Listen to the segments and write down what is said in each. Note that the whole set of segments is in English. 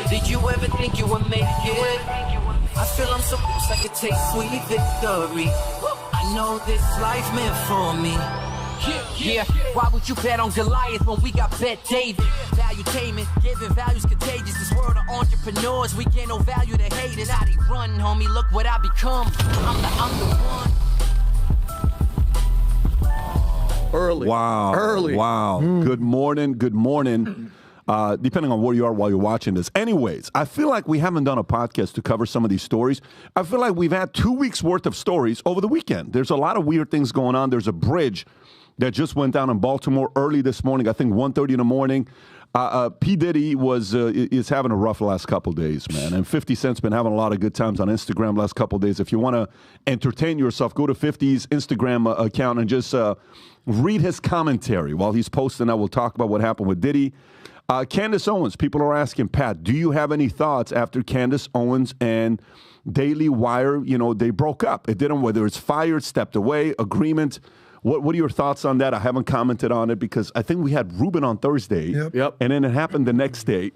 Did you ever think you would make it? I feel I'm so close I could taste sweet victory. I know this life meant for me. Yeah, why would you bet on Goliath when we got Bet David? Valutainment, giving values contagious. This world of entrepreneurs, we get no value to haters. How they run, homie, look what I become. I'm the one. Early. Wow. Early. Wow. Good morning. Good morning. Depending on where you are while you're watching this. Anyways, I feel like we haven't done a podcast to cover some of these stories. I feel like we've had 2 weeks worth of stories over the weekend. There's a lot of weird things going on. There's a bridge that just went down in Baltimore early this morning, I think 1:30 in the morning. P. Diddy is having a rough last couple days, man. And 50 Cent's been having a lot of good times on Instagram last couple days. If you want to entertain yourself, go to 50's Instagram account and just read his commentary while he's posting that. We'll talk about what happened with Diddy. Candace Owens, people are asking, Pat, do you have any thoughts after Candace Owens and Daily Wire, they broke up? It didn't, whether it's fired, stepped away, agreement. What are your thoughts on that? I haven't commented on it because I think we had Ruben on Thursday. Yep. And then it happened the next day.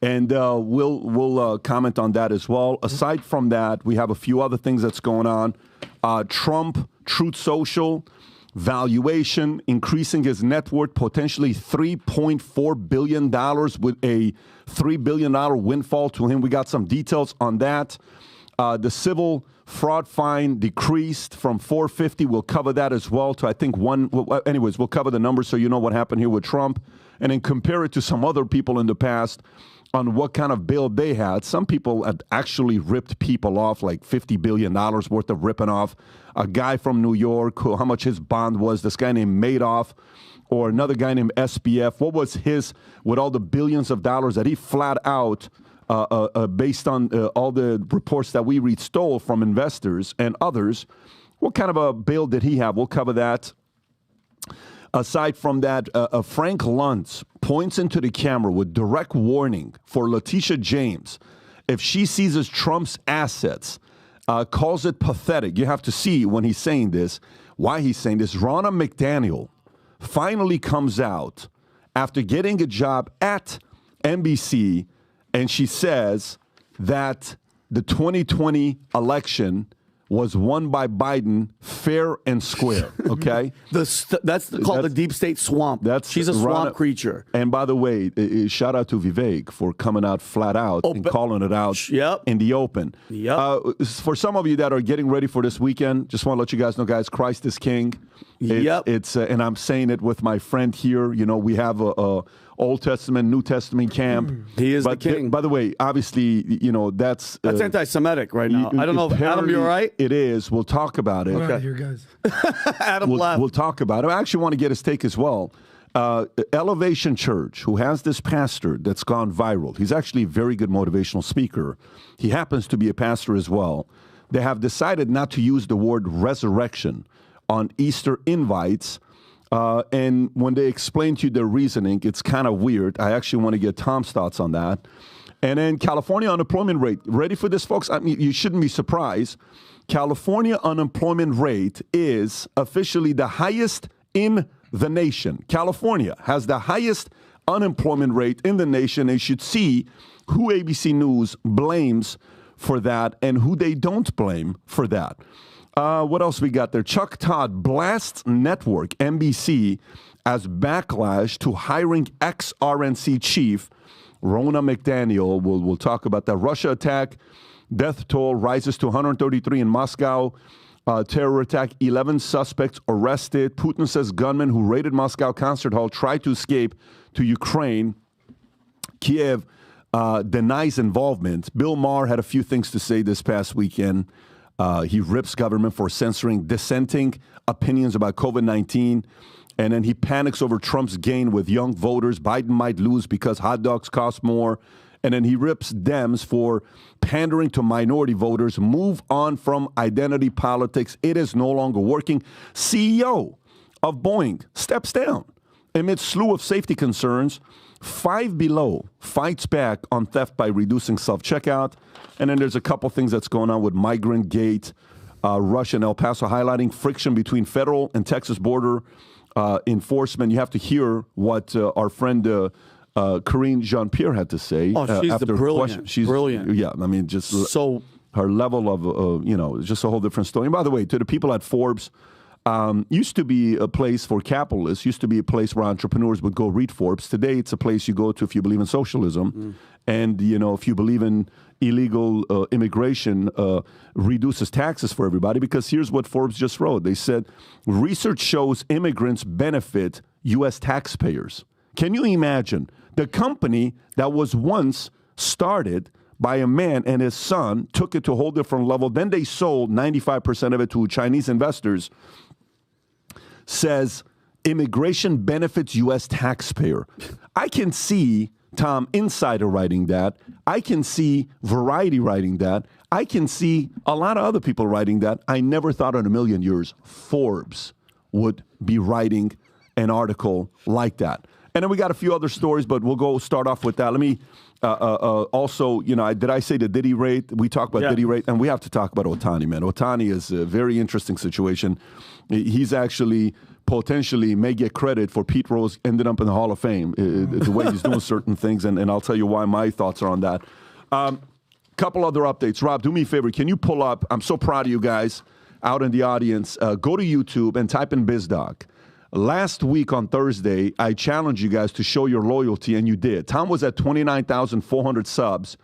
And we'll comment on that as well. Aside from that, we have a few other things that's going on. Trump, Truth Social, valuation, increasing his net worth, potentially $3.4 billion with a $3 billion windfall to him. We got some details on that. The civil fraud fine decreased from $450. We'll cover that as well to, I think, anyways, we'll cover the numbers so you know what happened here with Trump. And then compare it to some other people in the past on what kind of bill they had. Some people had actually ripped people off, like $50 billion worth of ripping off. A guy from New York, how much his bond was, this guy named Madoff, or another guy named SPF. What was his, with all the billions of dollars that he flat out, based on all the reports that we read, stole from investors and others? What kind of a bill did he have? We'll cover that. Aside from that, Frank Luntz points into the camera with direct warning for Letitia James. If she seizes Trump's assets, calls it pathetic. You have to see when he's saying this, why he's saying this. Ronna McDaniel finally comes out after getting a job at NBC, and she says that the 2020 election was won by Biden fair and square, okay? That's called the deep state swamp. She's a swamp creature. And by the way, shout out to Vivek for coming out flat out and calling it out in the open. Yep. For some of you that are getting ready for this weekend, just want to let you guys know, guys, Christ is King. It's and I'm saying it with my friend here. We have a Old Testament, New Testament camp. He is the king. By the way, obviously, that's anti-Semitic right now. I don't know, Adam, you're right? It is. We'll talk about it. Get out of here, guys. Adam left. We'll talk about it. I actually want to get his take as well. Elevation Church, who has this pastor that's gone viral. He's actually a very good motivational speaker. He happens to be a pastor as well. They have decided not to use the word resurrection on Easter invites. And when they explain to you their reasoning, it's kind of weird. I actually want to get Tom's thoughts on that. And then California unemployment rate. Ready for this, folks? I mean, you shouldn't be surprised. California unemployment rate is officially the highest in the nation. California has the highest unemployment rate in the nation. They should see who ABC News blames for that and who they don't blame for that. What else we got there? Chuck Todd blasts network NBC as backlash to hiring ex-RNC chief Ronna McDaniel. We'll talk about that. Russia attack, death toll rises to 133 in Moscow. Terror attack, 11 suspects arrested. Putin says gunmen who raided Moscow concert hall tried to escape to Ukraine. Kiev denies involvement. Bill Maher had a few things to say this past weekend. He rips government for censoring dissenting opinions about COVID-19. And then he panics over Trump's gain with young voters. Biden might lose because hot dogs cost more. And then he rips Dems for pandering to minority voters. Move on from identity politics. It is no longer working. CEO of Boeing steps down amid slew of safety concerns. Five Below fights back on theft by reducing self-checkout. And then there's a couple things that's going on with Migrant Gate, Russia and El Paso, highlighting friction between federal and Texas border enforcement. You have to hear what our friend Karine Jean-Pierre had to say. Oh, she's after brilliant. She's brilliant. Yeah, I mean, just so her level of, just a whole different story. And by the way, to the people at Forbes, used to be a place for capitalists, used to be a place where entrepreneurs would go read Forbes. Today, it's a place you go to if you believe in socialism. And, if you believe in illegal immigration, reduces taxes for everybody. Because here's what Forbes just wrote. They said, research shows immigrants benefit U.S. taxpayers. Can you imagine the company that was once started by a man and his son, took it to a whole different level. Then they sold 95% of it to Chinese investors, says immigration benefits U.S. taxpayer. I can see Tom Insider writing that. I can see Variety writing that. I can see a lot of other people writing that. I never thought in a million years Forbes would be writing an article like that. And then we got a few other stories, but we'll start off with that. Let me also, did I say the Diddy rate? We talked about Diddy rate, and we have to talk about Ohtani, man. Ohtani is a very interesting situation. He's actually potentially may get credit for Pete Rose ended up in the Hall of Fame, the way he's doing certain things, and I'll tell you why my thoughts are on that. Couple other updates. Rob, do me a favor. Can you pull up, I'm so proud of you guys out in the audience, go to YouTube and type in BizDoc. Last week on Thursday, I challenged you guys to show your loyalty, and you did. Tom was at 29,400 subs.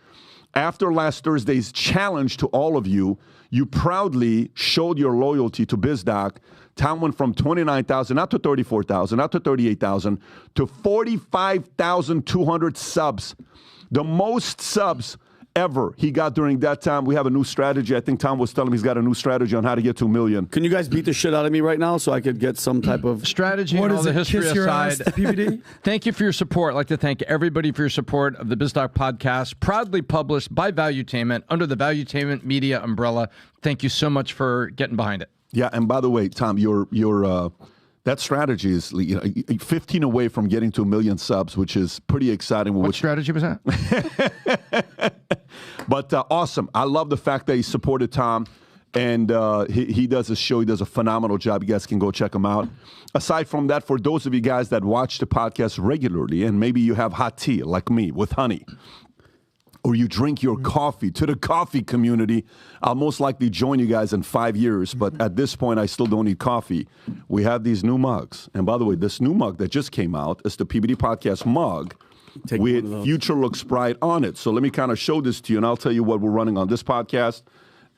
After last Thursday's challenge to all of you, you proudly showed your loyalty to BizDoc. Tom went from 29,000, not to 34,000, not to 38,000, to 45,200 subs. The most subs ever he got during that time. We have a new strategy. I think Tom was telling me he's got a new strategy on how to get to 1 million. Can you guys beat the shit out of me right now so I could get some type of strategy? What and all the history aside, PBD? Thank you for your support. I'd like to thank everybody for your support of the BizDoc podcast, proudly published by Valutainment under the Valutainment Media umbrella. Thank you so much for getting behind it. Yeah, and by the way, Tom, your that strategy is 15 away from getting to 1 million subs, which is pretty exciting. What strategy was that? But awesome. I love the fact that he supported Tom, and he does his show. He does a phenomenal job. You guys can go check him out. Aside from that, for those of you guys that watch the podcast regularly, and maybe you have hot tea like me with honey, or you drink your coffee, to the coffee community, I'll most likely join you guys in 5 years. But at this point, I still don't need coffee. We have these new mugs. And by the way, this new mug that just came out is the PBD Podcast mug with Future Looks Bright on it. So let me kind of show this to you, and I'll tell you what we're running on this podcast.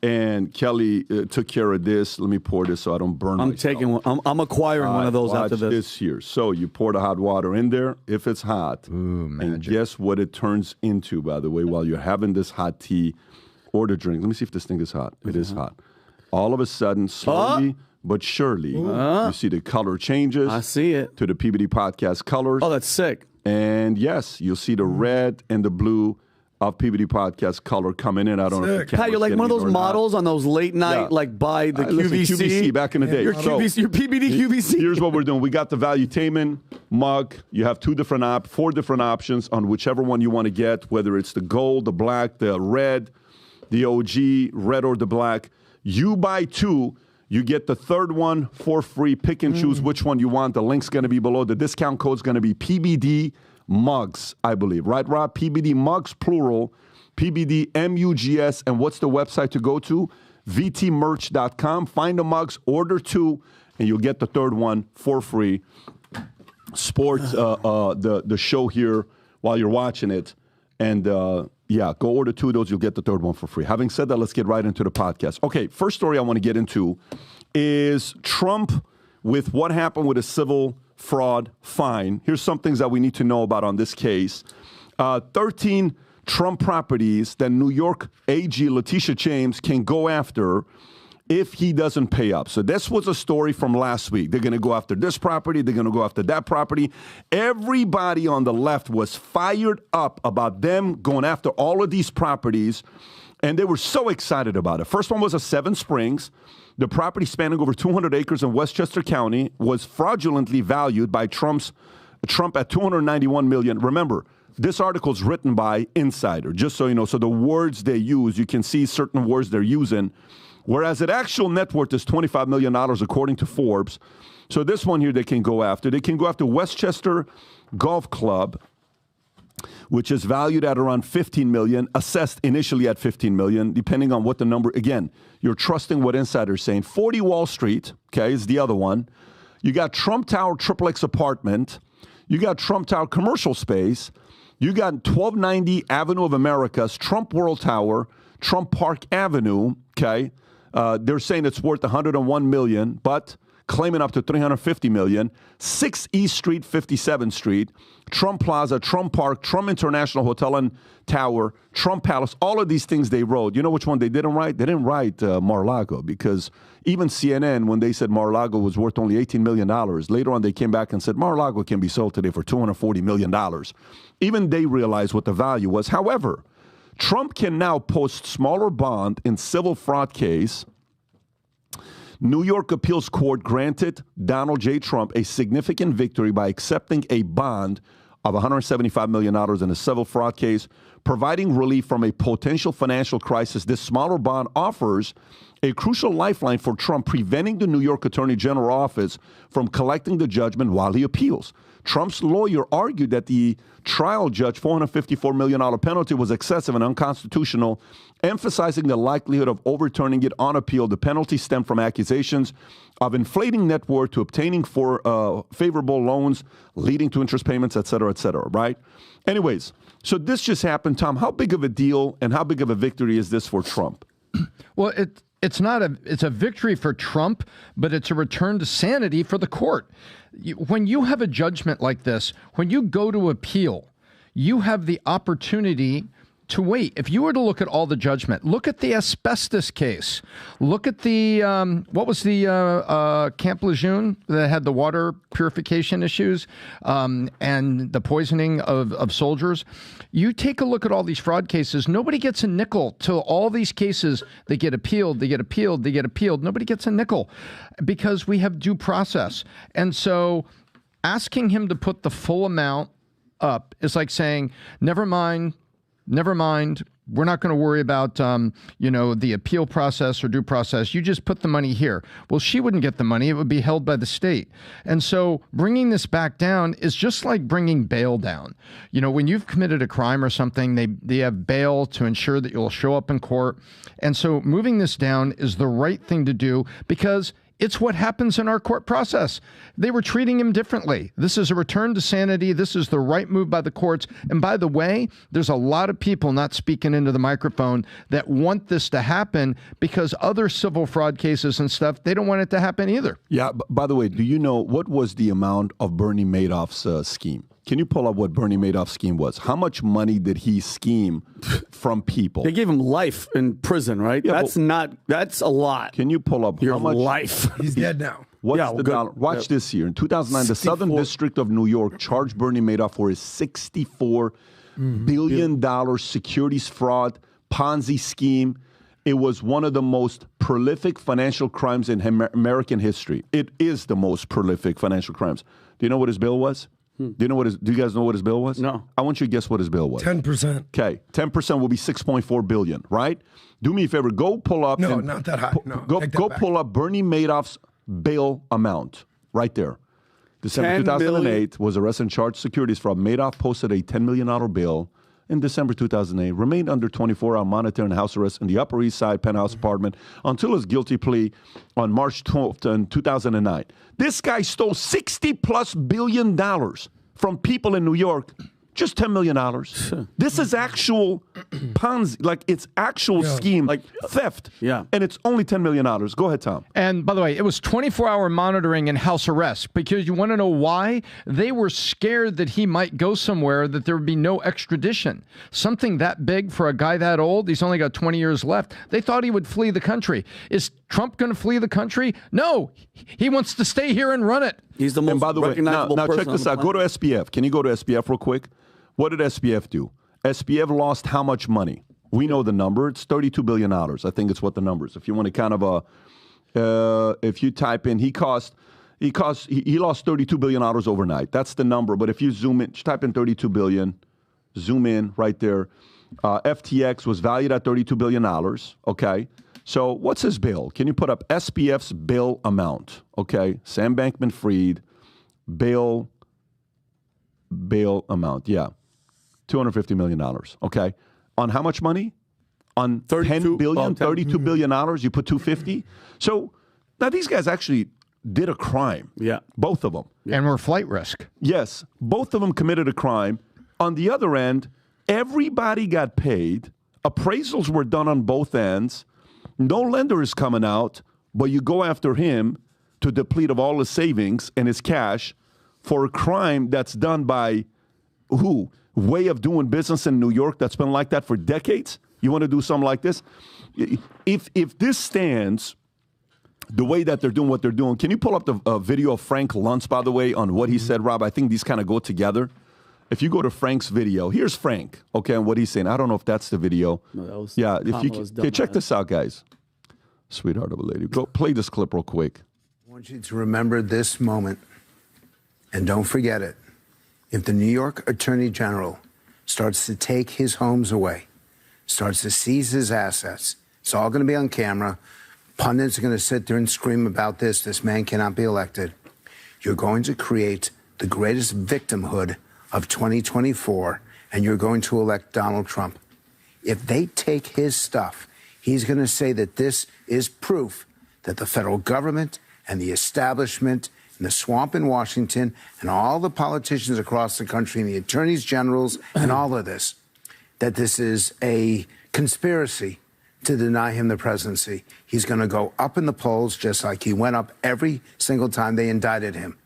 And Kelly took care of this. Let me pour this so I don't burn myself. Taking one. I'm acquiring one of those after this. This here. So you pour the hot water in there if it's hot. Ooh, magic. And guess what it turns into, by the way, while you're having this hot tea or the drink. Let me see if this thing is hot. It is hot. All of a sudden, slowly but surely, you see the color changes. I see it. To the PBD Podcast colors. Oh, that's sick. And yes, you'll see the red and the blue of PBD Podcast color coming in. I don't know if Pat, you're like one of those models on those late night, like by the QVC. QVC back in the day. Your PBD QVC. Here's what we're doing. We got the Valutainment mug. You have 4 different options on whichever one you want to get, whether it's the gold, the black, the red, the OG, red or the black. You buy 2, you get the third one for free. Pick and choose which one you want. The link's going to be below. The discount code's going to be PBD Mugs, I believe. Right, Rob? PBD Mugs, plural. PBD MUGS. And what's the website to go to? VTmerch.com. Find the mugs, order 2, and you'll get the third one for free. Support the show here while you're watching it. And, go order 2 of those. You'll get the third one for free. Having said that, let's get right into the podcast. Okay, first story I want to get into is Trump with what happened with a civil fraud fine. Here's some things that we need to know about on this case. 13 Trump properties that New York AG Letitia James can go after if he doesn't pay up. So this was a story from last week. They're going to go after this property. They're going to go after that property. Everybody on the left was fired up about them going after all of these properties, and they were so excited about it. First one was a 7 Springs. The property spanning over 200 acres in Westchester County was fraudulently valued by Trump at $291 million. Remember, this article is written by Insider, just so you know. So the words they use, you can see certain words they're using, whereas its actual net worth is $25 million, according to Forbes. So this one here they can go after. They can go after Westchester Golf Club, which is valued at around $15 million, assessed initially at $15 million, depending on what the number. Again, you're trusting what insiders saying. 40 Wall Street, okay, is the other one. You got Trump Tower XXX apartment. You got Trump Tower commercial space. You got 1290 Avenue of Americas, Trump World Tower, Trump Park Avenue, okay. They're saying it's worth $101 million, but claiming up to $350 million. 6 East Street, 57th Street, Trump Plaza, Trump Park, Trump International Hotel and Tower, Trump Palace, all of these things they wrote. You know which one they didn't write? They didn't write Mar-a-Lago, because even CNN, when they said Mar-a-Lago was worth only $18 million, later on they came back and said Mar-a-Lago can be sold today for $240 million. Even they realized what the value was. However, Trump can now post smaller bond in civil fraud case. New York Appeals Court granted Donald J. Trump a significant victory by accepting a bond of $175 million in a civil fraud case, providing relief from a potential financial crisis. This smaller bond offers a crucial lifeline for Trump, preventing the New York Attorney General office from collecting the judgment while he appeals. Trump's lawyer argued that the trial judge $454 million penalty was excessive and unconstitutional, emphasizing the likelihood of overturning it on appeal. The penalty stemmed from accusations of inflating net worth to obtaining for favorable loans, leading to interest payments, et cetera, right? Anyways, so this just happened, Tom. How big of a deal and how big of a victory is this for Trump? Well, it's a victory for Trump, but it's a return to sanity for the court. When you have a judgment like this, when you go to appeal, you have the opportunity to wait. If you were to look at all the judgment, look at the asbestos case, look at the, what was the Camp Lejeune that had the water purification issues and the poisoning of soldiers. You take a look at all these fraud cases, nobody gets a nickel till all these cases, they get appealed, they get appealed, they get appealed. Nobody gets a nickel because we have due process. And so asking him to put the full amount up is like saying, never mind, we're not going to worry about, the appeal process or due process. You just put the money here. Well, she wouldn't get the money. It would be held by the state. And so bringing this back down is just like bringing bail down. You know, when you've committed a crime or something, they have bail to ensure that you'll show up in court. And so moving this down is the right thing to do because it's what happens in our court process. They were treating him differently. This is a return to sanity. This is the right move by the courts. And by the way, there's a lot of people not speaking into the microphone that want this to happen because other civil fraud cases and stuff, they don't want it to happen either. Yeah. By the way, do you know what was the amount of Bernie Madoff's scheme? Can you pull up what Bernie Madoff's scheme was? How much money did he scheme from people? They gave him life in prison, right? Yeah, that's a lot. Can you pull up Your how much life? He's dead now. What's the dollar? Watch this year. In 2009, the Southern District of New York charged Bernie Madoff for his $64 billion securities fraud Ponzi scheme. It was one of the most prolific financial crimes in American history. It is the most prolific financial crimes. Do you know what his bill was? Do you guys know what his bill was? No. I want you to guess what his bill was. 10%. Okay, 10% will be $6.4 billion, right? Do me a favor, go pull up. No, not that high. No, go pull up Bernie Madoff's bail amount right there. December 2008 was arrested and charged securities fraud. Madoff posted a $10 million bail in December 2008, remained under 24-hour monitoring and house arrest in the Upper East Side penthouse apartment until his guilty plea on March 12th in 2009. This guy stole $60+ billion from people in New York. Just $10 million. This is actual Ponzi, like it's actual scheme, like theft. Yeah. And it's only $10 million. Go ahead, Tom. And by the way, it was 24-hour monitoring and house arrest because you want to know why? They were scared that he might go somewhere, that there would be no extradition. Something that big for a guy that old, he's only got 20 years left. They thought he would flee the country. Is Trump going to flee the country? No. He wants to stay here and run it. He's the most recognizable now person check this out. Go to SPF. Can you go to SPF real quick? What did SPF do? SPF lost how much money? We know the number. It's $32 billion. I think it's what the number is. If you want to kind of, if you type in, he lost $32 billion overnight. That's the number. But if you zoom in, type in 32 billion, zoom in right there. FTX was valued at $32 billion. Okay. So what's his bill? Can you put up SPF's bill amount? Okay. Sam Bankman-Fried, bail amount. Yeah. $250 million. Okay. On how much money? On 32 $10 billion, $32 billion, you put 250. So now these guys actually did a crime. Yeah. Both of them. And we're flight risk. Yes. Both of them committed a crime. On the other end, everybody got paid. Appraisals were done on both ends. No lender is coming out, but you go after him to deplete of all his savings and his cash for a crime that's done by who? Way of doing business in New York that's been like that for decades? You want to do something like this? If this stands the way that they're doing what they're doing, can you pull up the video of Frank Luntz, by the way, on what he said, Rob? I think these kind of go together. If you go to Frank's video, here's Frank, okay, and what he's saying. I don't know if that's the video. No, that was if you can, check this out, guys. Sweetheart of a lady. Go play this clip real quick. I want you to remember this moment, and don't forget it. If the New York Attorney General starts to take his homes away, starts to seize his assets, it's all going to be on camera. Pundits are going to sit there and scream about this. This man cannot be elected. You're going to create the greatest victimhood of 2024, and you're going to elect Donald Trump. If they take his stuff, he's going to say that this is proof that the federal government and the establishment and the swamp in Washington and all the politicians across the country and the attorneys generals and all of this, that this is a conspiracy to deny him the presidency. He's going to go up in the polls just like he went up every single time they indicted him.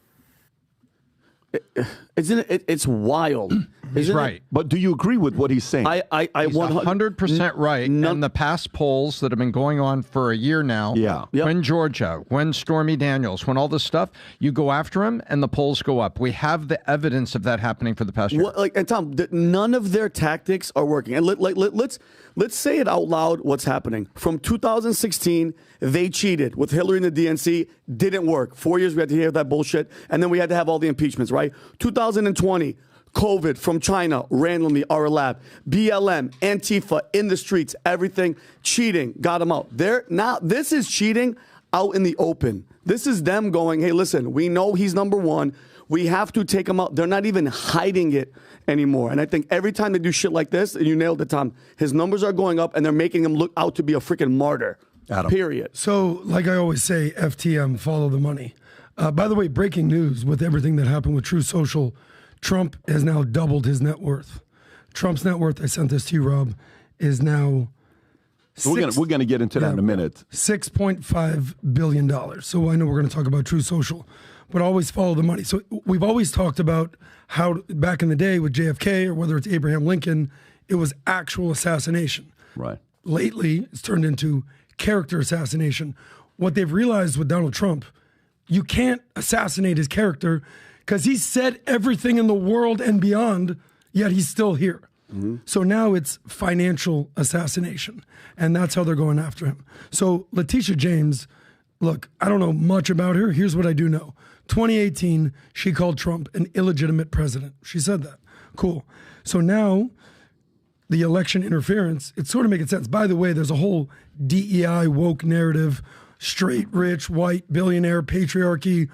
Isn't it? It's wild. He's right. But do you agree with what he's saying? He's 100% right. And the past polls that have been going on for a year now, when Georgia, when Stormy Daniels, when all this stuff, you go after him and the polls go up. We have the evidence of that happening for the past year. And Tom, none of their tactics are working. And let's say it out loud what's happening. From 2016, they cheated with Hillary and the DNC. Didn't work. 4 years we had to hear that bullshit. And then we had to have all the impeachments, right? 2020, COVID from China, randomly, our lab, BLM, Antifa, in the streets, everything, cheating, got them out. Now, this is cheating out in the open. This is them going, hey, listen, we know he's number one. We have to take him out. They're not even hiding it anymore. And I think every time they do shit like this, and you nailed it, Tom, his numbers are going up and they're making him look out to be a freaking martyr. Adam. Period. So, like I always say, FTM, follow the money. By the way, breaking news with everything that happened with Truth Social, Trump has now doubled his net worth. Trump's net worth, I sent this to you, Rob, is now... We're going to get into that in a minute. $6.5 billion. So I know we're going to talk about Truth Social, but always follow the money. So we've always talked about how back in the day with JFK or whether it's Abraham Lincoln, it was actual assassination. Right. Lately, it's turned into character assassination. What they've realized with Donald Trump, you can't assassinate his character because he said everything in the world and beyond, yet he's still here. Mm-hmm. So now it's financial assassination, and that's how they're going after him. So Letitia James, look, I don't know much about her. Here's what I do know. 2018, she called Trump an illegitimate president. She said that. Cool. So now the election interference, it's sort of making sense. By the way, there's a whole DEI woke narrative, straight, rich, white, billionaire, patriarchy,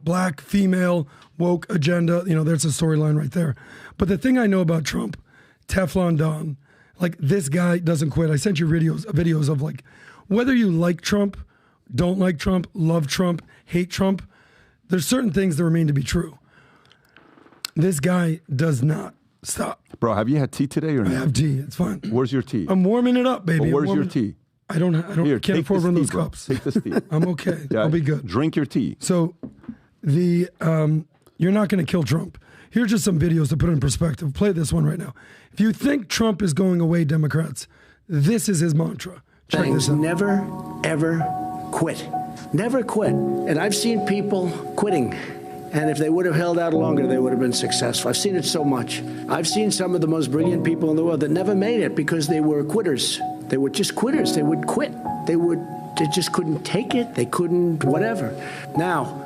black, female, woke agenda. There's a storyline right there. But the thing I know about Trump, Teflon Don, like this guy doesn't quit. I sent you videos of like whether you like Trump, don't like Trump, love Trump, hate Trump, there's certain things that remain to be true. This guy does not stop. Bro, have you had tea today or not? I have tea. It's fine. Where's your tea? I'm warming it up, baby. Well, where's your tea? I can't afford one of those cups. Take this tea. I'm okay. I'll be good. Drink your tea. So you're not going to kill Trump. Here's just some videos to put it in perspective. Play this one right now. If you think Trump is going away, Democrats, this is his mantra. Check this out. Never, ever quit. Never quit. And I've seen people quitting. And if they would have held out longer, they would have been successful. I've seen it so much. I've seen some of the most brilliant people in the world that never made it because they were quitters. They were just quitters. They would quit. They just couldn't take it. They couldn't whatever. Now,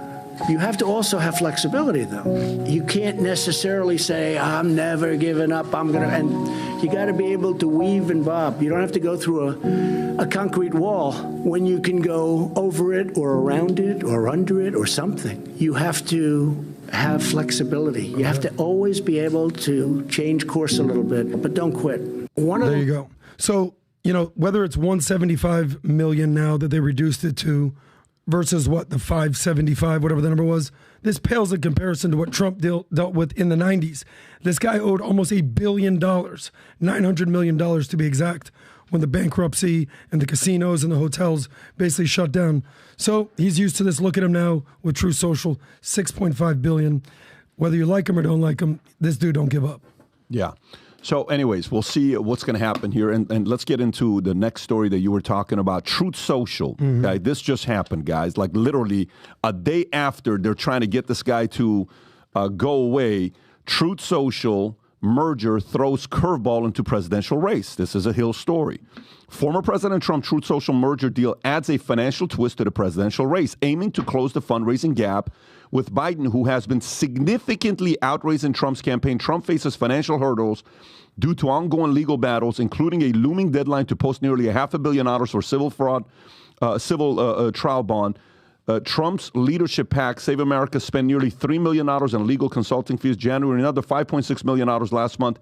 you have to also have flexibility, though. You can't necessarily say, I'm never giving up, and you got to be able to weave and bob. You don't have to go through a concrete wall when you can go over it or around it or under it or something. You have to have flexibility. You have to always be able to change course a little bit, but don't quit. There you go. So, whether it's 175 million now that they reduced it to versus what, the 575, whatever the number was, this pales in comparison to what Trump dealt with in the 90s. This guy owed almost $1 billion, $900 million to be exact, when the bankruptcy and the casinos and the hotels basically shut down. So he's used to this. Look at him now with Truth Social, $6.5 billion. Whether you like him or don't like him, this dude don't give up. Yeah. So anyways, we'll see what's going to happen here. And let's get into the next story that you were talking about, Truth Social. Mm-hmm. Okay, this just happened, guys. Like literally a day after they're trying to get this guy to go away, Truth Social merger throws curveball into presidential race. This is a Hill story. Former President Trump Truth Social merger deal adds a financial twist to the presidential race, aiming to close the fundraising gap with Biden, who has been significantly outraising Trump's campaign. Trump faces financial hurdles due to ongoing legal battles, including a looming deadline to post nearly $500 million for civil fraud, trial bond. Trump's leadership PAC, Save America, spent nearly $3 million in legal consulting fees. January, another $5.6 million last month.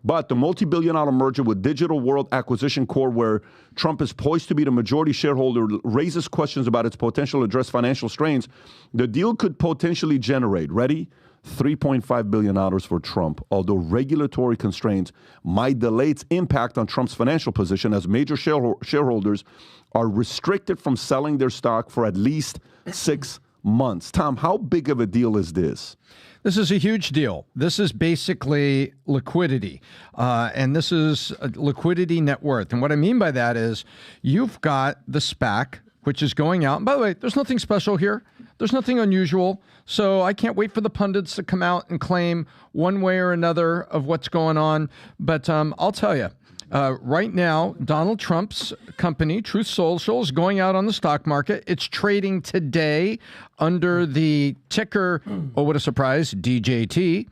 But the multi-billion-dollar merger with Digital World Acquisition Corp., where Trump is poised to be the majority shareholder, raises questions about its potential to address financial strains. The deal could potentially generate, ready, $3.5 billion for Trump, although regulatory constraints might delay its impact on Trump's financial position, as major shareholders are restricted from selling their stock for at least 6 months. Tom, how big of a deal is this? This is a huge deal. This is basically liquidity, and this is a liquidity net worth. And what I mean by that is you've got the SPAC, which is going out. And by the way, there's nothing special here. There's nothing unusual. So I can't wait for the pundits to come out and claim one way or another of what's going on. But I'll tell you, right now, Donald Trump's company, Truth Social, is going out on the stock market. It's trading today under the ticker, oh, what a surprise, DJT.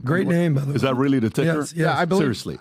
Great name, by the way. Is that really the ticker? Yes. Yeah, I believe. Seriously.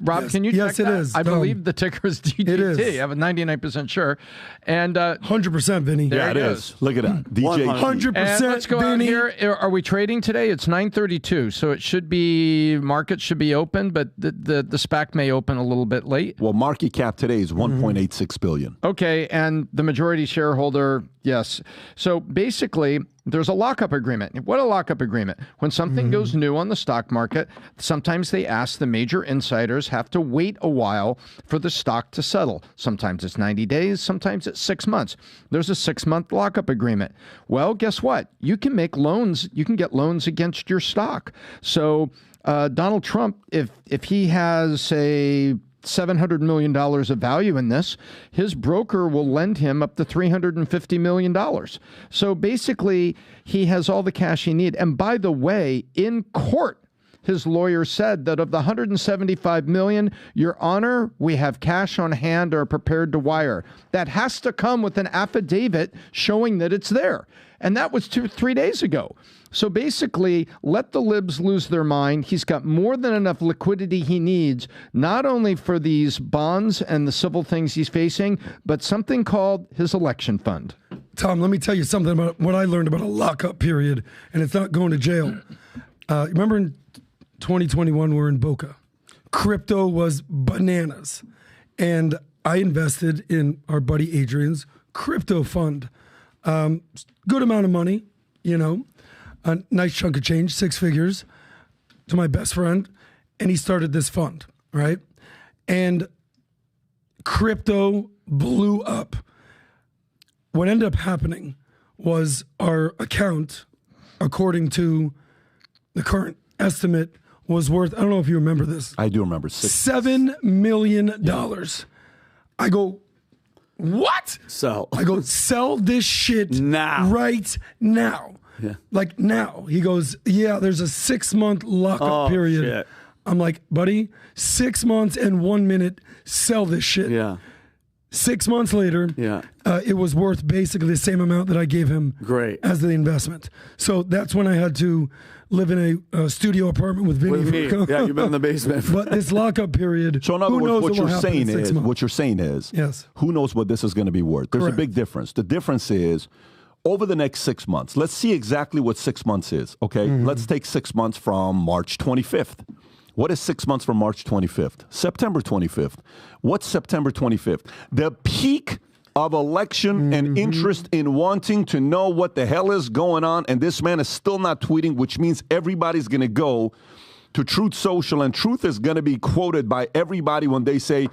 Rob, can you check Yes, it that? is. I believe the ticker is DJT. It is. I'm 99% sure. And 100%, Vinny. Yeah, it is. Look at that. DJ. 100%, And let's go out Vinny. here. Are we trading today? It's 9:32, so it should be, market should be open, but the SPAC may open a little bit late. Well, market cap today is $1.86 billion. Okay, and the majority shareholder, yes. So basically, there's a lockup agreement. What a lockup agreement. When something goes new on the stock market, sometimes they ask the major insiders have to wait a while for the stock to settle. Sometimes it's 90 days, sometimes it's 6 months. There's a 6-month lockup agreement. Well, guess what? You can make loans. You can get loans against your stock. So Donald Trump, if he has, say, $700 million of value in this, his broker will lend him up to $350 million. So basically, he has all the cash he needs. And by the way, in court, his lawyer said that of the $175 million, Your Honor, we have cash on hand or are prepared to wire. That has to come with an affidavit showing that it's there. And that was 2-3 days ago. So basically, let the libs lose their mind. He's got more than enough liquidity he needs, not only for these bonds and the civil things he's facing, but something called his election fund. Tom, let me tell you something about what I learned about a lockup period, and it's not going to jail. Remember in 2021, we were in Boca. Crypto was bananas. And I invested in our buddy Adrian's crypto fund. Good amount of money, a nice chunk of change, 6 figures, to my best friend. And he started this fund, right? And crypto blew up. What ended up happening was our account, according to the current estimate, was worth, I don't know if you remember this. I do remember. $7 million. I go, what? So I go, sell this shit now. Right now. Yeah. Like now. He goes, yeah, there's a 6-month lockup period. Shit. I'm like, buddy, 6 months and 1 minute, sell this shit. Yeah. 6 months later, it was worth basically the same amount that I gave him as the investment. So that's when I had to live in a studio apartment with Vinny. With me. Yeah, you've been in the basement. But this lockup period, so in other words, what you're saying is, yes, who knows what this is going to be worth? There's Correct. a big difference. The difference is, over the next 6 months, let's see exactly what 6 months is, okay? Let's take 6 months from March 25th. What is 6 months from March 25th? September 25th. What's September 25th? The peak of election and interest in wanting to know what the hell is going on, and this man is still not tweeting, which means everybody's going to go to Truth Social, and Truth is going to be quoted by everybody when they say,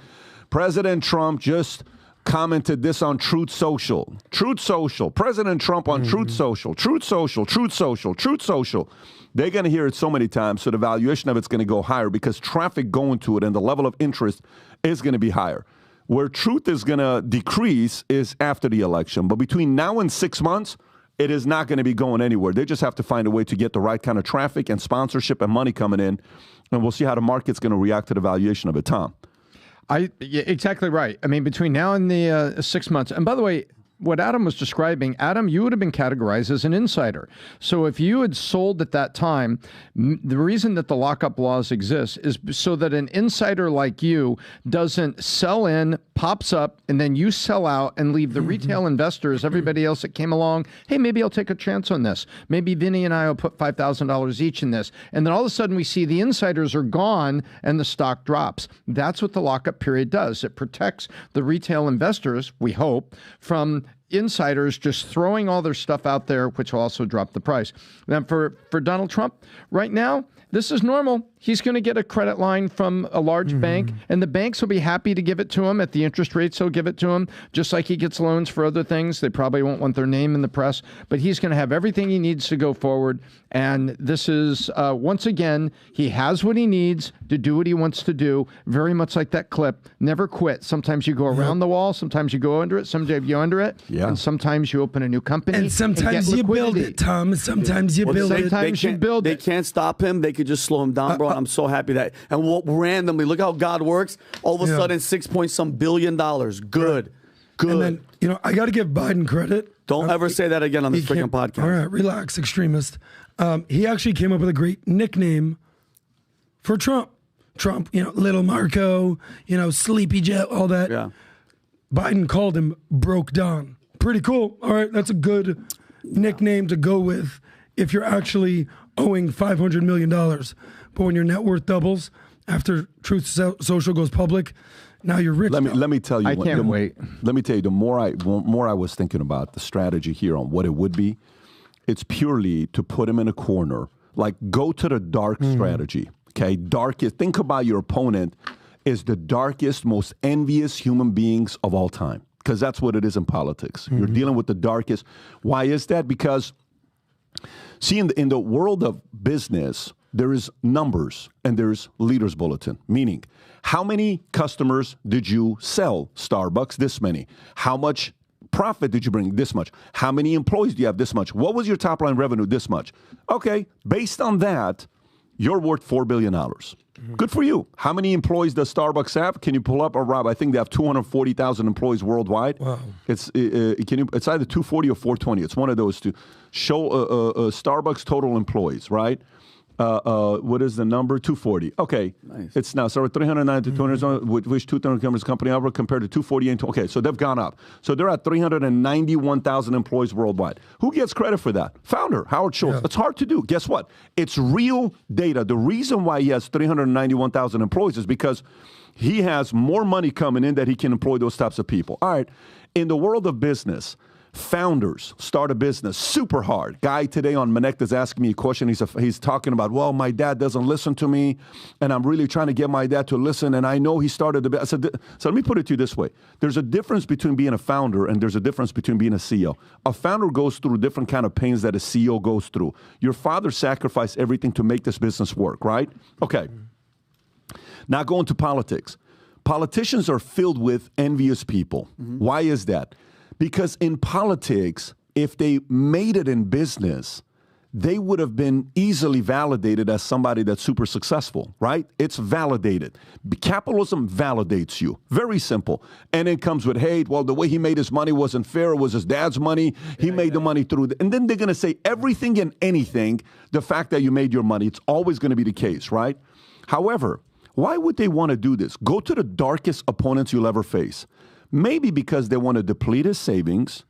President Trump just commented this on Truth Social. Truth Social. President Trump on Truth Social. Truth Social. Truth Social. Truth Social. They're going to hear it so many times, so the valuation of it's going to go higher because traffic going to it and the level of interest is going to be higher. Where truth is going to decrease is after the election. But between now and 6 months, it is not going to be going anywhere. They just have to find a way to get the right kind of traffic and sponsorship and money coming in, and we'll see how the market's going to react to the valuation of it, Tom. Yeah, exactly right. I mean, between now and the 6 months, and by the way, what Adam was describing, Adam, you would have been categorized as an insider. So if you had sold at that time, the reason that the lockup laws exist is so that an insider like you doesn't sell in, pops up, and then you sell out and leave the retail investors, everybody else that came along, hey, maybe I'll take a chance on this. Maybe Vinny and I will put $5,000 each in this. And then all of a sudden we see the insiders are gone and the stock drops. That's what the lockup period does. It protects the retail investors, we hope, from insiders just throwing all their stuff out there, which will also drop the price. Then for Donald Trump, right now, this is normal. He's going to get a credit line from a large bank, and the banks will be happy to give it to him at the interest rates he'll give it to him, just like he gets loans for other things. They probably won't want their name in the press, but he's going to have everything he needs to go forward. And this is, once again, he has what he needs to do what he wants to do, very much like that clip, never quit. Sometimes you go around the wall, sometimes you go under it, sometimes you go under it, and sometimes you open a new company. And sometimes you build it, Tom. Sometimes you build it. Sometimes you build it. They can't stop him. They could just slow him down, bro. I'm so happy that. And randomly, look how God works. All of a sudden, $6 billion. Good. Good. And then, I got to give Biden credit. Don't ever say that again on this freaking podcast. All right, relax, extremist. He actually came up with a great nickname for Trump. Trump, Little Marco, Sleepy Jet, all that. Yeah. Biden called him Broke Don. Pretty cool. All right, that's a good nickname to go with if you're actually owing $500 million. But when your net worth doubles after Truth Social goes public, now you're rich. Let me tell you. I can't wait. Let me tell you. The more I was thinking about the strategy here on what it would be, it's purely to put him in a corner. Like, go to the dark strategy. Okay, darkest. Think about your opponent is the darkest, most envious human beings of all time, because that's what it is in politics. You're dealing with the darkest. Why is that? Because see, in the world of business, there is numbers and there's leaders bulletin, meaning how many customers did you sell Starbucks? This many. How much profit did you bring? This much. How many employees do you have? This much. What was your top line revenue? This much. Okay, based on that, you're worth $4 billion. Good for you. How many employees does Starbucks have? Can you pull up, or Rob? I think they have 240,000 employees worldwide. Wow. It's either 240 or 420. It's one of those two. Show Starbucks total employees, right? What is the number? 240. Okay. Nice. It's now, so 390 to 200, which 200 companies company ever compared to 248. Okay, so they've gone up. So they're at 391,000 employees worldwide. Who gets credit for that? Founder, Howard Schultz. Yeah. It's hard to do. Guess what? It's real data. The reason why he has 391,000 employees is because he has more money coming in that he can employ those types of people. All right. In the world of business, founders start a business super hard. Guy today on Manect is asking me a question. He's talking about, well, my dad doesn't listen to me, and I'm really trying to get my dad to listen, and I know he started the business. So let me put it to you this way. There's a difference between being a founder and there's a difference between being a CEO. A founder goes through different kind of pains that a CEO goes through. Your father sacrificed everything to make this business work, right? Okay. Now going to politics. Politicians are filled with envious people. Why is that? Because in politics, if they made it in business, they would have been easily validated as somebody that's super successful, right? It's validated. Capitalism validates you. Very simple. And it comes with hate. Well, the way he made his money wasn't fair. It was his dad's money. He made the money through. And then they're going to say everything and anything, the fact that you made your money. It's always going to be the case, right? However, why would they want to do this? Go to the darkest opponents you'll ever face. Maybe because they want to deplete his savings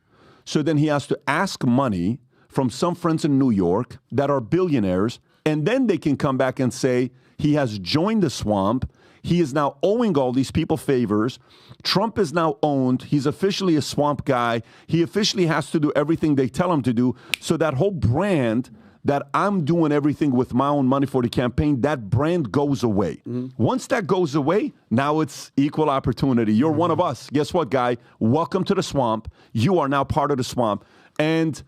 So then he has to ask money from some friends in New York that are billionaires, and then they can come back and say he has joined the swamp. He is now owing all these people favors. Trump is now owned. He's officially a swamp guy. He officially has to do everything they tell him to do. So that whole brand that I'm doing everything with my own money for the campaign, that brand goes away. Once that goes away, now it's equal opportunity. You're one of us. Guess what, guy? Welcome to the swamp. You are now part of the swamp. And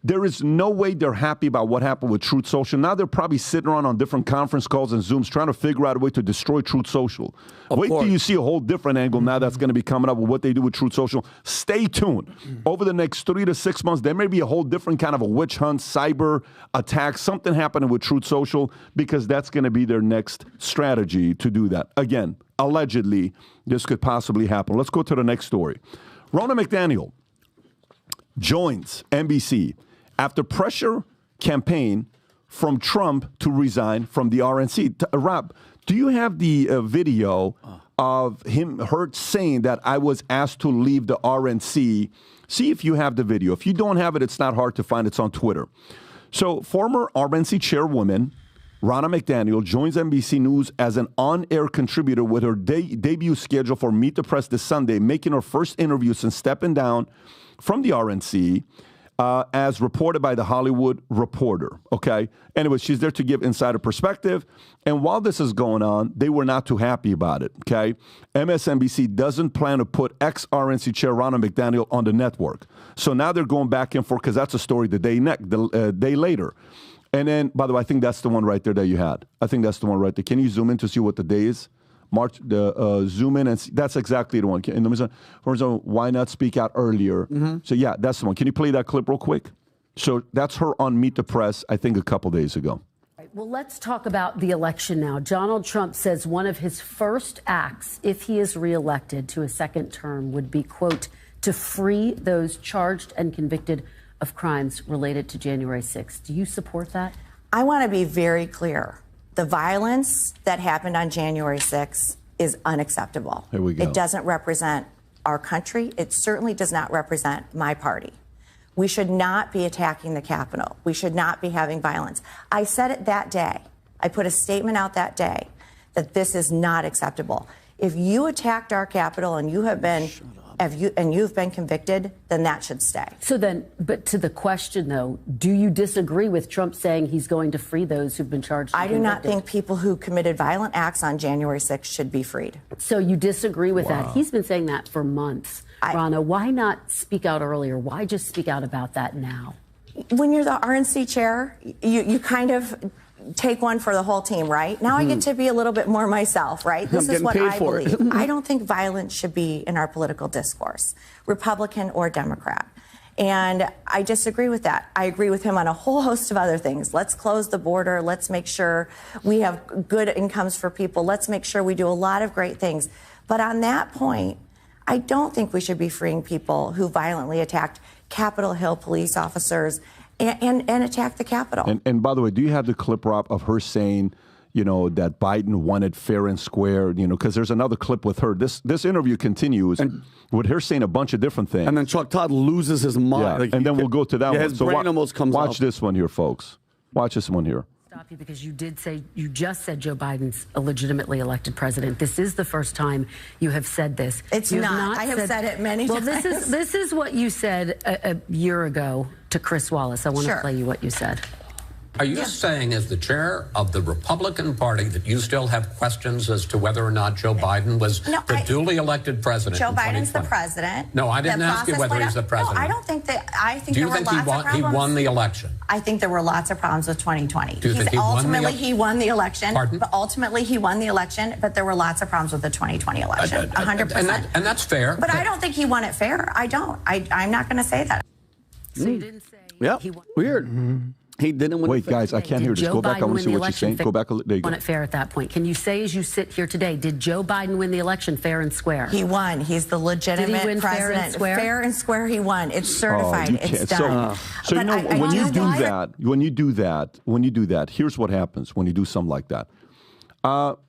there is no way they're happy about what happened with Truth Social. Now they're probably sitting around on different conference calls and Zooms trying to figure out a way to destroy Truth Social. Wait till you see a whole different angle now that's going to be coming up with what they do with Truth Social. Stay tuned. Over the next 3 to 6 months, there may be a whole different kind of a witch hunt, cyber attack, something happening with Truth Social, because that's going to be their next strategy to do that. Again, allegedly, this could possibly happen. Let's go to the next story. Ronna McDaniel joins NBC after pressure campaign from Trump to resign from the RNC. Rob, do you have the video of her saying that I was asked to leave the RNC? See if you have the video. If you don't have it, it's not hard to find. It's on Twitter. So former RNC chairwoman Ronna McDaniel joins NBC News as an on-air contributor with her debut schedule for Meet the Press this Sunday, making her first interview since stepping down from the RNC, as reported by The Hollywood Reporter. Okay. Anyway, she's there to give insider perspective. And while this is going on, they were not too happy about it. Okay. MSNBC doesn't plan to put ex-RNC chair Ronna McDaniel on the network. So now they're going back and forth because that's a story the day later. And then, by the way, I think that's the one right there that you had. I think that's the one right there. Can you zoom in to see what the day is? Zoom in and see. That's exactly the one. And for example, why not speak out earlier? So yeah, that's the one. Can you play that clip real quick? So that's her on Meet the Press, I think a couple days ago. Well, let's talk about the election now. Donald Trump says one of his first acts, if he is reelected to a second term, would be, quote, to free those charged and convicted of crimes related to January 6th. Do you support that? I want to be very clear. The violence that happened on January 6th is unacceptable. Here we go. It doesn't represent our country. It certainly does not represent my party. We should not be attacking the Capitol. We should not be having violence. I said it that day. I put a statement out that day that this is not acceptable. If you attacked our Capitol and you've been convicted, then that should stay. So then, but to the question, though, do you disagree with Trump saying he's going to free those who've been charged? I do not think people who committed violent acts on January 6th should be freed. So you disagree with that? He's been saying that for months. Ronna, why not speak out earlier? Why just speak out about that now? When you're the RNC chair, you kind of take one for the whole team, right? Now I get to be a little bit more myself, right? This is what I believe. I don't think violence should be in our political discourse, Republican or Democrat. And I disagree with that. I agree with him on a whole host of other things. Let's close the border. Let's make sure we have good incomes for people. Let's make sure we do a lot of great things. But on that point, I don't think we should be freeing people who violently attacked Capitol Hill police officers and attack the Capitol. And by the way, do you have the clip, Rob, of her saying, that Biden won it fair and square, because there's another clip with her. This interview continues with her saying a bunch of different things. And then Chuck Todd loses his mind. Yeah, and then we'll go to that one. His brain almost comes out. Watch this one here, folks. Watch this one here. Stop you because you just said Joe Biden's a legitimately elected president. This is the first time you have said this. It's not. I have said it many times. Well, this is what you said a year ago to Chris Wallace. I want to play you what you said. Are you saying, as the chair of the Republican Party, that you still have questions as to whether or not Joe Biden was the duly elected president? Joe Biden's the president. No, I didn't ask you whether he's the president. No, I don't think that. I think Do there you were think lots of problems. he won the election? I think there were lots of problems with 2020. Do you think he won the election? Pardon? But ultimately, he won the election. But there were lots of problems with the 2020 election. 100%. And that's fair. But I don't think he won it fair. I don't. I'm not going to say that. So you didn't say. Yeah. Weird. He didn't win. Wait, guys, I can't hear this. Go back. I want to see what she's saying. Go back. There you go. Won it fair at that point. Can you say, as you sit here today, did Joe Biden win the election fair and square? He won. He's the legitimate Did he win president. Fair and square? Fair and square, he won. It's certified. It's done. So when you do that, here's what happens when you do something like that.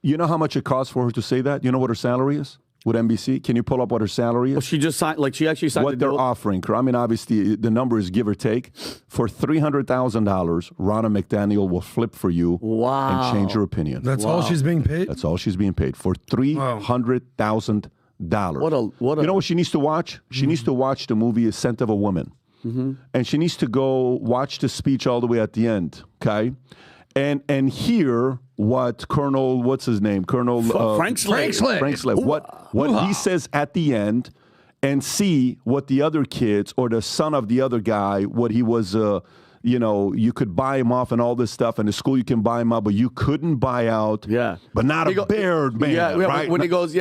You know how much it costs for her to say that? You know what her salary is? with NBC? Can you pull up what her salary is? Well, she just signed, she actually signed what they're offering. I mean, obviously, the number is give or take. For $300,000, Ronna McDaniel will flip for you and change your opinion. That's all she's being paid? That's all she's being paid for $300,000. What a you know what she needs to watch? She needs to watch the movie Scent of a Woman. And she needs to go watch the speech all the way at the end, okay? And hear what Colonel, what's his name? Colonel Frank Luntz. What he says at the end, and see what the other kids or the son of the other guy, what he was, you could buy him off and all this stuff. And the school you can buy him out, but you couldn't buy out. Yeah. But not a bear man, right? When he goes,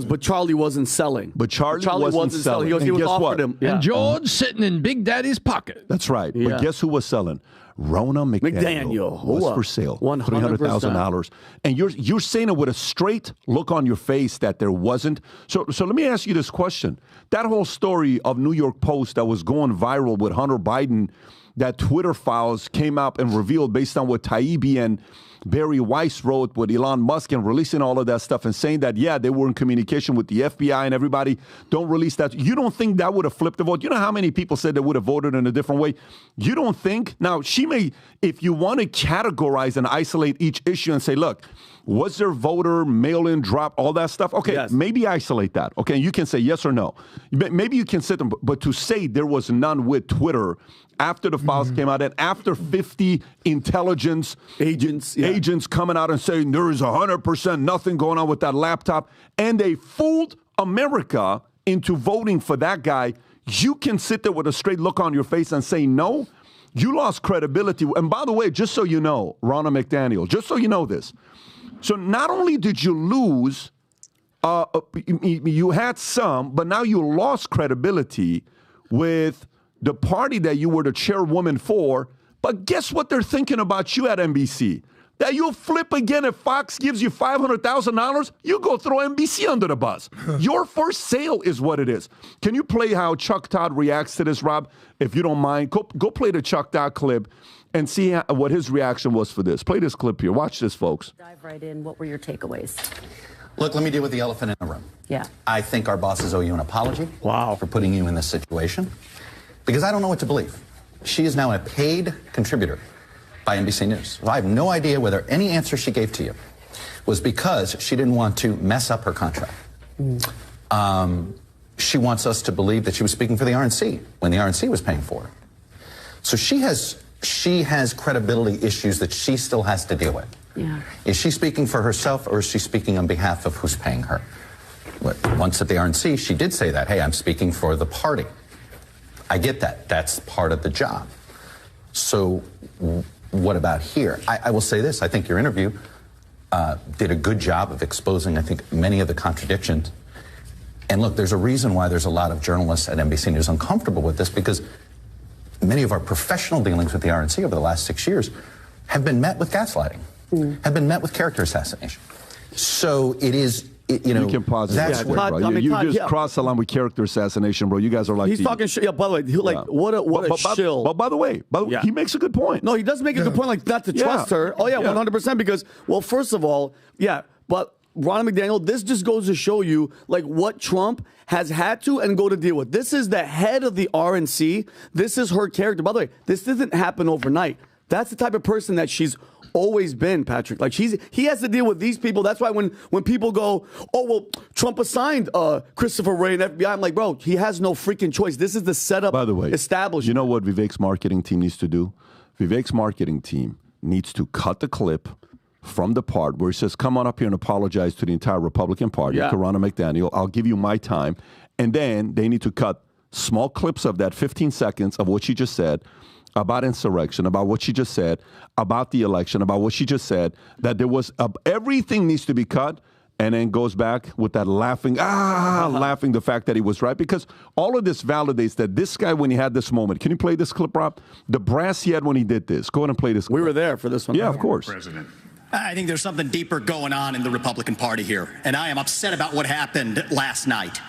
but Charlie wasn't selling. But Charlie wasn't selling. He goes, he was offered him. And George sitting in Big Daddy's pocket. That's right. Yeah. But guess who was selling? Ronna McDaniel was for sale. $300,000. And you're saying it with a straight look on your face that there wasn't. So let me ask you this question. That whole story of New York Post that was going viral with Hunter Biden, that Twitter files came out and revealed based on what Taibbi and Barry Weiss wrote with Elon Musk and releasing all of that stuff and saying that, they were in communication with the FBI and everybody, don't release that. You don't think that would have flipped the vote? You know how many people said they would have voted in a different way? You don't think? Now, she may, if you want to categorize and isolate each issue and say, look, was there voter mail-in drop, all that stuff? Okay, maybe isolate that. Okay, you can say yes or no. Maybe you can sit them, but to say there was none with Twitter after the files came out and after 50 intelligence agents coming out and saying there is 100% nothing going on with that laptop, and they fooled America into voting for that guy, you can sit there with a straight look on your face and say no? You lost credibility. And by the way, just so you know, Ronna McDaniel, just so you know this, so not only did you lose, you had some, but now you lost credibility with the party that you were the chairwoman for. But guess what they're thinking about you at NBC? That you'll flip again if Fox gives you $500,000, you go throw NBC under the bus. Your first sale is what it is. Can you play how Chuck Todd reacts to this, Rob? If you don't mind, go play the Chuck Todd clip and see what his reaction was for this. Play this clip here. Watch this, folks. Dive right in. What were your takeaways? Look, let me deal with the elephant in the room. Yeah. I think our bosses owe you an apology. Wow. For putting you in this situation. Because I don't know what to believe. She is now a paid contributor by NBC News. So I have no idea whether any answer she gave to you was because she didn't want to mess up her contract. She wants us to believe that she was speaking for the RNC when the RNC was paying for her. So she has credibility issues that she still has to deal with. Yeah. Is she speaking for herself or is she speaking on behalf of who's paying her? Once at the RNC, she did say that, hey, I'm speaking for the party. I get that. That's part of the job. So what about here? I will say this. I think your interview did a good job of exposing, I think, many of the contradictions. And look, there's a reason why there's a lot of journalists at NBC News uncomfortable with this, because many of our professional dealings with the RNC over the last 6 years have been met with gaslighting, have been met with character assassination. So it is... you can pause it, bro. You just cross the line with character assassination, bro. You guys are like... He's talking shit. Yeah, by the way, what a shill. But by the way, he makes a good point. No, he does make a good point, like not to trust her. Oh, yeah, 100%, because, well, first of all, but Ronna McDaniel, this just goes to show you, like, what Trump has had to and go to deal with. This is the head of the RNC. This is her character. By the way, this didn't happen overnight. That's the type of person that she's always been, Patrick. Like, he has to deal with these people. That's why when people go, oh, well, Trump assigned Christopher Wray and FBI, I'm like, bro, he has no freaking choice. This is the setup. By the way, established. You know what Vivek's marketing team needs to do? Vivek's marketing team needs to cut the clip from the part where he says, come on up here and apologize to the entire Republican Party, to Ronna McDaniel. I'll give you my time. And then they need to cut small clips of that, 15 seconds of what she just said, about insurrection, about what she just said, about the election, about what she just said, that there was, everything needs to be cut, and then goes back with that laughing the fact that he was right, because all of this validates that this guy, when he had this moment, can you play this clip, Rob? The brass he had when he did this. Go ahead and play this clip. We were there for this one. Yeah, of course. President. I think there's something deeper going on in the Republican Party here, and I am upset about what happened last night.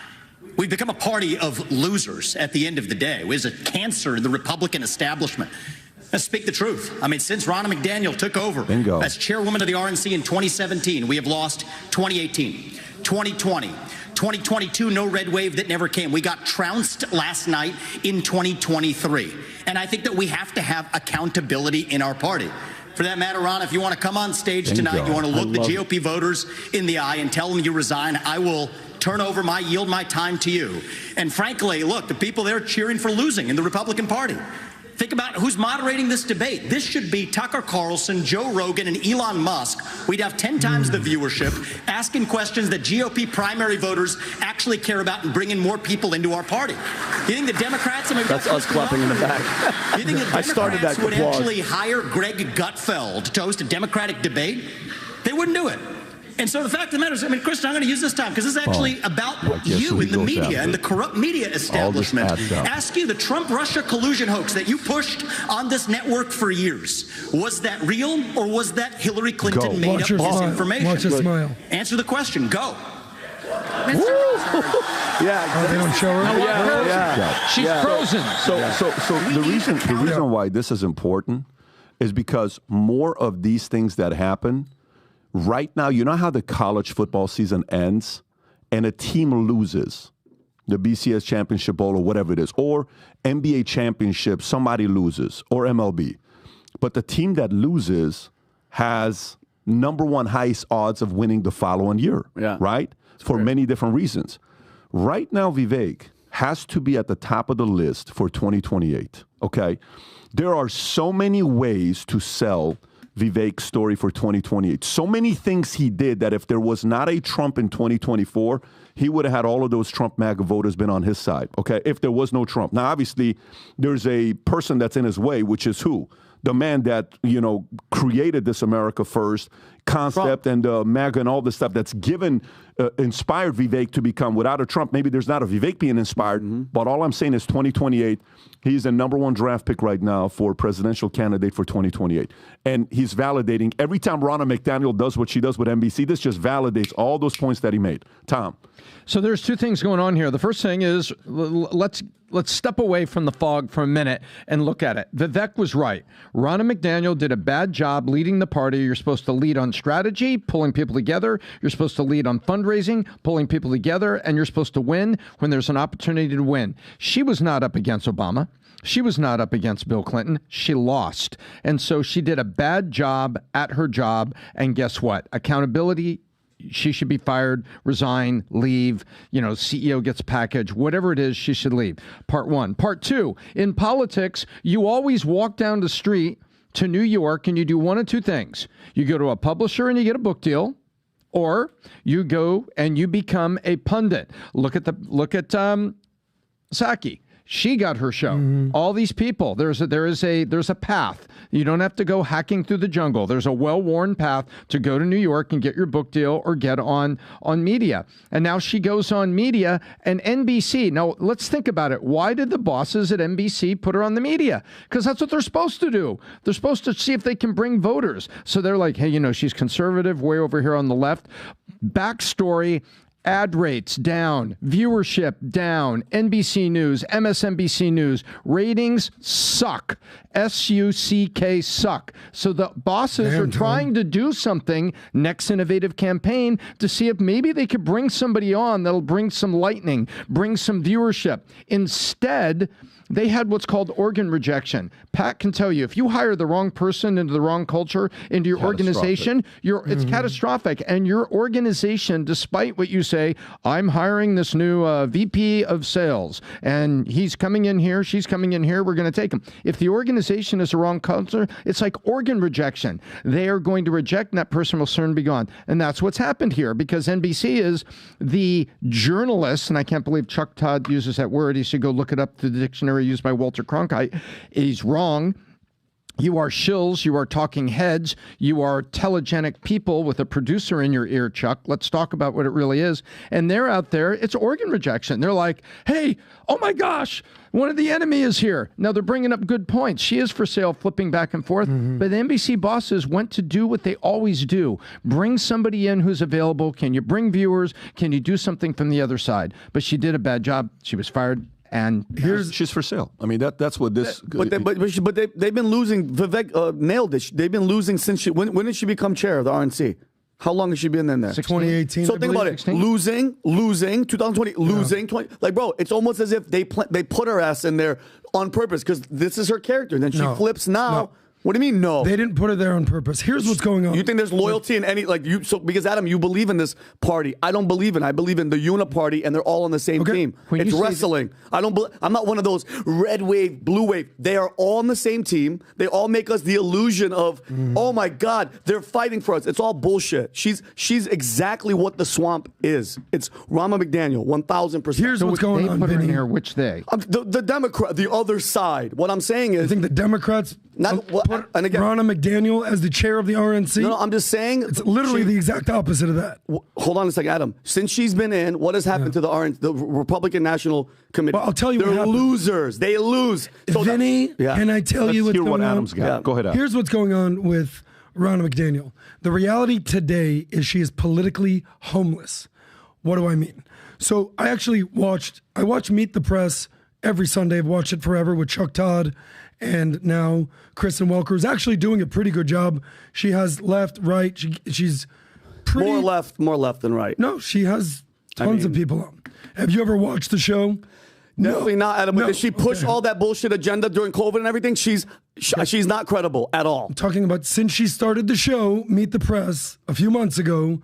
We've become a party of losers at the end of the day. It is a cancer in the Republican establishment. Let's speak the truth. I mean, since Ronna McDaniel took over as chairwoman of the RNC in 2017, we have lost 2018, 2020, 2022, no red wave that never came. We got trounced last night in 2023. And I think that we have to have accountability in our party. For that matter, Ron, if you want to come on stage tonight, you want to look the GOP voters in the eye and tell them you resign, I will yield my time to you. And frankly, look, the people there cheering for losing in the Republican Party. Think about who's moderating this debate. This should be Tucker Carlson, Joe Rogan, and Elon Musk. We'd have 10 times the viewership, asking questions that GOP primary voters actually care about and bringing more people into our party. You think the Democrats... That's us clapping in the back. You think the Democrats would actually hire Greg Gutfeld to host a Democratic debate? They wouldn't do it. And so the fact of the matter is, Kristen, I'm going to use this time because this is actually about you in the media and the corrupt media establishment. Ask you, the Trump-Russia collusion hoax that you pushed on this network for years, was that real or was that Hillary Clinton made up disinformation? Watch her smile. Answer the question. Go. They don't show her. She's frozen. So the reason why this is important is because more of these things that happen right now, you know how the college football season ends and a team loses the BCS Championship Bowl or whatever it is, or NBA Championship, somebody loses, or MLB. But the team that loses has number one highest odds of winning the following year, right? For many different reasons. Right now, Vivek has to be at the top of the list for 2028, okay? There are so many ways to sell Vivek's story for 2028. So many things he did that if there was not a Trump in 2024, he would have had all of those Trump MAGA voters been on his side, okay, if there was no Trump. Now, obviously, there's a person that's in his way, which is who? The man that, created this America First concept and MAGA and all this stuff that's inspired Vivek to become, without a Trump, maybe there's not a Vivek being inspired, but all I'm saying is 2028, he's the number one draft pick right now for presidential candidate for 2028. And he's validating, every time Ronna McDaniel does what she does with NBC, this just validates all those points that he made. Tom. So there's two things going on here. The first thing is, let's step away from the fog for a minute and look at it. Vivek was right. Ronna McDaniel did a bad job leading the party. You're supposed to lead on strategy, pulling people together. You're supposed to lead on fundraising, pulling people together, and you're supposed to win when there's an opportunity to win. She was not up against Obama. She was not up against Bill Clinton. She lost. And so she did a bad job at her job. And guess what? Accountability. She should be fired, resign, leave, CEO gets a package, whatever it is, she should leave. Part one. Part two, in politics, you always walk down the street to New York and you do one of two things. You go to a publisher and you get a book deal, or you go and you become a pundit. Look at Psaki. She got her show. All these people, there's a path. You don't have to go hacking through the jungle. There's a well-worn path to go to New York and get your book deal or get on media. And now she goes on media and NBC. Now, let's think about it. Why did the bosses at NBC put her on the media? Because that's what they're supposed to do. They're supposed to see if they can bring voters. So they're like, hey, she's conservative, way over here on the left. Backstory. Ad rates down, viewership down, NBC News, MSNBC News, ratings suck, S-U-C-K suck. So the bosses are trying to do something, next innovative campaign, to see if maybe they could bring somebody on that'll bring some lightning, bring some viewership. Instead, they had what's called organ rejection. Pat can tell you, if you hire the wrong person into the wrong culture, into your organization, it's catastrophic. And your organization, despite what you say, I'm hiring this new VP of sales, and he's coming in here, she's coming in here, we're going to take him. If the organization is the wrong culture, it's like organ rejection. They are going to reject, and that person will soon be gone. And that's what's happened here, because NBC is the journalist, and I can't believe Chuck Todd uses that word. He should go look it up through the dictionary used by Walter Cronkite. He's wrong. You are shills. You are talking heads. You are telegenic people with a producer in your ear, Chuck. Let's talk about what it really is. And they're out there. It's organ rejection. They're like, hey, oh my gosh, one of the enemy is here. Now they're bringing up good points. She is for sale, flipping back and forth. But the NBC bosses went to do what they always do. Bring somebody in who's available. Can you bring viewers? Can you do something from the other side? But she did a bad job. She was fired. And she's for sale. I mean, that's what this. But they've been losing. Vivek nailed it. They've been losing since when did she become chair of the RNC? How long has she been in there? 2018. So think about it. 16? Losing, 2020, losing, 20. Like, bro, it's almost as if they put her ass in there on purpose because this is her character. And then she flips now. No. What do you mean, no? They didn't put her there on purpose. Here's what's going on. You think there's loyalty in any, like, you, so because Adam, you believe in this party. I don't believe in I believe in the uniparty, and they're all on the same team. When it's wrestling. I'm not one of those red wave, blue wave. They are all on the same team. They all make us the illusion of, oh my God, they're fighting for us. It's all bullshit. She's exactly what the swamp is. It's Ronna McDaniel, 1,000%. Here's what's going on, Put her in Vinny. there, which they? The Democrat, the other side. What I'm saying is, I think the Democrats put and again, Ronna McDaniel as the chair of the RNC. No, I'm just saying. It's literally the exact opposite of that. Hold on a second, Adam. Since she's been in, what has happened to the Republican National Committee? Well, I'll tell you They're what happened. losers. They lose. So Vinny, can I tell you what's hear going what on? Adam's got. Yeah. Go ahead, Adam. Here's what's going on with Ronna McDaniel. The reality today is she is politically homeless. What do I mean? So I watched Meet the Press every Sunday. I've watched it forever with Chuck Todd, and now Kristen Welker is actually doing a pretty good job. She has left, right. She's pretty more left than right. No, she has tons of people on. Have you ever watched the show? Definitely not, Adam. No. Because she pushed all that bullshit agenda during COVID and everything. She's not credible at all. I'm talking about since she started the show, Meet the Press, a few months ago,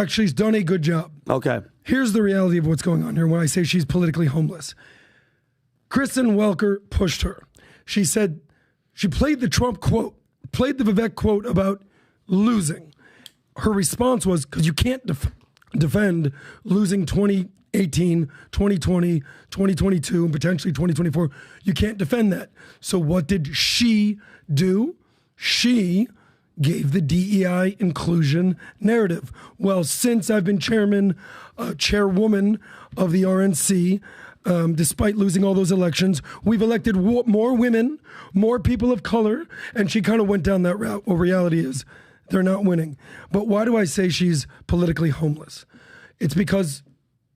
she's done a good job. Okay. Here's the reality of what's going on here when I say she's politically homeless. Kristen Welker pushed her. She said, she played the Trump quote, played the Vivek quote about losing. Her response was, because you can't defend losing 2018, 2020, 2022, and potentially 2024. You can't defend that. So what did she do? She gave the DEI inclusion narrative. Well, since I've been chairwoman of the RNC, despite losing all those elections, we've elected more women, more people of color, and she kind of went down that route. Well, reality is they're not winning. But why do I say she's politically homeless? It's because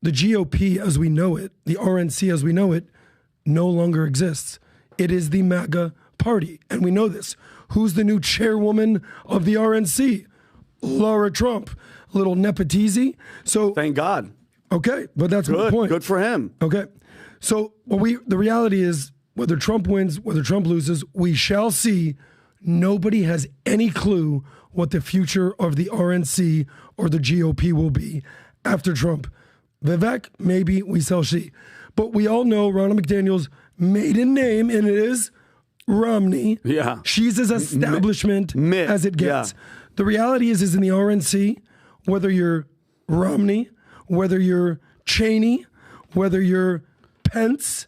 the GOP as we know it, the RNC as we know it, no longer exists. It is the MAGA party, and we know this. Who's the new chairwoman of the RNC? Laura Trump. A little nepotism. So thank God. Okay, but that's my point. Good for him. Okay. So the reality is, whether Trump wins, whether Trump loses, we shall see. Nobody has any clue what the future of the RNC or the GOP will be after Trump. Vivek, maybe, we shall see. But we all know Ronna McDaniel's maiden name, and it is Romney. Yeah. She's as establishment as it gets. Yeah. The reality is in the RNC, whether you're Romney, whether you're Cheney, whether you're Pence,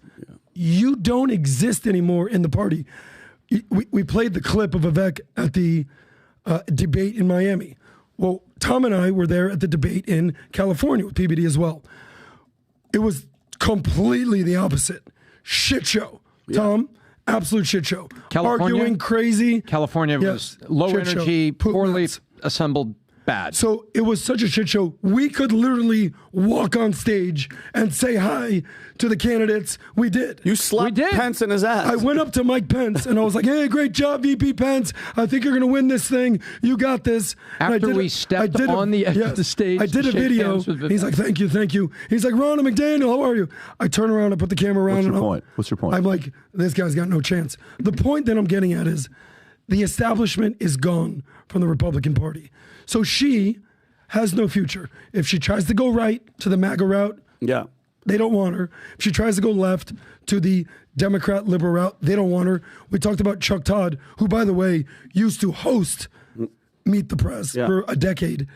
you don't exist anymore in the party. We played the clip of Vivek at the debate in Miami. Well, Tom and I were there at the debate in California with PBD as well. It was completely the opposite. Shit show. Yeah. Tom, absolute shit show. California? Arguing crazy. California was low energy, poorly assembled, bad. So it was such a shit show. We could literally walk on stage and say hi to the candidates. We did. You slapped Pence in his ass. I went up to Mike Pence and I was like, hey, great job, VP Pence. I think you're going to win this thing. You got this. After we stepped on the edge of the stage, I did a video. He's like, thank you, thank you. He's like, Ronna McDaniel, how are you? I turn around, I put the camera around. What's your point? I'm like, this guy's got no chance. The point that I'm getting at is the establishment is gone from the Republican Party. So she has no future. If she tries to go right to the MAGA route, they don't want her. If she tries to go left to the Democrat liberal route, they don't want her. We talked about Chuck Todd, who, by the way, used to host Meet the Press for a decade.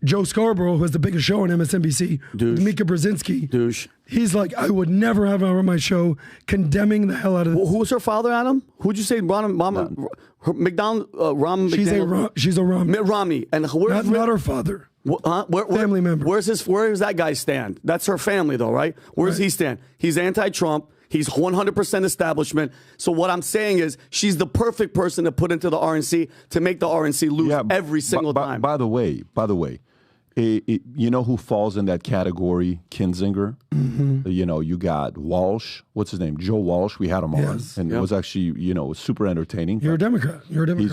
Joe Scarborough, who has the biggest show on MSNBC, Mika Brzezinski, he's like, I would never have her on my show, condemning the hell out of this. Who was her father, Adam? Who'd you say? McDonald? She's a Romney. Romney. And not her father. Family member. Where does that guy stand? That's her family, though, right? Where does he stand? He's anti-Trump. He's 100% establishment. So what I'm saying is she's the perfect person to put into the RNC to make the RNC lose every single time. By the way, You know who falls in that category? Kinzinger. Mm-hmm. You know, you got Walsh. What's his name? Joe Walsh. We had him on, and it was actually, super entertaining. You're a Democrat.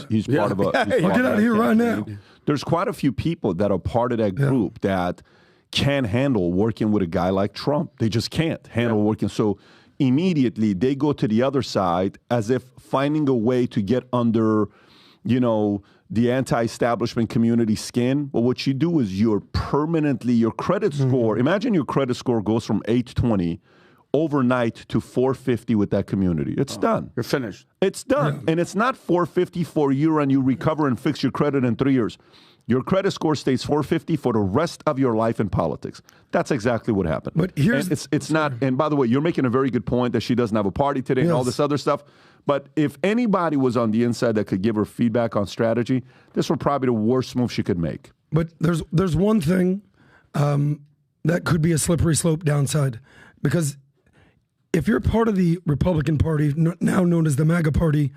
He's part of a. I'll get out of here right now. There's quite a few people that are part of that group that can't handle working with a guy like Trump. They just can't handle working. So immediately they go to the other side as if finding a way to get under, the anti-establishment community skin. But what you do is you're permanently, your credit score, imagine your credit score goes from 820 overnight to 450 with that community. It's done. You're finished. It's done. Yeah. And it's not 450 for a year and you recover and fix your credit in 3 years. Your credit score stays 450 for the rest of your life in politics. That's exactly what happened. But here's... And it's not... And by the way, you're making a very good point that she doesn't have a party today and all this other stuff. But if anybody was on the inside that could give her feedback on strategy, this was probably the worst move she could make. But there's one thing that could be a slippery slope downside. Because if you're part of the Republican Party, now known as the MAGA Party,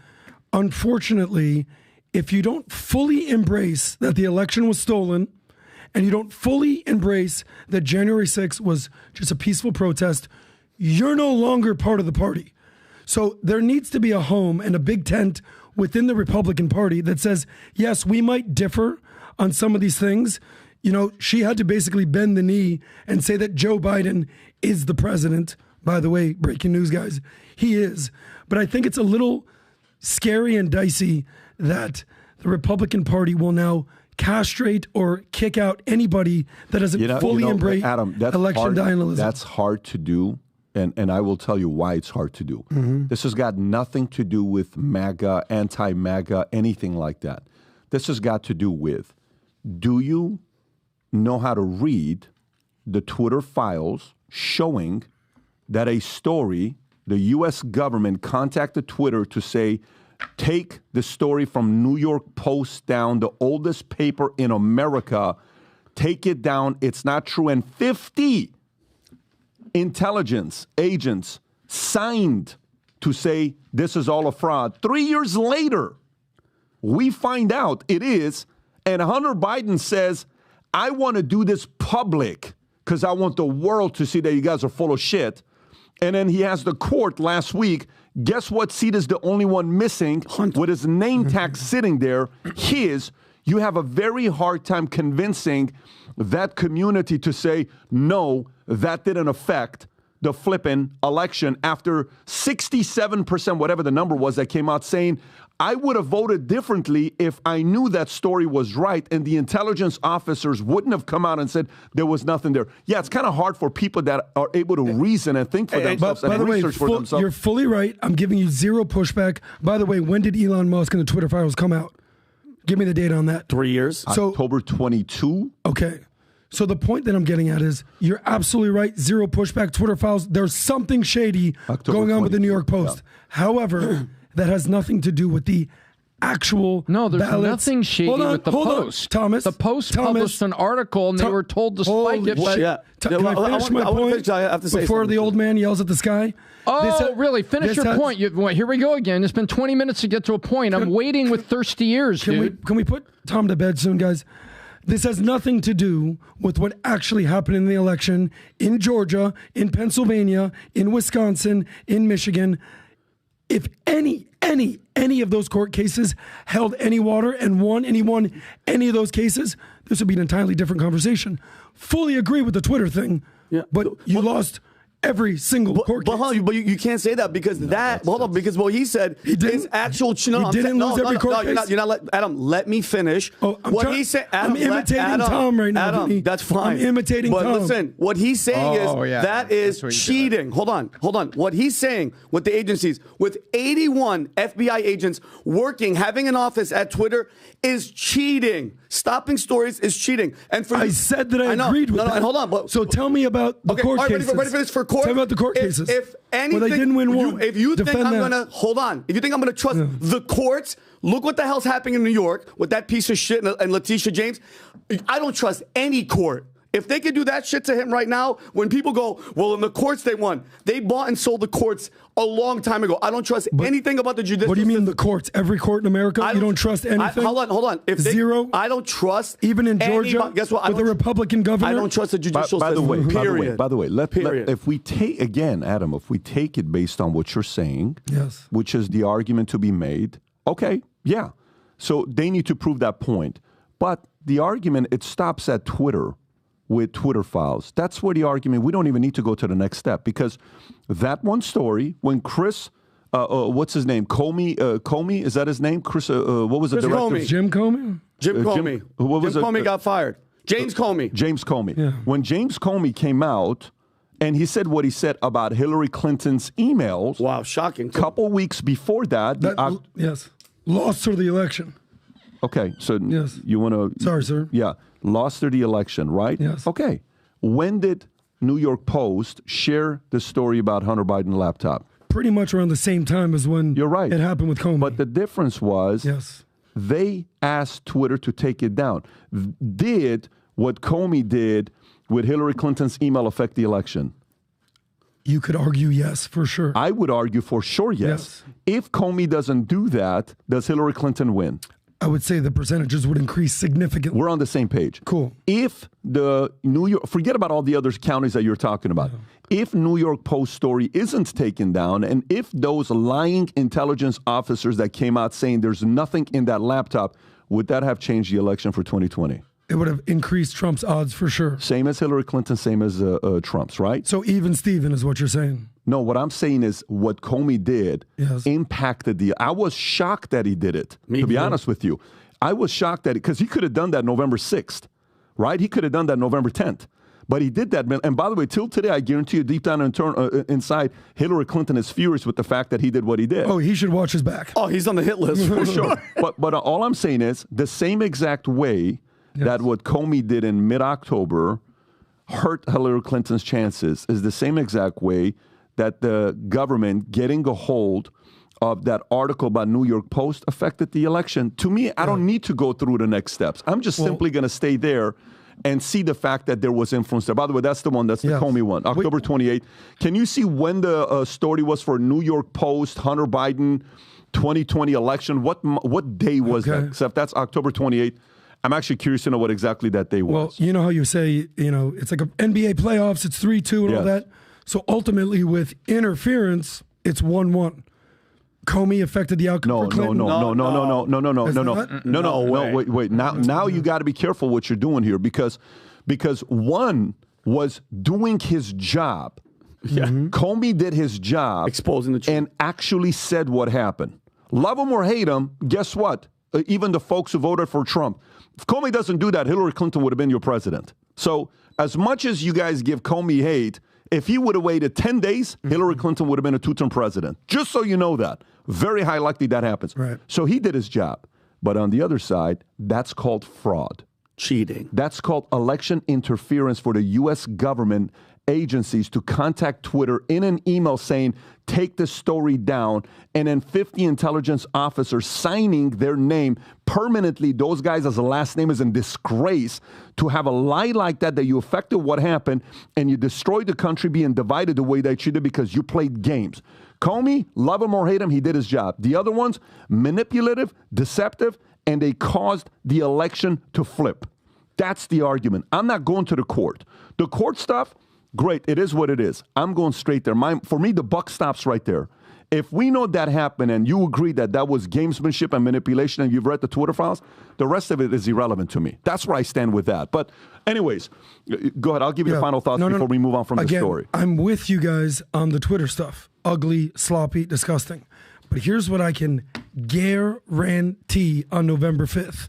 unfortunately, if you don't fully embrace that the election was stolen and you don't fully embrace that January 6th was just a peaceful protest, you're no longer part of the party. So there needs to be a home and a big tent within the Republican Party that says, yes, we might differ on some of these things. She had to basically bend the knee and say that Joe Biden is the president. By the way, breaking news, guys, he is. But I think it's a little scary and dicey that the Republican Party will now castrate or kick out anybody that doesn't fully embrace election denialism. That's hard to do, and I will tell you why it's hard to do. Mm-hmm. This has got nothing to do with MAGA, anti-MAGA, anything like that. This has got to do with, do you know how to read the Twitter files showing that a story, the U.S. government contacted Twitter to say, take the story from New York Post down, the oldest paper in America, take it down, it's not true. And 50 intelligence agents signed to say this is all a fraud. 3 years later, we find out it is, and Hunter Biden says, I want to do this public because I want the world to see that you guys are full of shit. And then he has the court last week. Guess what seat is the only one missing with his name tag sitting there? His. You have a very hard time convincing that community to say, no, that didn't affect the flipping election after 67%, whatever the number was that came out saying, I would have voted differently if I knew that story was right and the intelligence officers wouldn't have come out and said there was nothing there. Yeah, it's kind of hard for people that are able to reason and think for themselves and research for themselves. You're fully right. I'm giving you zero pushback. By the way, when did Elon Musk and the Twitter files come out? Give me the date on that. 3 years. October 22. Okay. So the point that I'm getting at is you're absolutely right. Zero pushback. Twitter files. There's something shady going on with the New York Post. Yeah. However, that has nothing to do with the actual there's ballots. Nothing shady with the Post. Thomas. The Post published an article and they were told to spike it. But can I finish my point I have to say before the old man yells at the sky? Really? Finish your point. Here we go again. It's been 20 minutes to get to a point. I'm waiting with thirsty ears, dude. Can we put Tom to bed soon, guys? This has nothing to do with what actually happened in the election in Georgia, in Pennsylvania, in Wisconsin, in Michigan. If any of those court cases held any water and won any of those cases, this would be an entirely different conversation. Fully agree with the Twitter thing, but you lost every single court case. But you can't say that because because what he said is actual. He didn't lose every court case. You're not Adam, let me finish. He said. I'm imitating Tom right now. Adam, that's fine. I'm imitating Tom. But listen, what he's saying that is cheating. Hold on. What he's saying with the agencies, with 81 FBI agents working, having an office at Twitter, is cheating. Stopping stories is cheating. And I said that I agreed with that. And hold on. So tell me about the court cases. Ready for this for court? Tell me about the court cases. If anything, they didn't win one. If you think I'm going to hold on, if you think I'm going to trust the courts, look what the hell's happening in New York with that piece of shit and Letitia James. I don't trust any court If they could do that shit to him right now, when people go, well, in the courts they won. They bought and sold the courts a long time ago. I don't trust anything about the judicial What do you mean system. the courts? Every court in America? You don't trust anything? Hold on. Zero? I don't trust. Even in Georgia, guess what? with a Republican governor? I don't trust the judicial by the system. way, if we take, again, Adam, if we take it based on what you're saying, yes, which is the argument to be made, okay, yeah. So they need to prove that point. But the argument, it stops at Twitter with Twitter files. That's where the argument, we don't even need to go to the next step, because that one story, when Chris, what's his name? Comey, is that his name? Chris, what was the director? Comey. Jim Comey? Jim Comey. Jim Comey got fired. James Comey. James Comey. Yeah. When James Comey came out and he said what he said about Hillary Clinton's emails. Wow, shocking. Couple weeks before that. Yes. Lost her the election. Okay, so yes. You want to... Sorry, sir. Yeah, lost her the election, right? Yes. Okay. When did New York Post share the story about Hunter Biden laptop? Pretty much around the same time as when You're right. it happened with Comey. But the difference was they asked Twitter to take it down. Did what Comey did with Hillary Clinton's email affect the election? You could argue yes, for sure. I would argue for sure yes. If Comey doesn't do that, does Hillary Clinton win? I would say the percentages would increase significantly. We're on the same page. Cool. If the New York, forget about all the other counties that you're talking about. If New York Post story isn't taken down, and if those lying intelligence officers that came out saying there's nothing in that laptop, would that have changed the election for 2020? It would have increased Trump's odds for sure. Same as Hillary Clinton, same as Trump's, right? So even Steven is what you're saying. No, what I'm saying is what Comey did impacted the... I was shocked that he did it, to be honest with you. I was shocked that... Because he could have done that November 6th, right? He could have done that November 10th. But he did that. And by the way, till today, I guarantee you deep down inside, Hillary Clinton is furious with the fact that he did what he did. Oh, he should watch his back. Oh, he's on the hit list for sure. But all I'm saying is the same exact way that what Comey did in mid-October hurt Hillary Clinton's chances is the same exact way that the government getting a hold of that article by New York Post affected the election. To me, I don't need to go through the next steps. I'm just simply going to stay there and see the fact that there was influence there. By the way, that's the one. That's the Comey one. October 28th. Can you see when the story was for New York Post, Hunter Biden, 2020 election? What day was that? Except that's October 28th. I'm actually curious to know what exactly that day was. Well, you know how you say, it's like a NBA playoffs, it's 3-2 and all that. So ultimately with interference, it's 1-1. Comey affected the outcome for Clinton? No. Wait. Now you got to be careful what you're doing here because one was doing his job. Yeah. Comey did his job. Exposing the truth. And actually said what happened. Love him or hate him, guess what? Even the folks who voted for Trump. If Comey doesn't do that, Hillary Clinton would have been your president. So as much as you guys give Comey hate, if he would have waited 10 days, Hillary Clinton would have been a two-term president. Just so you know that. Very high likely that happens. Right. So he did his job. But on the other side, that's called fraud. Cheating. That's called election interference for the U.S. government agencies to contact Twitter in an email saying, take the story down, and then 50 intelligence officers signing their name permanently. Those guys, as a last name, is in disgrace to have a lie like that you affected what happened, and you destroyed the country being divided the way that you did because you played games. Comey, love him or hate him, he did his job. The other ones, manipulative, deceptive, and they caused the election to flip. That's the argument. I'm not going to the court. The court stuff, great, it is what it is. I'm going straight there. For me, the buck stops right there. If we know that happened and you agree that that was gamesmanship and manipulation and you've read the Twitter files, the rest of it is irrelevant to me. That's where I stand with that. But anyways, go ahead. I'll give you the final thoughts before we move on from the story. I'm with you guys on the Twitter stuff. Ugly, sloppy, disgusting. But here's what I can guarantee on November 5th.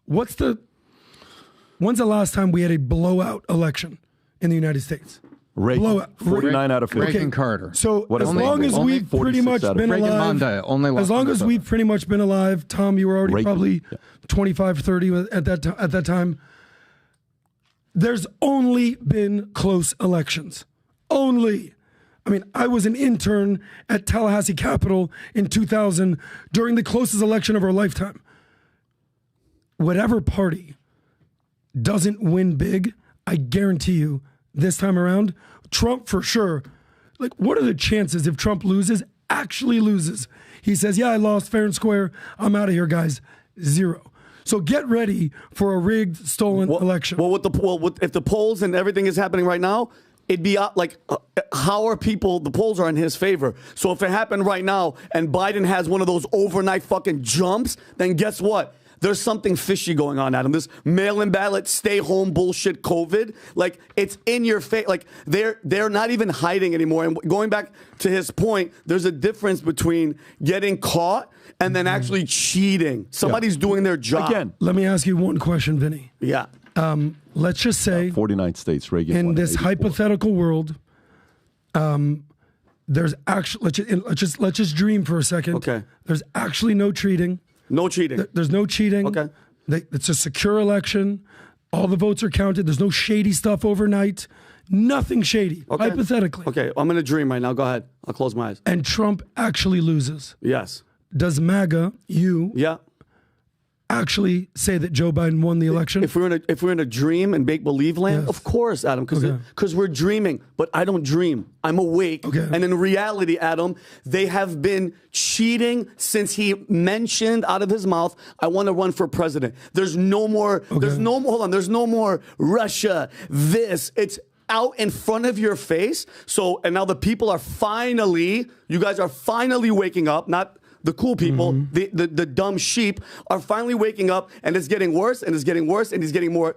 When's the last time we had a blowout election in the United States? Reagan, blowout. 49 out of 50. Reagan Carter. So as long as we've pretty much been alive, as long as we've pretty much been alive, Tom, you were already probably 25, 30 at that time. There's only been close elections. Only. I mean, I was an intern at Tallahassee Capitol in 2000 during the closest election of our lifetime. Whatever party doesn't win big, I guarantee you, this time around, Trump for sure. Like, what are the chances if Trump loses, actually loses? He says, yeah, I lost fair and square. I'm out of here, guys. 0. So get ready for a rigged, stolen election. Well, if the polls and everything is happening right now, it'd be how are people, the polls are in his favor. So if it happened right now and Biden has one of those overnight fucking jumps, then guess what? There's something fishy going on, Adam. This mail-in ballot, stay home bullshit, COVID, like it's in your face. Like they're not even hiding anymore. And going back to his point, there's a difference between getting caught and then actually cheating. Somebody's doing their job. Again, let me ask you one question, Vinny. Yeah. Let's just say 49 states, Reagan. In this hypothetical world, there's actually let's just dream for a second. Okay. There's actually no cheating. No cheating. There's no cheating. Okay. It's a secure election. All the votes are counted. There's no shady stuff overnight. Nothing shady. Okay. Hypothetically. Okay, I'm in a dream right now. Go ahead. I'll close my eyes. And Trump actually loses. Yes. Does MAGA, actually say that Joe Biden won the election? If we're in a dream and make believe land, of course, Adam, because we're dreaming. But I don't dream. I'm awake. Okay. And in reality, Adam, they have been cheating since he mentioned out of his mouth, "I want to run for president." There's no more. Okay. There's no more. Hold on. There's no more Russia. It's out in front of your face. So, and now the people are you guys are finally waking up. Not the cool people, the dumb sheep are finally waking up, and it's getting worse, and it's getting worse, and he's getting more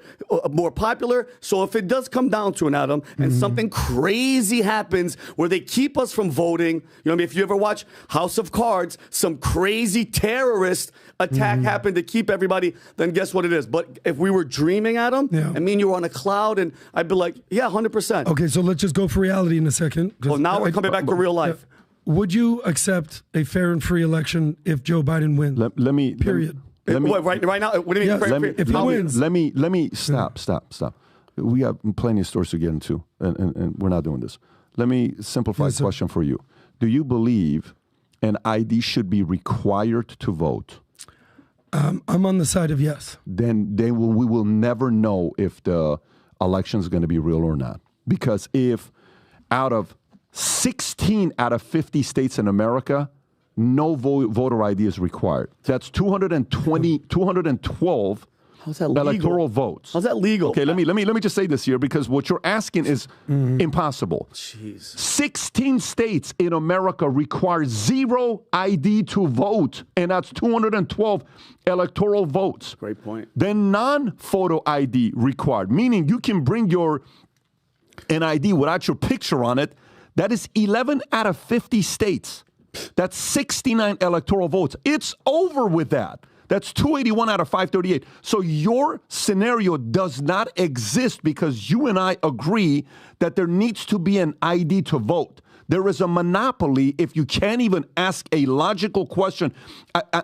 popular. So if it does come down to an Adam, and something crazy happens where they keep us from voting, you know what I mean? If you ever watch House of Cards, some crazy terrorist attack happened to keep everybody, then guess what it is? But if we were dreaming, Adam, I mean, you were on a cloud, and I'd be like, yeah, 100%. Okay, so let's just go for reality in a second. Well, now we're coming back to real life. Would you accept a fair and free election if Joe Biden wins? Let me. Period. Right now, what do you mean? If he wins. Let me stop. We have plenty of stories to get into, and we're not doing this. Let me simplify the question for you. Do you believe an ID should be required to vote? I'm on the side of yes. Then we will never know if the election is going to be real or not. Because if out of 16 out of 50 states in America, no voter ID is required. That's 212 How's that legal? Electoral votes. How's that legal? Okay, let me just say this here, because what you're asking is impossible. Jeez. 16 states in America require 0 ID to vote, and that's 212 electoral votes. Great point. Then non-photo ID required, meaning you can bring an ID without your picture on it. That is 11 out of 50 states. That's 69 electoral votes. It's over with that. That's 281 out of 538. So your scenario does not exist because you and I agree that there needs to be an ID to vote. There is a monopoly if you can't even ask a logical question.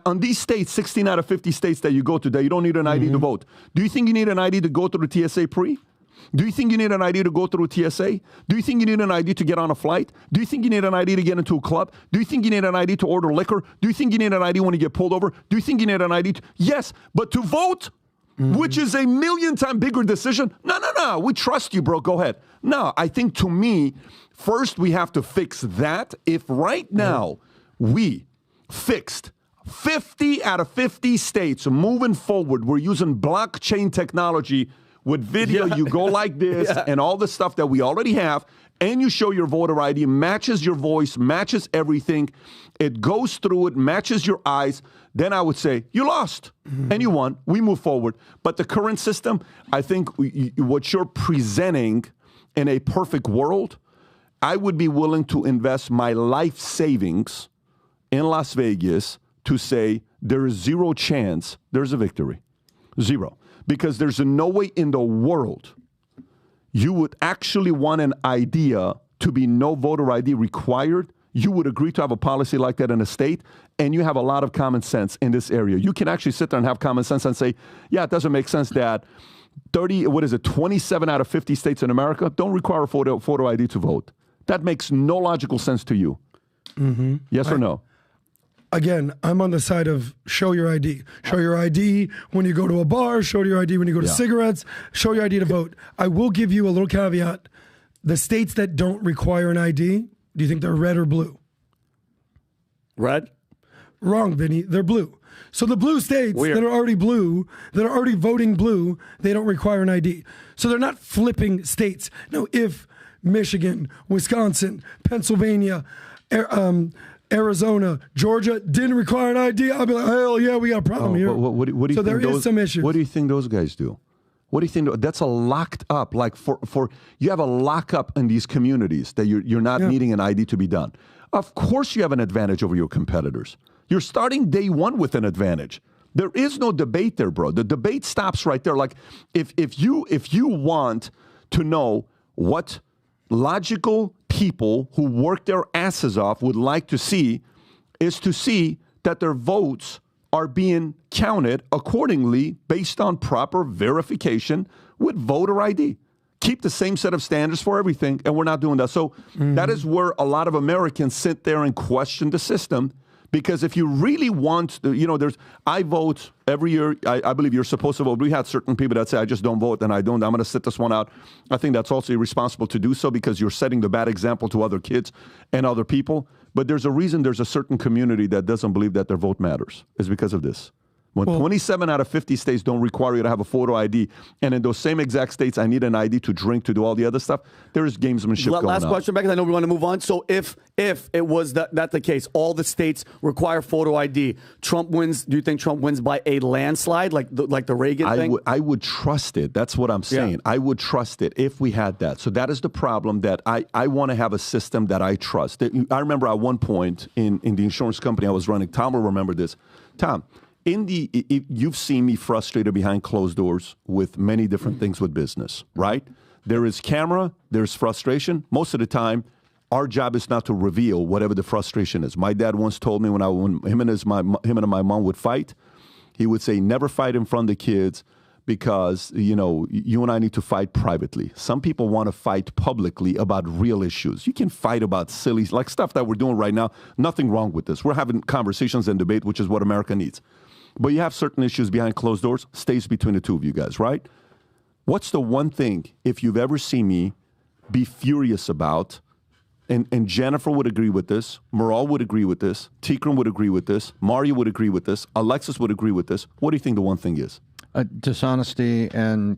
On these states, 16 out of 50 states that you go to, that you don't need an ID to vote. Do you think you need an ID to go through the TSA pre? Do you think you need an ID to go through TSA? Do you think you need an ID to get on a flight? Do you think you need an ID to get into a club? Do you think you need an ID to order liquor? Do you think you need an ID when you get pulled over? Do you think you need an ID? Yes, but to vote, which is a million times bigger decision, no, we trust you, bro, go ahead. No, I think to me, first we have to fix that. If right now we fixed 50 out of 50 states moving forward, we're using blockchain technology with video, you go like this and all the stuff that we already have, and you show your voter ID, matches your voice, matches everything. It goes through it, matches your eyes. Then I would say, you lost and you won. We move forward. But the current system, I think what you're presenting in a perfect world, I would be willing to invest my life savings in Las Vegas to say there is 0 chance there's a victory. 0. Because there's no way in the world you would actually want an idea to be no voter ID required. You would agree to have a policy like that in a state, and you have a lot of common sense in this area. You can actually sit there and have common sense and say, yeah, it doesn't make sense that 27 out of 50 states in America don't require a photo ID to vote. That makes no logical sense to you. Yes or no? Again, I'm on the side of show your ID. Show your ID when you go to a bar. Show your ID when you go to cigarettes. Show your ID to vote. I will give you a little caveat. The states that don't require an ID, do you think they're red or blue? Red? Wrong, Vinny. They're blue. So the blue states that are already blue, that are already voting blue, they don't require an ID. So they're not flipping states. Now, if Michigan, Wisconsin, Pennsylvania, Arizona, Georgia didn't require an ID, I'll be like, hell yeah, we got a problem here. What do you so think there is some issues. What do you think those guys do? What do you think? That's a locked up, like for you have a lockup in these communities that you're not needing an ID to be done. Of course you have an advantage over your competitors. You're starting day one with an advantage. There is no debate there, bro. The debate stops right there. Like if you want to know what logical people who work their asses off would like to see is to see that their votes are being counted accordingly based on proper verification with voter ID. Keep the same set of standards for everything, and we're not doing that. So that is where a lot of Americans sit there and question the system. Because if you really want, I vote every year. I believe you're supposed to vote. We had certain people that say, I just don't vote, and I don't. I'm going to sit this one out. I think that's also irresponsible to do so because you're setting the bad example to other kids and other people. But there's a reason there's a certain community that doesn't believe that their vote matters. It's because of this. When 27 out of 50 states don't require you to have a photo ID, and in those same exact states, I need an ID to drink, to do all the other stuff, there is gamesmanship going on. Last question, because I know we want to move on. So if it was that the case, all the states require photo ID, Trump wins. Do you think Trump wins by a landslide, like the Reagan thing? I would trust it. That's what I'm saying. Yeah. I would trust it if we had that. So that is the problem, that I want to have a system that I trust. I remember at one point in the insurance company I was running, Tom will remember this. Tom, you've seen me frustrated behind closed doors with many different things with business, right? There is camera, there's frustration. Most of the time, our job is not to reveal whatever the frustration is. My dad once told me when him and my mom would fight, he would say, never fight in front of the kids because, you and I need to fight privately. Some people want to fight publicly about real issues. You can fight about silly, like stuff that we're doing right now. Nothing wrong with this. We're having conversations and debate, which is what America needs. But you have certain issues behind closed doors, stays between the two of you guys, right? What's the one thing, if you've ever seen me be furious about, and Jennifer would agree with this, Maral would agree with this, Tikram would agree with this, Mario would agree with this, Alexis would agree with this. What do you think the one thing is? Dishonesty and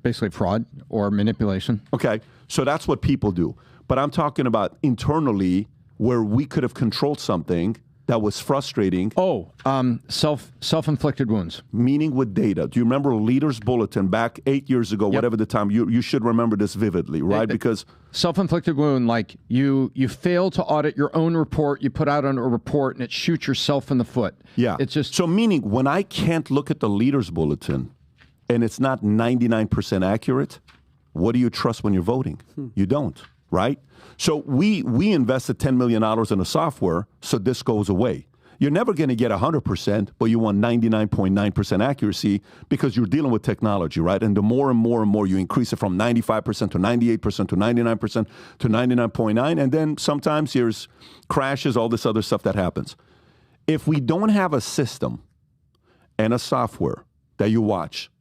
basically fraud or manipulation. Okay, so that's what people do. But I'm talking about internally where we could have controlled something that was frustrating. Self-inflicted wounds. Meaning with data. Do you remember Leaders Bulletin back 8 years ago, whatever the time? You should remember this vividly, right? Because self-inflicted wound, like you fail to audit your own report, you put out a report and it shoots yourself in the foot. Yeah. It's just so meaning when I can't look at the Leaders Bulletin and it's not 99% accurate, what do you trust when you're voting? You don't, right? So we invested $10 million in a software, so this goes away. You're never going to get 100%, but you want 99.9% accuracy because you're dealing with technology, right? And the more and more and more you increase it from 95% to 98% to 99% to 99.9%, and then sometimes there's crashes, all this other stuff that happens. If we don't have a system and a software that you watch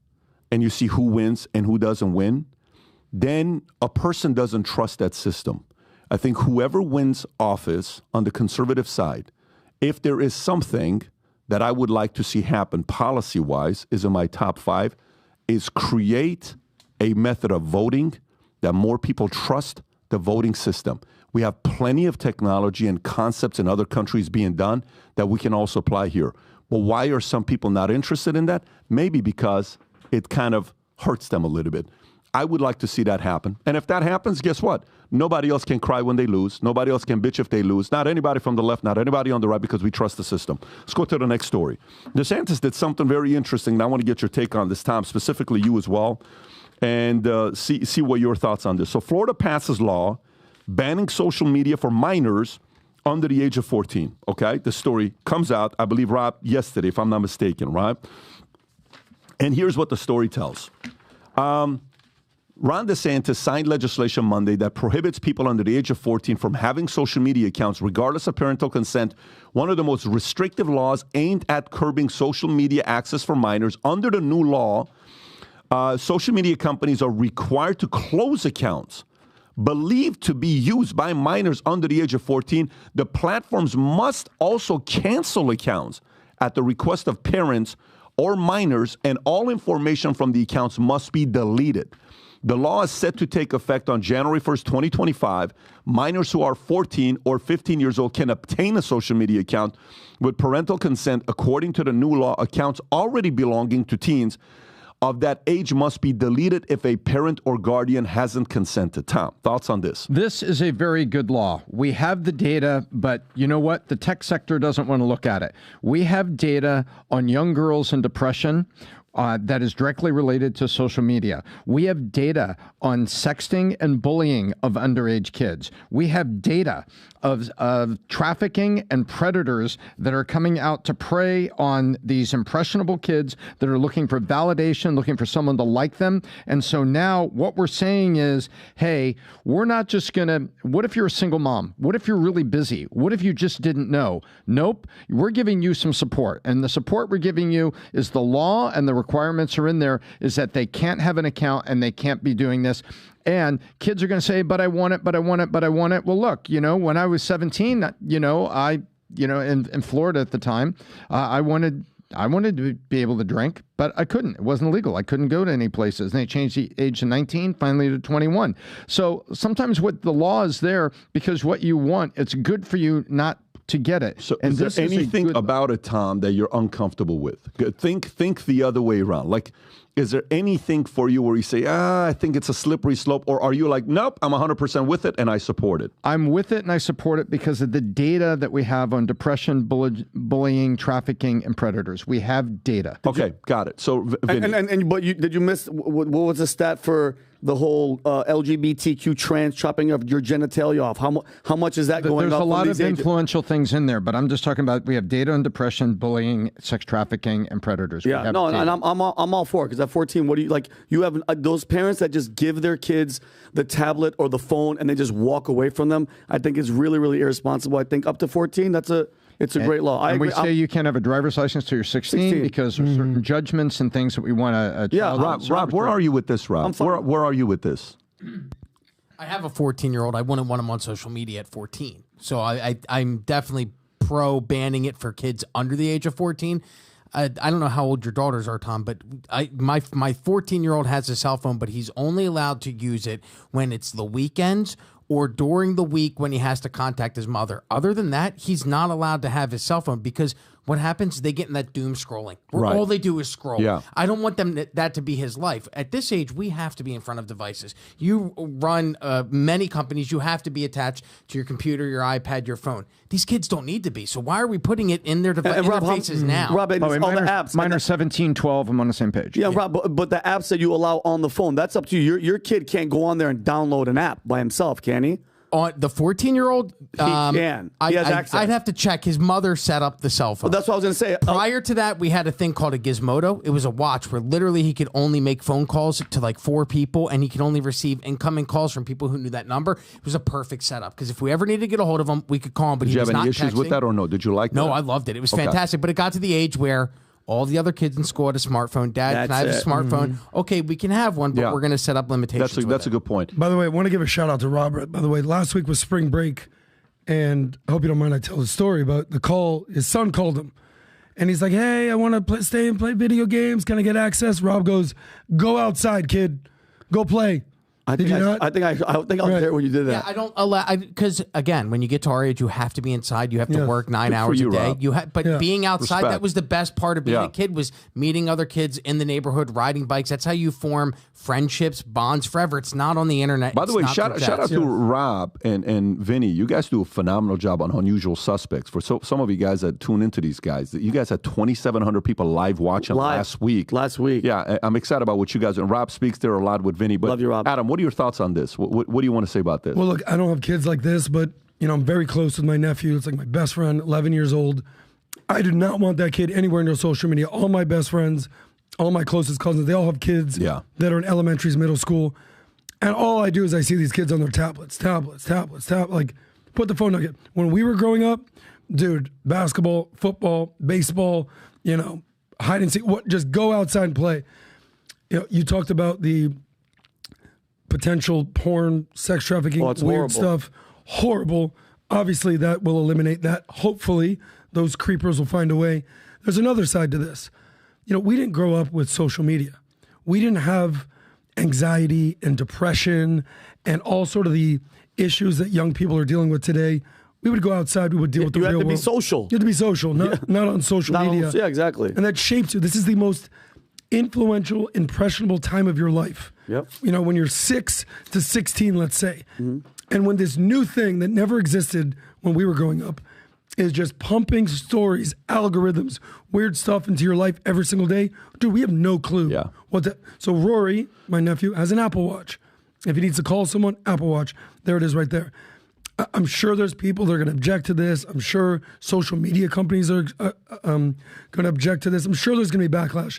and you see who wins and who doesn't win, then a person doesn't trust that system. I think whoever wins office on the conservative side, if there is something that I would like to see happen policy-wise, is in my top 5, is create a method of voting that more people trust the voting system. We have plenty of technology and concepts in other countries being done that we can also apply here. But why are some people not interested in that? Maybe because it kind of hurts them a little bit. I would like to see that happen. And if that happens, guess what? Nobody else can cry when they lose. Nobody else can bitch if they lose. Not anybody from the left, not anybody on the right, because we trust the system. Let's go to the next story. DeSantis did something very interesting, and I want to get your take on this, Tom, specifically you as well, and see what your thoughts on this. So Florida passes law banning social media for minors under the age of 14, okay? The story comes out, I believe, Rob, yesterday, if I'm not mistaken, right? And here's what the story tells. Ron DeSantis signed legislation Monday that prohibits people under the age of 14 from having social media accounts regardless of parental consent, one of the most restrictive laws aimed at curbing social media access for minors. Under the new law, social media companies are required to close accounts believed to be used by minors under the age of 14. The platforms must also cancel accounts at the request of parents or minors, and all information from the accounts must be deleted. The law is set to take effect on January 1st, 2025. Minors who are 14 or 15 years old can obtain a social media account with parental consent. According to the new law, accounts already belonging to teens of that age must be deleted if a parent or guardian hasn't consented. Tom, thoughts on this? This is a very good law. We have the data, but you know what? The tech sector doesn't want to look at it. We have data on young girls and depression that is directly related to social media. We have data on sexting and bullying of underage kids. We have data of trafficking and predators that are coming out to prey on these impressionable kids that are looking for validation, looking for someone to like them. And so now what we're saying is, hey, we're not just going to, what if you're a single mom? What if you're really busy? What if you just didn't know? Nope. We're giving you some support. And the support we're giving you is the law, and the requirements are in there, is that they can't have an account and they can't be doing this. And kids are going to say, but I want it, but I want it, but I want it. Well, look, when I was 17, in Florida at the time, I wanted to be able to drink, but I couldn't. It wasn't legal. I couldn't go to any places. And they changed the age to 19, finally to 21. So sometimes what the law is there because what you want, it's good for you not to get it. So and is there anything about it, Tom, that you're uncomfortable with? Think the other way around. Like, is there anything for you where you say, I think it's a slippery slope? Or are you like, nope, I'm 100% with it and I support it? I'm with it and I support it because of the data that we have on depression, bullying, trafficking, and predators. We have data. Okay, got it. So, but did you miss, what was the stat for the whole LGBTQ trans chopping of your genitalia off? How much is that going up? There's a lot of influential things in there, but I'm just talking about, we have data on depression, bullying, sex trafficking, and predators. Yeah, no, and I'm all for it, because at 14, what do you, like, you have those parents that just give their kids the tablet or the phone and they just walk away from them. I think it's really, really irresponsible. I think up to 14, it's a great law. We say you can't have a driver's license till you're 16 because there's certain judgments and things that we want to. Rob, where are you with this, Rob? Where are you with this? I have a 14-year-old. I wouldn't want him on social media at 14. So I'm definitely pro banning it for kids under the age of 14. I don't know how old your daughters are, Tom, but my 14-year-old has a cell phone, but he's only allowed to use it when it's the weekends or during the week when he has to contact his mother. Other than that, he's not allowed to have his cell phone because what happens, they get in that doom scrolling where all they do is scroll. Yeah. I don't want that to be his life. At this age, we have to be in front of devices. You run many companies, you have to be attached to your computer, your iPad, your phone. These kids don't need to be. So why are we putting it in their faces now? Rob, all the apps. Mine are 17, 12. I'm on the same page. Yeah, Rob, but the apps that you allow on the phone, that's up to you. Your kid can't go on there and download an app by himself, can he? On the 14-year-old, he can. He has access. I'd have to check. His mother set up the cell phone. Well, that's what I was going to say. Prior to that, we had a thing called a Gizmodo. It was a watch where literally he could only make phone calls to like 4 people, and he could only receive incoming calls from people who knew that number. It was a perfect setup because if we ever needed to get a hold of him, we could call him. But did he you was have not any issues texting. with that or no? Did you like that? No, I loved it. It was fantastic. But it got to the age where all the other kids in school had a smartphone. Dad, can I have a smartphone? Okay, we can have one, but we're going to set up limitations. That's a good point. By the way, I want to give a shout out to Robert. By the way, last week was spring break, and I hope you don't mind I tell the story about the call. His son called him, and he's like, hey, I want to stay and play video games. Can I get access? Rob goes, go outside, kid. Go play. I think I was there when you did that. Yeah, I don't allow, because again, when you get to our age, you have to be inside. You have to work 9 hours a day. Rob. Being outside, that was the best part of being a kid, was meeting other kids in the neighborhood, riding bikes. That's how you form friendships, bonds forever. It's not on the internet. By the way, shout out to Rob and Vinny. You guys do a phenomenal job on Unusual Suspects. For some of you guys that tune into these guys, you guys had 2,700 people live watching last week. Yeah, I'm excited about what you guys do. And Rob speaks there a lot with Vinny. But love you, Rob. Adam, what are your thoughts on this? What do you want to say about this? Well, look, I don't have kids like this, but I'm very close with my nephew. It's like my best friend, 11 years old. I do not want that kid anywhere near social media. All my best friends, all my closest cousins, they all have kids that are in elementaries, middle school. And all I do is I see these kids on their tablets, like, put the phone down. When we were growing up, dude, basketball, football, baseball, hide and seek, just go outside and play. You talked about the potential porn, sex trafficking, weird horrible stuff. Horrible. Obviously, that will eliminate that. Hopefully, those creepers will find a way. There's another side to this. We didn't grow up with social media. We didn't have anxiety and depression and all sort of the issues that young people are dealing with today. We would go outside. We would deal with the real world. You have to be social. You have to be social, not on social media. Yeah, exactly. And that shapes you. This is the most influential, impressionable time of your life. Yep. When you're 6 to 16, let's say. Mm-hmm. And when this new thing that never existed when we were growing up is just pumping stories, algorithms, weird stuff into your life every single day, dude, we have no clue. Yeah. So Rory, my nephew, has an Apple Watch. If he needs to call someone, Apple Watch. There it is right there. I'm sure there's people that are going to object to this. I'm sure social media companies are going to object to this. I'm sure there's going to be backlash.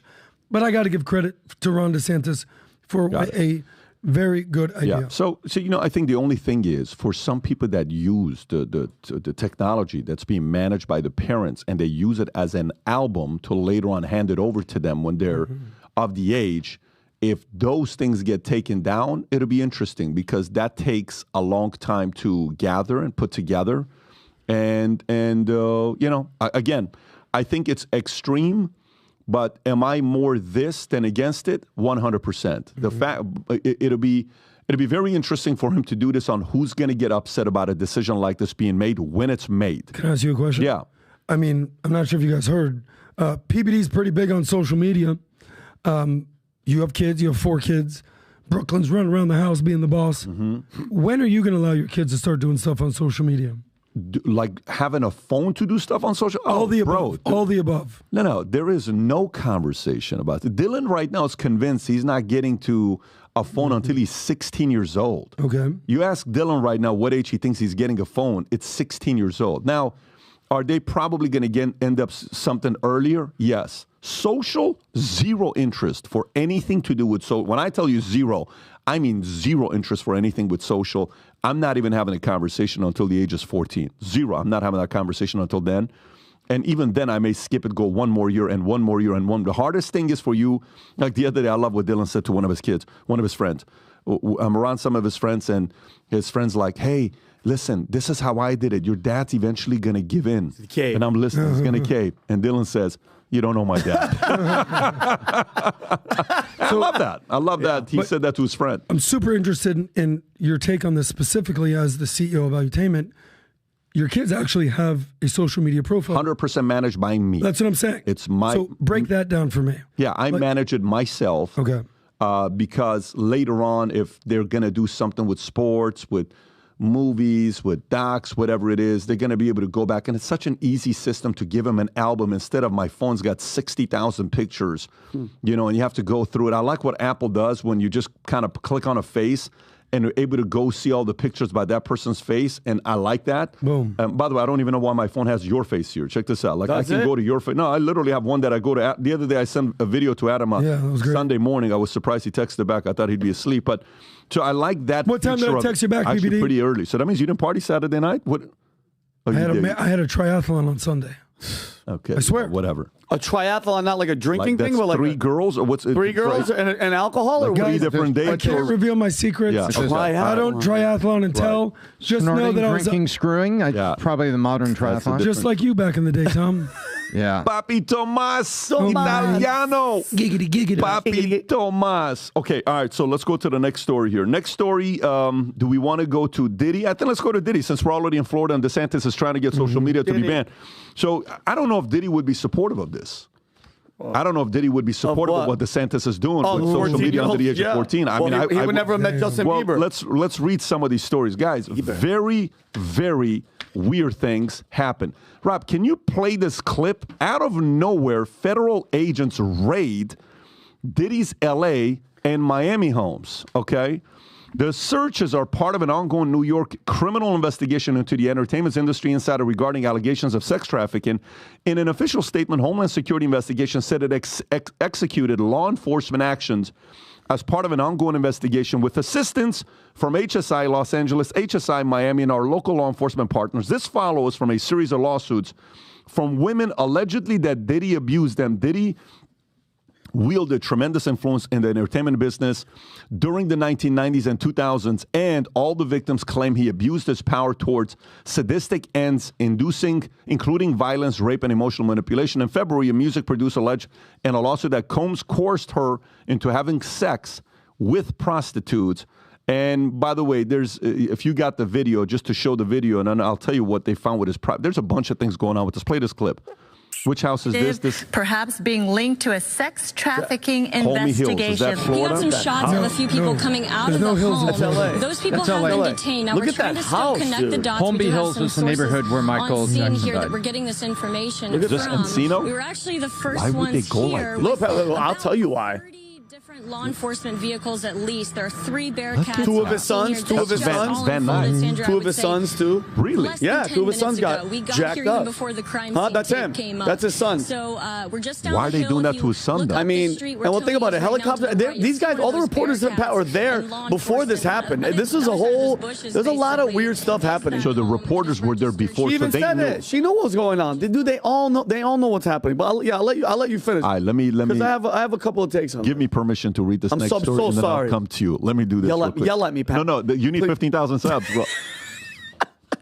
But I got to give credit to Ron DeSantis for a very good idea. Yeah. So I think the only thing is for some people that use the technology that's being managed by the parents and they use it as an album to later on hand it over to them when they're of the age. If those things get taken down, it'll be interesting because that takes a long time to gather and put together. And again, I think it's extreme, but am I more this than against it? 100%. The fact it'll be very interesting for him to do this on who's going to get upset about a decision like this being made when it's made. Can I ask you a question? Yeah. I mean, I'm not sure if you guys heard. PBD's pretty big on social media. You have kids. You have 4 kids. Brooklyn's running around the house being the boss. Mm-hmm. When are you going to allow your kids to start doing stuff on social media? Like having a phone to do stuff on social? All the above. All the above. No. There is no conversation about it. Dylan right now is convinced he's not getting to a phone until he's 16 years old. Okay. You ask Dylan right now what age he thinks he's getting a phone. It's 16 years old. Now, are they probably going to end up something earlier? Yes. Social, zero interest for anything to do with social. When I tell you zero, I mean zero interest for anything with social. I'm not even having a conversation until the age is 14. Zero. I'm not having that conversation until then. And even then, I may skip it, go one more year and one more year and one. The hardest thing is for you, like the other day, I love what Dylan said to one of his friends. I'm around some of his friends, and his friend's like, hey, listen, this is how I did it. Your dad's eventually going to give in. And I'm listening. He's going to cave. And Dylan says, you don't know my dad. I love that. I love that. He said that to his friend. I'm super interested in your take on this specifically as the CEO of Valutainment. Your kids actually have a social media profile. 100% managed by me. That's what I'm saying. It's my... So break that down for me. Yeah, I manage it myself. Okay. Because later on, if they're going to do something with sports, with movies, with docs, whatever it is, they're going to be able to go back. And it's such an easy system to give them an album instead of my phone's got 60,000 pictures, and you have to go through it. I like what Apple does when you just kind of click on a face and you're able to go see all the pictures by that person's face. And I like that. Boom. By the way, I don't even know why my phone has your face here. Check this out. Like I can go to your face. No, I literally have one that I go to. The other day I sent a video to Adam Sunday morning. I was surprised he texted back. I thought he'd be asleep. But so I like that. What time did I text you back, actually, PBD? Pretty early. So that means you didn't party Saturday night? What? Oh, I had a triathlon on Sunday. Okay. I swear. Whatever. A triathlon, not like a drinking thing? But like 3 girls? Or what's 3 girls and alcohol? Like or 3 different dates? I can't reveal my secrets. Yeah. I don't triathlon and tell. Just Snorting, know that I was drinking, screwing. Probably the modern triathlon. Just like you back in the day, Tom. Yeah. Papi Tomas, Italiano. Giggity. Papi Tomas. Okay, all right, so let's go to the next story here. Next story, do we want to go to Diddy? I think let's go to Diddy since we're already in Florida and DeSantis is trying to get social media to be banned. So I don't know if Diddy would be supportive of this. I don't know if Diddy would be supportive of what DeSantis is doing with social media under the age of 14. I mean, he would never have met Justin Bieber. Let's read some of these stories. Guys, very, very weird things happen. Rob, can you play this clip? Out of nowhere, federal agents raid Diddy's L.A. and Miami homes, okay? The searches are part of an ongoing New York criminal investigation into the entertainment industry insider regarding allegations of sex trafficking. In an official statement, Homeland Security investigation said it executed law enforcement actions as part of an ongoing investigation with assistance from HSI Los Angeles, HSI Miami, and our local law enforcement partners. This follows from a series of lawsuits from women allegedly that Diddy abused them. Diddy wielded tremendous influence in the entertainment business during the 1990s and 2000s, and all the victims claim he abused his power towards sadistic ends, including violence, rape, and emotional manipulation. In February, a music producer alleged in a lawsuit that Combs coerced her into having sex with prostitutes. And by the way, if you got the video, just to show the video, and then I'll tell you what they found with his there's a bunch of things going on with this. Play this clip. Which house is this? Perhaps being linked to a sex trafficking investigation. Hills. Is that Florida? We got some shots of a few people coming out of the home. That's LA. Those people That's have LA. been detained. Now Look we're at trying that to still house, connect the dots. Holmby We do have Hills some is the neighborhood where Michael on scene Jackson here died. that we're getting this information Is this from. Encino? We were actually the first Why would ones they go like here. this? Look, I'll tell you why. Law enforcement vehicles, at least. There are 3 Bearcats. Two of his sons. Two of his sons. Two of his sons too. Really? Yeah, 2 of his sons got jacked up. Before the crime That's him. That's his son. So we're just down Why are they doing that to his son, though? I mean, and well, think about it. Helicopter. These guys, all the reporters are there before this happened. This is a whole. There's a lot of weird stuff happening. So the reporters were there before. She even said it. She knew what was going on. They all know. They all know what's happening. But I'll let you finish. All right, let me. Because I have a couple of takes on. Give me permission to read this next story, and then sorry. I'll come to you. Let me do this. Yell at me, Pat. No, you need 15,000 subs. Well,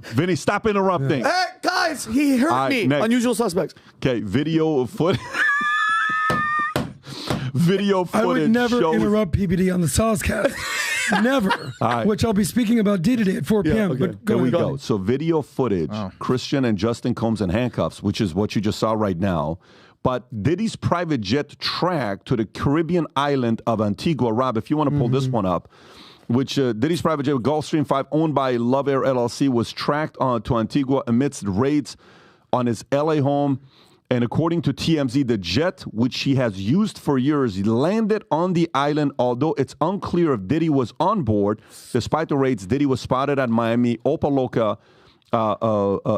Vinny, stop interrupting. Hey, guys, he hurt me. Next. Unusual suspects. Okay, video footage. I would never interrupt PBD on the Soscast. Never. Which I'll be speaking about Diddy today at 4 p.m. Okay. But There we go. So video footage, Christian and Justin Combs in handcuffs, which is what you just saw right now. But Diddy's private jet tracked to the Caribbean island of Antigua. Rob, if you want to pull this one up, which Diddy's private jet, Gulfstream 5, owned by Love Air LLC, was tracked to Antigua amidst raids on his L.A. home. And according to TMZ, the jet, which he has used for years, landed on the island, although it's unclear if Diddy was on board. Despite the raids, Diddy was spotted at Miami, Opa-locka,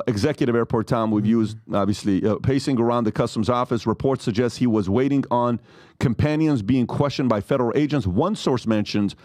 executive airport town we've used, obviously, pacing around the customs office. Reports suggest he was waiting on companions being questioned by federal agents. One source mentions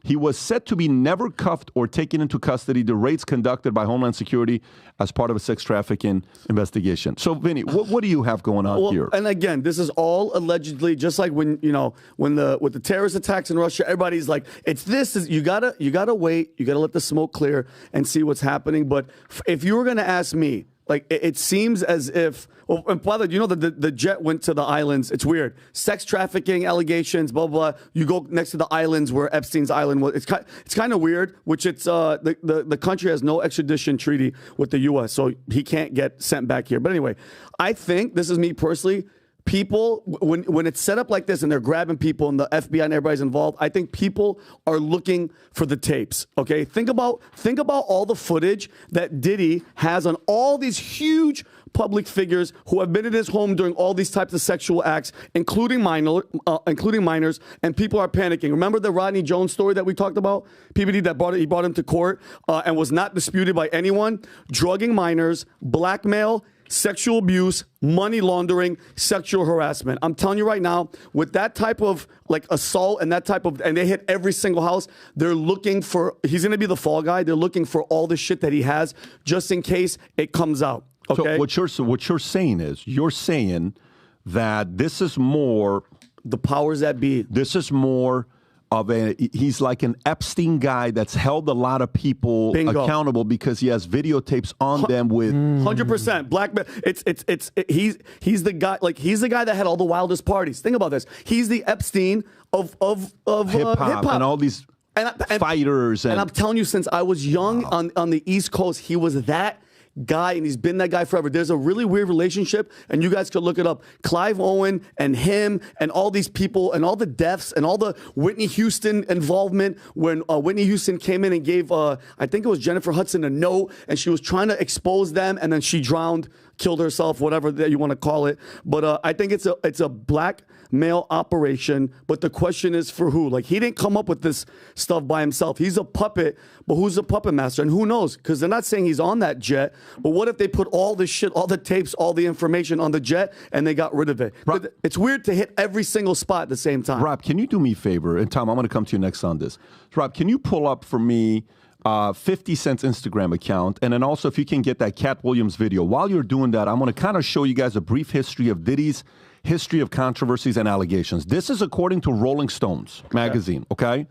he was said to be never cuffed or taken into custody. The raids conducted by Homeland Security as part of a sex trafficking investigation. So, Vinny, what do you have going on here? And again, this is all allegedly, just like with the terrorist attacks in Russia. Everybody's like, you gotta wait, you gotta let the smoke clear and see what's happening. But if you were gonna ask me, like, it seems as if, well, and by the way, you know that the jet went to the islands. It's weird. Sex trafficking allegations, blah, blah. You go next to the islands where Epstein's island was. It's kind of weird, which the country has no extradition treaty with the U.S., so he can't get sent back here. But anyway, I think, this is me personally, people, when it's set up like this and they're grabbing people and the FBI and everybody's involved, I think people are looking for the tapes, okay? Think about all the footage that Diddy has on all these huge public figures who have been in his home during all these types of sexual acts, including minors, and people are panicking. Remember the Rodney Jones story that we talked about? PBD he brought him to court and was not disputed by anyone. Drugging minors, blackmail, sexual abuse, money laundering, sexual harassment. I'm telling you right now, with that type of assault and and they hit every single house, they're looking for, he's going to be the fall guy. They're looking for all the shit that he has just in case it comes out. Okay. So what you're saying is, that this is more the powers that be. This is more of he's like an Epstein guy that's held a lot of people accountable because he has videotapes on them with 100% blackmail. He's the guy, he's the guy that had all the wildest parties. Think about this. He's the Epstein of hip hop and all these fighters. And I'm telling you, since I was young on the East Coast, he was that guy, and he's been that guy forever. There's a really weird relationship, and you guys could look it up. Clive Owen and him and all these people and all the deaths and all the Whitney Houston involvement when Whitney Houston came in and gave, I think it was Jennifer Hudson, a note, and she was trying to expose them, and then she drowned killed herself, whatever that you want to call it. But I think it's a blackmail operation. But the question is for who? Like, he didn't come up with this stuff by himself. He's a puppet, but who's the puppet master? And who knows? Because they're not saying he's on that jet. But what if they put all the shit, all the tapes, all the information on the jet, and they got rid of it? Rob, it's weird to hit every single spot at the same time. Rob, can you do me a favor? And Tom, I'm going to come to you next on this. Rob, can you pull up for me 50 Cent's Instagram account? And then also, if you can get that Cat Williams video. While you're doing that, I'm going to kind of show you guys a brief history of Diddy's history of controversies and allegations. This is according to Rolling Stones magazine, okay?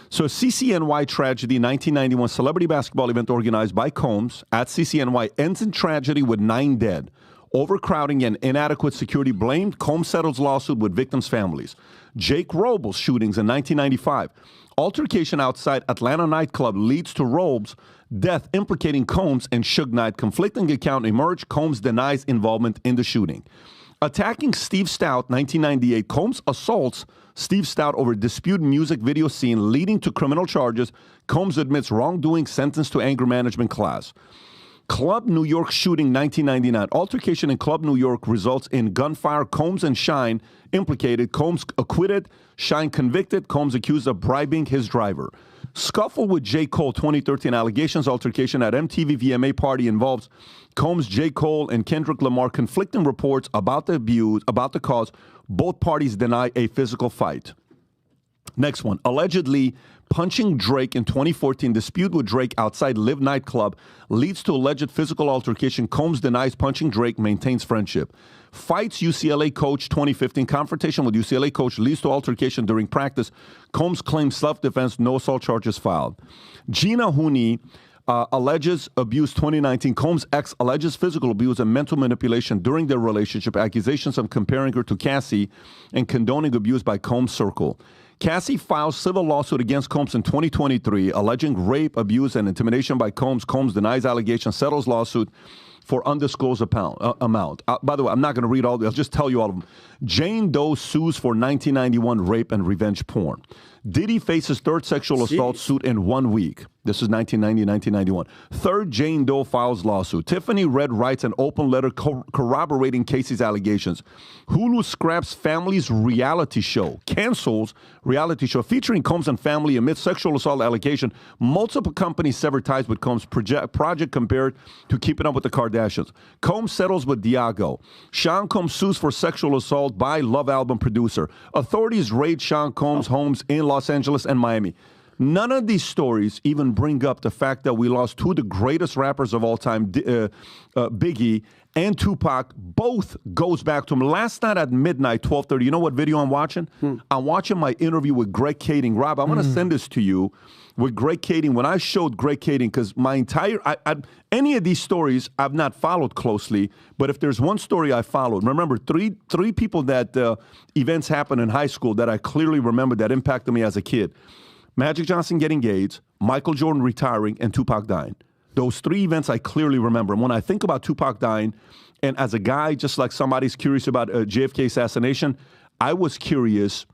So CCNY tragedy, 1991 celebrity basketball event organized by Combs at CCNY ends in tragedy with 9 dead. Overcrowding and inadequate security blamed. Combs settles lawsuit with victims' families. Jake Robles shootings in 1995. Altercation outside Atlanta nightclub leads to Robles' death, implicating Combs and Suge Knight. Conflicting account emerged. Combs denies involvement in the shooting. Attacking Steve Stout, 1998. Combs assaults Steve Stout over disputed music video scene, leading to criminal charges. Combs admits wrongdoing, sentenced to anger management class. Club New York shooting, 1999. Altercation in Club New York results in gunfire. Combs and Shine implicated. Combs acquitted. Shine convicted. Combs accused of bribing his driver. Scuffle with J. Cole, 2013. Allegations altercation at MTV VMA party involves Combs, J. Cole, and Kendrick Lamar. Conflicting reports about the abuse, about the cause. Both parties deny a physical fight. Next one. Allegedly punching Drake in 2014. Dispute with Drake outside Live nightclub leads to alleged physical altercation. Combs denies punching Drake, maintains friendship. Fights UCLA coach, 2015. Confrontation with UCLA coach leads to altercation during practice. Combs claims self-defense, no assault charges filed. Gina Hooney alleges abuse, 2019. Combs' ex alleges physical abuse and mental manipulation during their relationship. Accusations of comparing her to Cassie and condoning abuse by Combs' circle. Cassie files civil lawsuit against Combs in 2023, alleging rape, abuse, and intimidation by Combs. Combs denies allegations, settles lawsuit for undisclosed amount. By the way, I'm not going to read all. I'll just tell you all of them. Jane Doe sues for 1991 rape and revenge porn. Diddy faces third sexual assault suit in 1 week. This is 1990, 1991. Third, Jane Doe files lawsuit. Tiffany Red writes an open letter corroborating Casey's allegations. Hulu scraps family's reality show, cancels reality show featuring Combs and family amid sexual assault allegation. Multiple companies sever ties with Combs. Project compared to Keeping Up with the Kardashians. Combs settles with Diago. Sean Combs sues for sexual assault by Love album producer. Authorities raid Sean Combs' homes in Los Angeles and Miami. None of these stories even bring up the fact that we lost two of the greatest rappers of all time, Biggie and Tupac. Both goes back to him. Last night at midnight, 12:30, you know what video I'm watching? I'm watching my interview with Greg Kading. Rob, I'm going to send this to you with Greg Kading. When I showed Greg Kading, because my entire, any of these stories I've not followed closely, but if there's one story I followed, remember three people that events happened in high school that I clearly remember that impacted me as a kid. Magic Johnson getting engaged, Michael Jordan retiring, and Tupac dying. Those three events I clearly remember. And when I think about Tupac dying, and as a guy, just like somebody's curious about JFK assassination, I was curious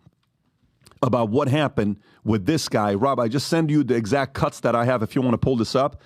about what happened with this guy. Rob, I just send you the exact cuts that I have if you want to pull this up.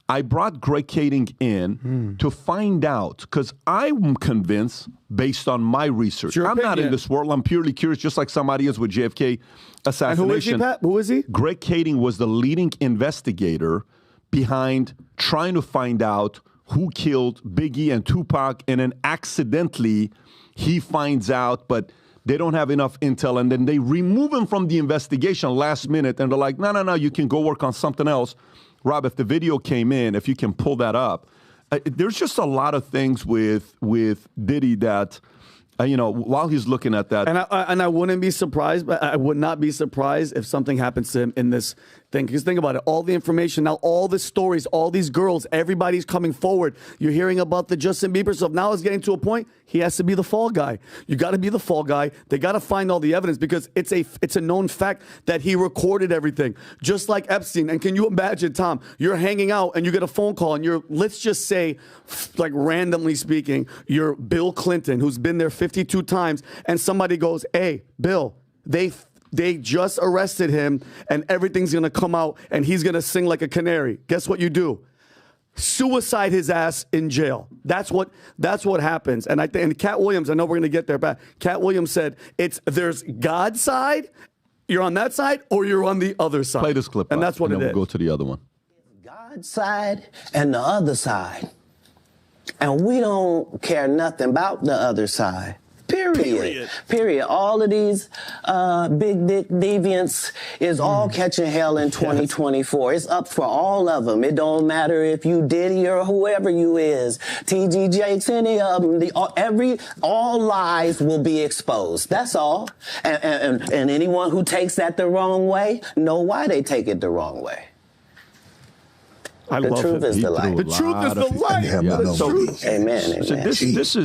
I brought Greg Kading in to find out, because I'm convinced, based on my research, I'm not in this world. I'm purely curious, just like somebody is with JFK assassination. And who is he, Pat? Who is he? Greg Kading was the leading investigator behind trying to find out who killed Biggie and Tupac, and then accidentally he finds out, but they don't have enough intel, and then they remove him from the investigation last minute, and they're like, no, you can go work on something else. Rob, if the video came in, if you can pull that up, there's just a lot of things with Diddy that, while he's looking at that. And I wouldn't be surprised, but I would not be surprised if something happens to him in this thing. Because think about it, all the information, now all the stories, all these girls, everybody's coming forward. You're hearing about the Justin Bieber stuff. Now it's getting to a point, he has to be the fall guy. You got to be the fall guy. They got to find all the evidence, because it's a known fact that he recorded everything, just like Epstein. And can you imagine, Tom, you're hanging out and you get a phone call and you're, let's just say, like randomly speaking, you're Bill Clinton, who's been there 52 times, and somebody goes, hey, Bill, they just arrested him and everything's going to come out and he's going to sing like a canary. Guess what you do? suicide his ass in jail. That's what happens. And and Cat Williams, I know we're going to get there, but Cat Williams said there's God's side, you're on that side, or you're on the other side. Play this clip, and that's what and it then is. We'll go to the other one. God's side and the other side, and we don't care nothing about the other side. Period. All of these big dick deviants is all catching hell in 2024. It's up for all of them. It don't matter if you Diddy or whoever you is, TG Jakes, any of them. All lies will be exposed. That's all. And anyone who takes that the wrong way, know why they take it the wrong way. The truth is the light. The truth is the light. Amen. So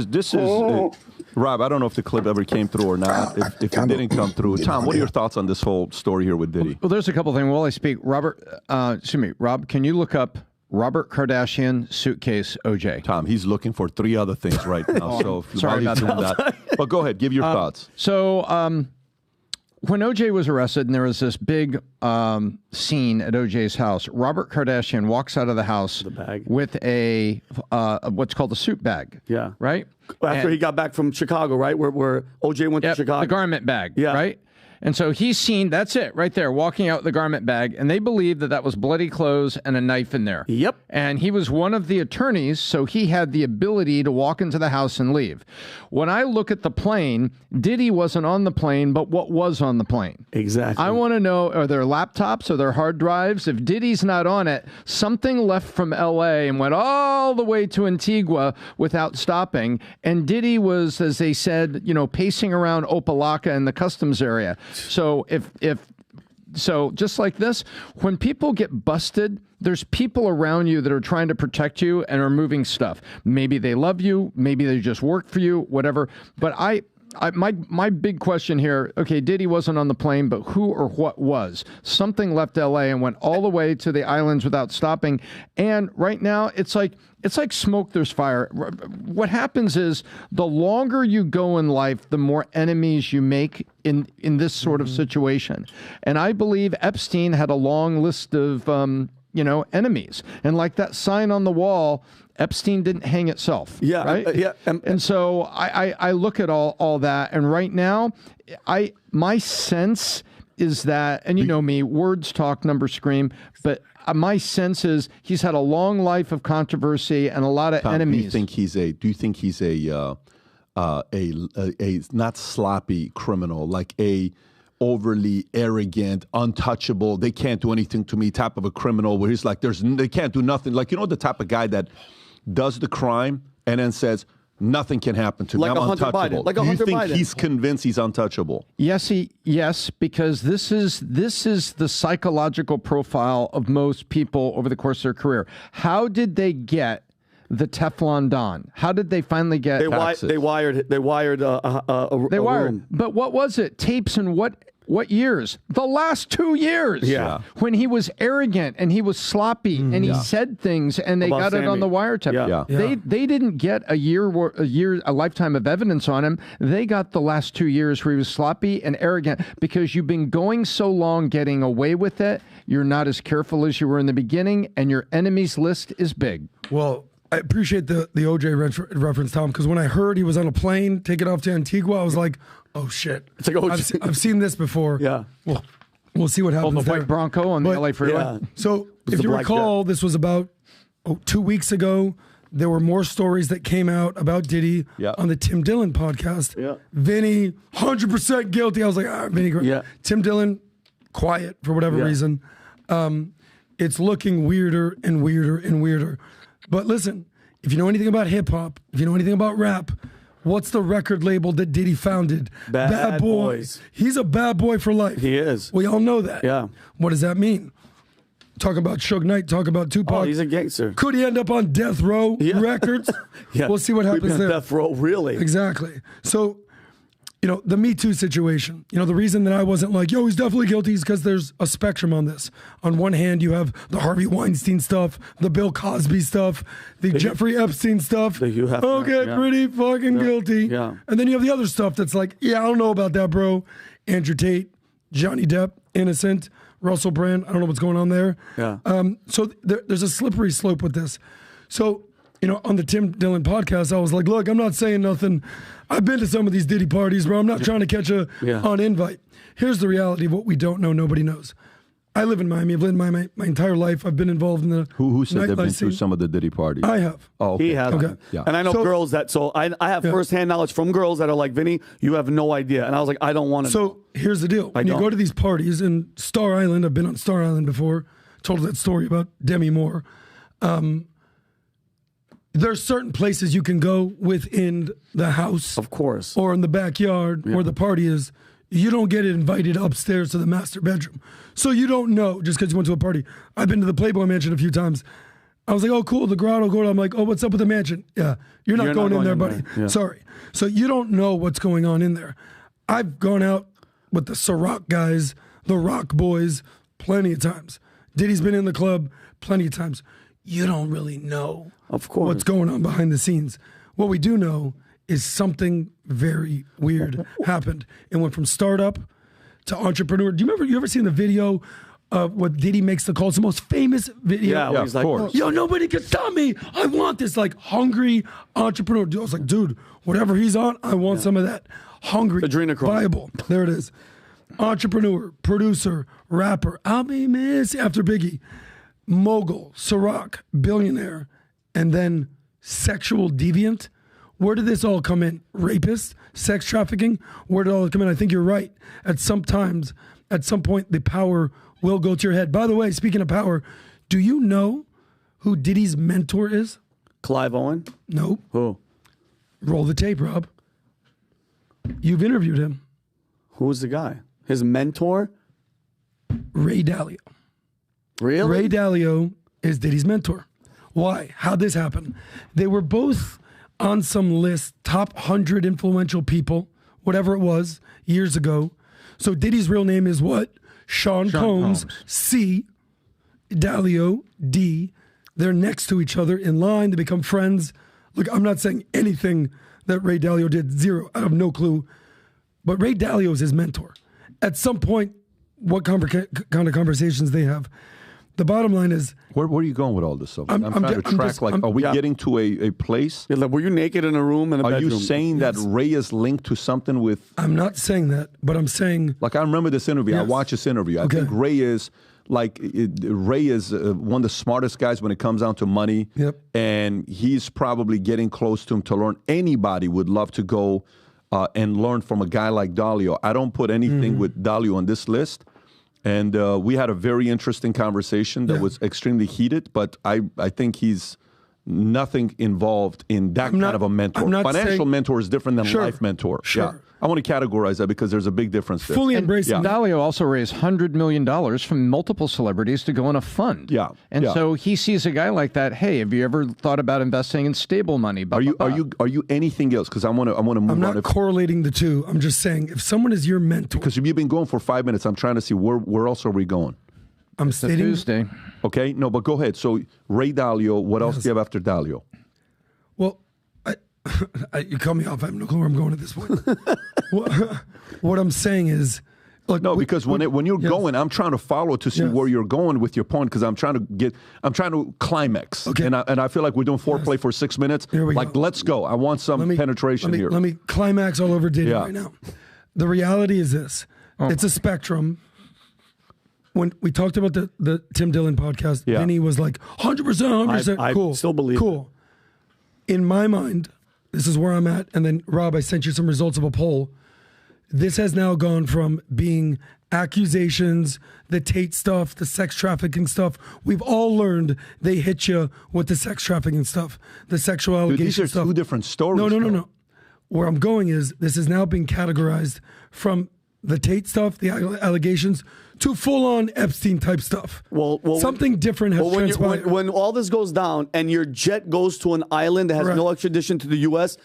this is Rob, I don't know if the clip ever came through or not. If it didn't come through, Tom, what are your thoughts on this whole story here with Diddy? Well, there's a couple things. While I speak, Rob, can you look up Robert Kardashian suitcase OJ? Tom, he's looking for 3 other things right now. So sorry about that. But go ahead, give your thoughts. So when OJ was arrested and there was this big scene at OJ's house, Robert Kardashian walks out of the house with a what's called a suit bag. Yeah. Right? After he got back from Chicago, right? Where OJ went to Chicago. The garment bag. Yeah. Right? And so he's seen, that's it, right there, walking out with the garment bag, and they believe that was bloody clothes and a knife in there. Yep. And he was one of the attorneys, so he had the ability to walk into the house and leave. When I look at the plane, Diddy wasn't on the plane, but what was on the plane? Exactly. I want to know, are there laptops, are there hard drives? If Diddy's not on it, something left from L.A. and went all the way to Antigua without stopping, and Diddy was, as they said, pacing around Opalaka in the customs area. So so just like this, when people get busted, there's people around you that are trying to protect you and are moving stuff. Maybe they love you, maybe they just work for you, whatever. But my big question here, okay, Diddy wasn't on the plane, but who or what was? Something left LA and went all the way to the islands without stopping. And right now, it's like smoke, there's fire. What happens is the longer you go in life, the more enemies you make in this sort of situation. And I believe Epstein had a long list of enemies. And like that sign on the wall, Epstein didn't hang itself. Yeah. Right? And so I look at all that, and right now, my sense is that, and you know me, words talk, numbers scream, but my sense is he's had a long life of controversy and a lot of enemies. Do you think he's a not sloppy criminal, like a overly arrogant, untouchable, they can't do anything to me type of a criminal where he's like, they can't do nothing. Like, the type of guy that does the crime and then says, nothing can happen to me. I'm untouchable. Like do you Hunter think Biden. he's convinced he's untouchable? Yes, because this is the psychological profile of most people over the course of their career. How did they get the Teflon Don? How did they finally get? They wired a room. But what was it? Tapes and what years? The last 2 years. Yeah. When he was arrogant and he was sloppy and he said things and they got it on the wiretap. Yeah. They didn't get a lifetime of evidence on him. They got the last 2 years where he was sloppy and arrogant because you've been going so long getting away with it. You're not as careful as you were in the beginning, and your enemies list is big. Well, I appreciate the OJ reference, Tom, because when I heard he was on a plane taking off to Antigua, I was like, oh, shit. It's like OJ. I've seen this before. Yeah. Well, we'll see what happens the there. white Bronco on the LA freeway. Yeah. So if you recall, this was about 2 weeks ago. There were more stories that came out about Diddy on the Tim Dillon podcast. Yeah. Vinny, 100% guilty. I was like, Vinny, great. Yeah. Tim Dillon, quiet for whatever reason. It's looking weirder and weirder and weirder. But listen, if you know anything about hip hop, if you know anything about rap, what's the record label that Diddy founded? Bad Boys. He's a bad boy for life. He is. We all know that. Yeah. What does that mean? Talk about Suge Knight, talk about Tupac. Oh, he's a gangster. Could he end up on Death Row Records? Yeah. We'll see what happens there. Death Row, really? Exactly. So, the Me Too situation, the reason that I wasn't like, he's definitely guilty is because there's a spectrum on this. On one hand, you have the Harvey Weinstein stuff, the Bill Cosby stuff, the Jeffrey Epstein stuff. Pretty fucking guilty. Yeah. And then you have the other stuff that's like, I don't know about that, bro. Andrew Tate, Johnny Depp, innocent. Russell Brand. I don't know what's going on there. Yeah. So there's a slippery slope with this. So, on the Tim Dillon podcast, I was like, look, I'm not saying nothing. I've been to some of these Diddy parties, bro. I'm not trying to catch on invite. Here's the reality of what we don't know, nobody knows. I live in Miami. I've lived in Miami my entire life. I've been involved in the Who said they've been through some of the Diddy parties? I have. Oh, okay. He has. Okay. Yeah. And I know girls that, so I have firsthand knowledge from girls that are like, Vinny, you have no idea. And I was like, I don't want to know. So here's the deal. When you go to these parties in Star Island, I've been on Star Island before, told that story about Demi Moore. There's certain places you can go within the house. Of course. Or in the backyard where the party is. You don't get invited upstairs to the master bedroom. So you don't know just because you went to a party. I've been to the Playboy Mansion a few times. I was like, oh, cool, the grotto, go. I'm like, oh, what's up with the mansion? Yeah, you're not going in there, buddy. Yeah. Sorry. So you don't know what's going on in there. I've gone out with the Ciroc guys, the Rock Boys, plenty of times. Diddy's been in the club plenty of times. You don't really know of course what's going on behind the scenes. What we do know is something very weird happened. It went from startup to entrepreneur. Do you ever seen the video of what Diddy makes the call? It's the most famous video. Yeah, he's like, yo, nobody can stop me. I want this like hungry entrepreneur. I was like, dude, whatever he's on, I want some of that. Hungry, adrenochrome. Bible. There it is. Entrepreneur, producer, rapper. I'll be missing after Biggie. Mogul, Ciroc, billionaire, and then sexual deviant. Where did this all come in? Rapist, sex trafficking? Where did all come in? I think you're right. At some point, the power will go to your head. By the way, speaking of power, do you know who Diddy's mentor is? Clive Owen? Nope. Who? Roll the tape, Rob. You've interviewed him. Who's the guy? His mentor? Ray Dalio. Really? Ray Dalio is Diddy's mentor. Why? How'd this happen? They were both on some list, top 100 influential people, whatever it was, years ago. So Diddy's real name is what? Sean Combs. C. Dalio, D. They're next to each other in line. They become friends. Look, I'm not saying anything that Ray Dalio did. Zero. I have no clue. But Ray Dalio is his mentor. At some point, what kind of conversations they have. The bottom line is... Where are you going with all this stuff? I'm trying to track, are we getting to a place? Yeah, like, were you naked in a room in a bedroom? Are you saying that Ray is linked to something with... I'm not saying that, but I'm saying... Like, I remember this interview. I watched this interview. I think Ray is... Ray is one of the smartest guys when it comes down to money. Yep. And he's probably getting close to him to learn. Anybody would love to go and learn from a guy like Dalio. I don't put anything with Dalio on this list. And we had a very interesting conversation that was extremely heated, but I think he's nothing involved in that kind of a mentor. Financial mentor is different than life mentor. Sure. Yeah. I want to categorize that because there's a big difference there. Fully embracing. Dalio also raised $100 million from multiple celebrities to go in a fund. Yeah. And so he sees a guy like that. Hey, have you ever thought about investing in stable money? Are you anything else? Because I want to move on. I'm not correlating the two. I'm just saying if someone is your mentor. Because you've been going for 5 minutes, I'm trying to see where else are we going. I'm stating Tuesday. Okay, no, but go ahead. So Ray Dalio, what else do you have after Dalio? Well, you cut me off. I have no clue where I'm going at this point. What I'm saying is, look, because when you're going, I'm trying to follow to see where you're going with your point because I'm trying to climax. Okay. And I feel like we're doing foreplay for 6 minutes. Here we go. Let's go. I want some penetration here. Let me climax all over Diddy right now. The reality is this: it's a spectrum. When we talked about the Tim Dillon podcast, Vinny was like 100%, 100%. Cool. I still believe cool. In my mind, this is where I'm at. And then, Rob, I sent you some results of a poll. This has now gone from being accusations, the Tate stuff, the sex trafficking stuff. We've all learned they hit you with the sex trafficking stuff, the sexual allegations these are two different stories. No. Where I'm going is this is now being categorized from the Tate stuff, the allegations, to full-on Epstein-type stuff. Well, something different has transpired. When all this goes down and your jet goes to an island that has no extradition to the U.S.,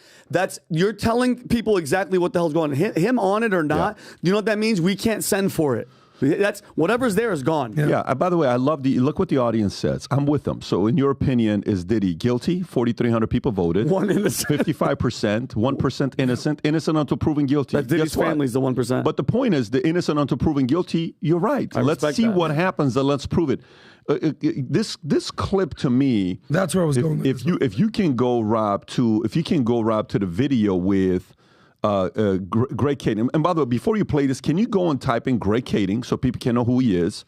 you're telling people exactly what the hell's going on. Him on it or not, you know what that means? We can't send for it. That's whatever's there is gone. Yeah. By the way, I love look what the audience says. I'm with them. So, in your opinion, is Diddy guilty? 4,300 people voted. 1 innocent. 55%. 1% innocent. Innocent until proven guilty. That Diddy's family's the 1%. But the point is, the innocent until proven guilty. You're right. Let's see what happens. And let's prove it. This clip to me. That's where I was going. If you can go, Rob, to the video with. Greg Kading. And by the way, before you play this, can you go and type in Greg Kading so people can know who he is?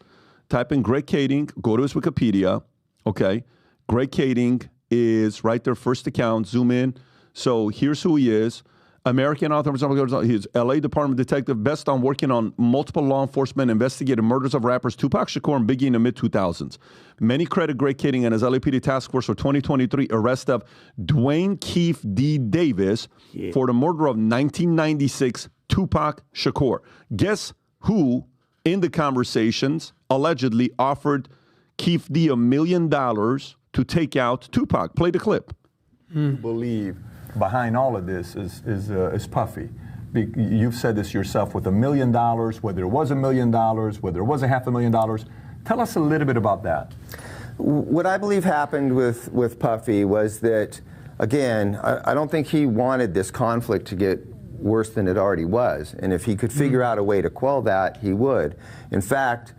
Type in Greg Kading, go to his Wikipedia, okay? Greg Kading is right there, first account, zoom in. So here's who he is. American author, he's LA Department detective, best on working on multiple law enforcement investigated murders of rappers Tupac Shakur and Biggie in the mid-2000s. Many credit Greg Kading and his LAPD task force for 2023 arrest of Dwayne Keefe D. Davis for the murder of 1996 Tupac Shakur. Guess who in the conversations allegedly offered Keefe D. $1 million to take out Tupac? Play the clip. Believe behind all of this is Puffy. You've said this yourself, with $1 million, whether it was $1 million, whether it was $500,000. Tell us a little bit about that. What I believe happened with Puffy was that, again, I don't think he wanted this conflict to get worse than it already was. And if he could figure out a way to quell that, he would. In fact,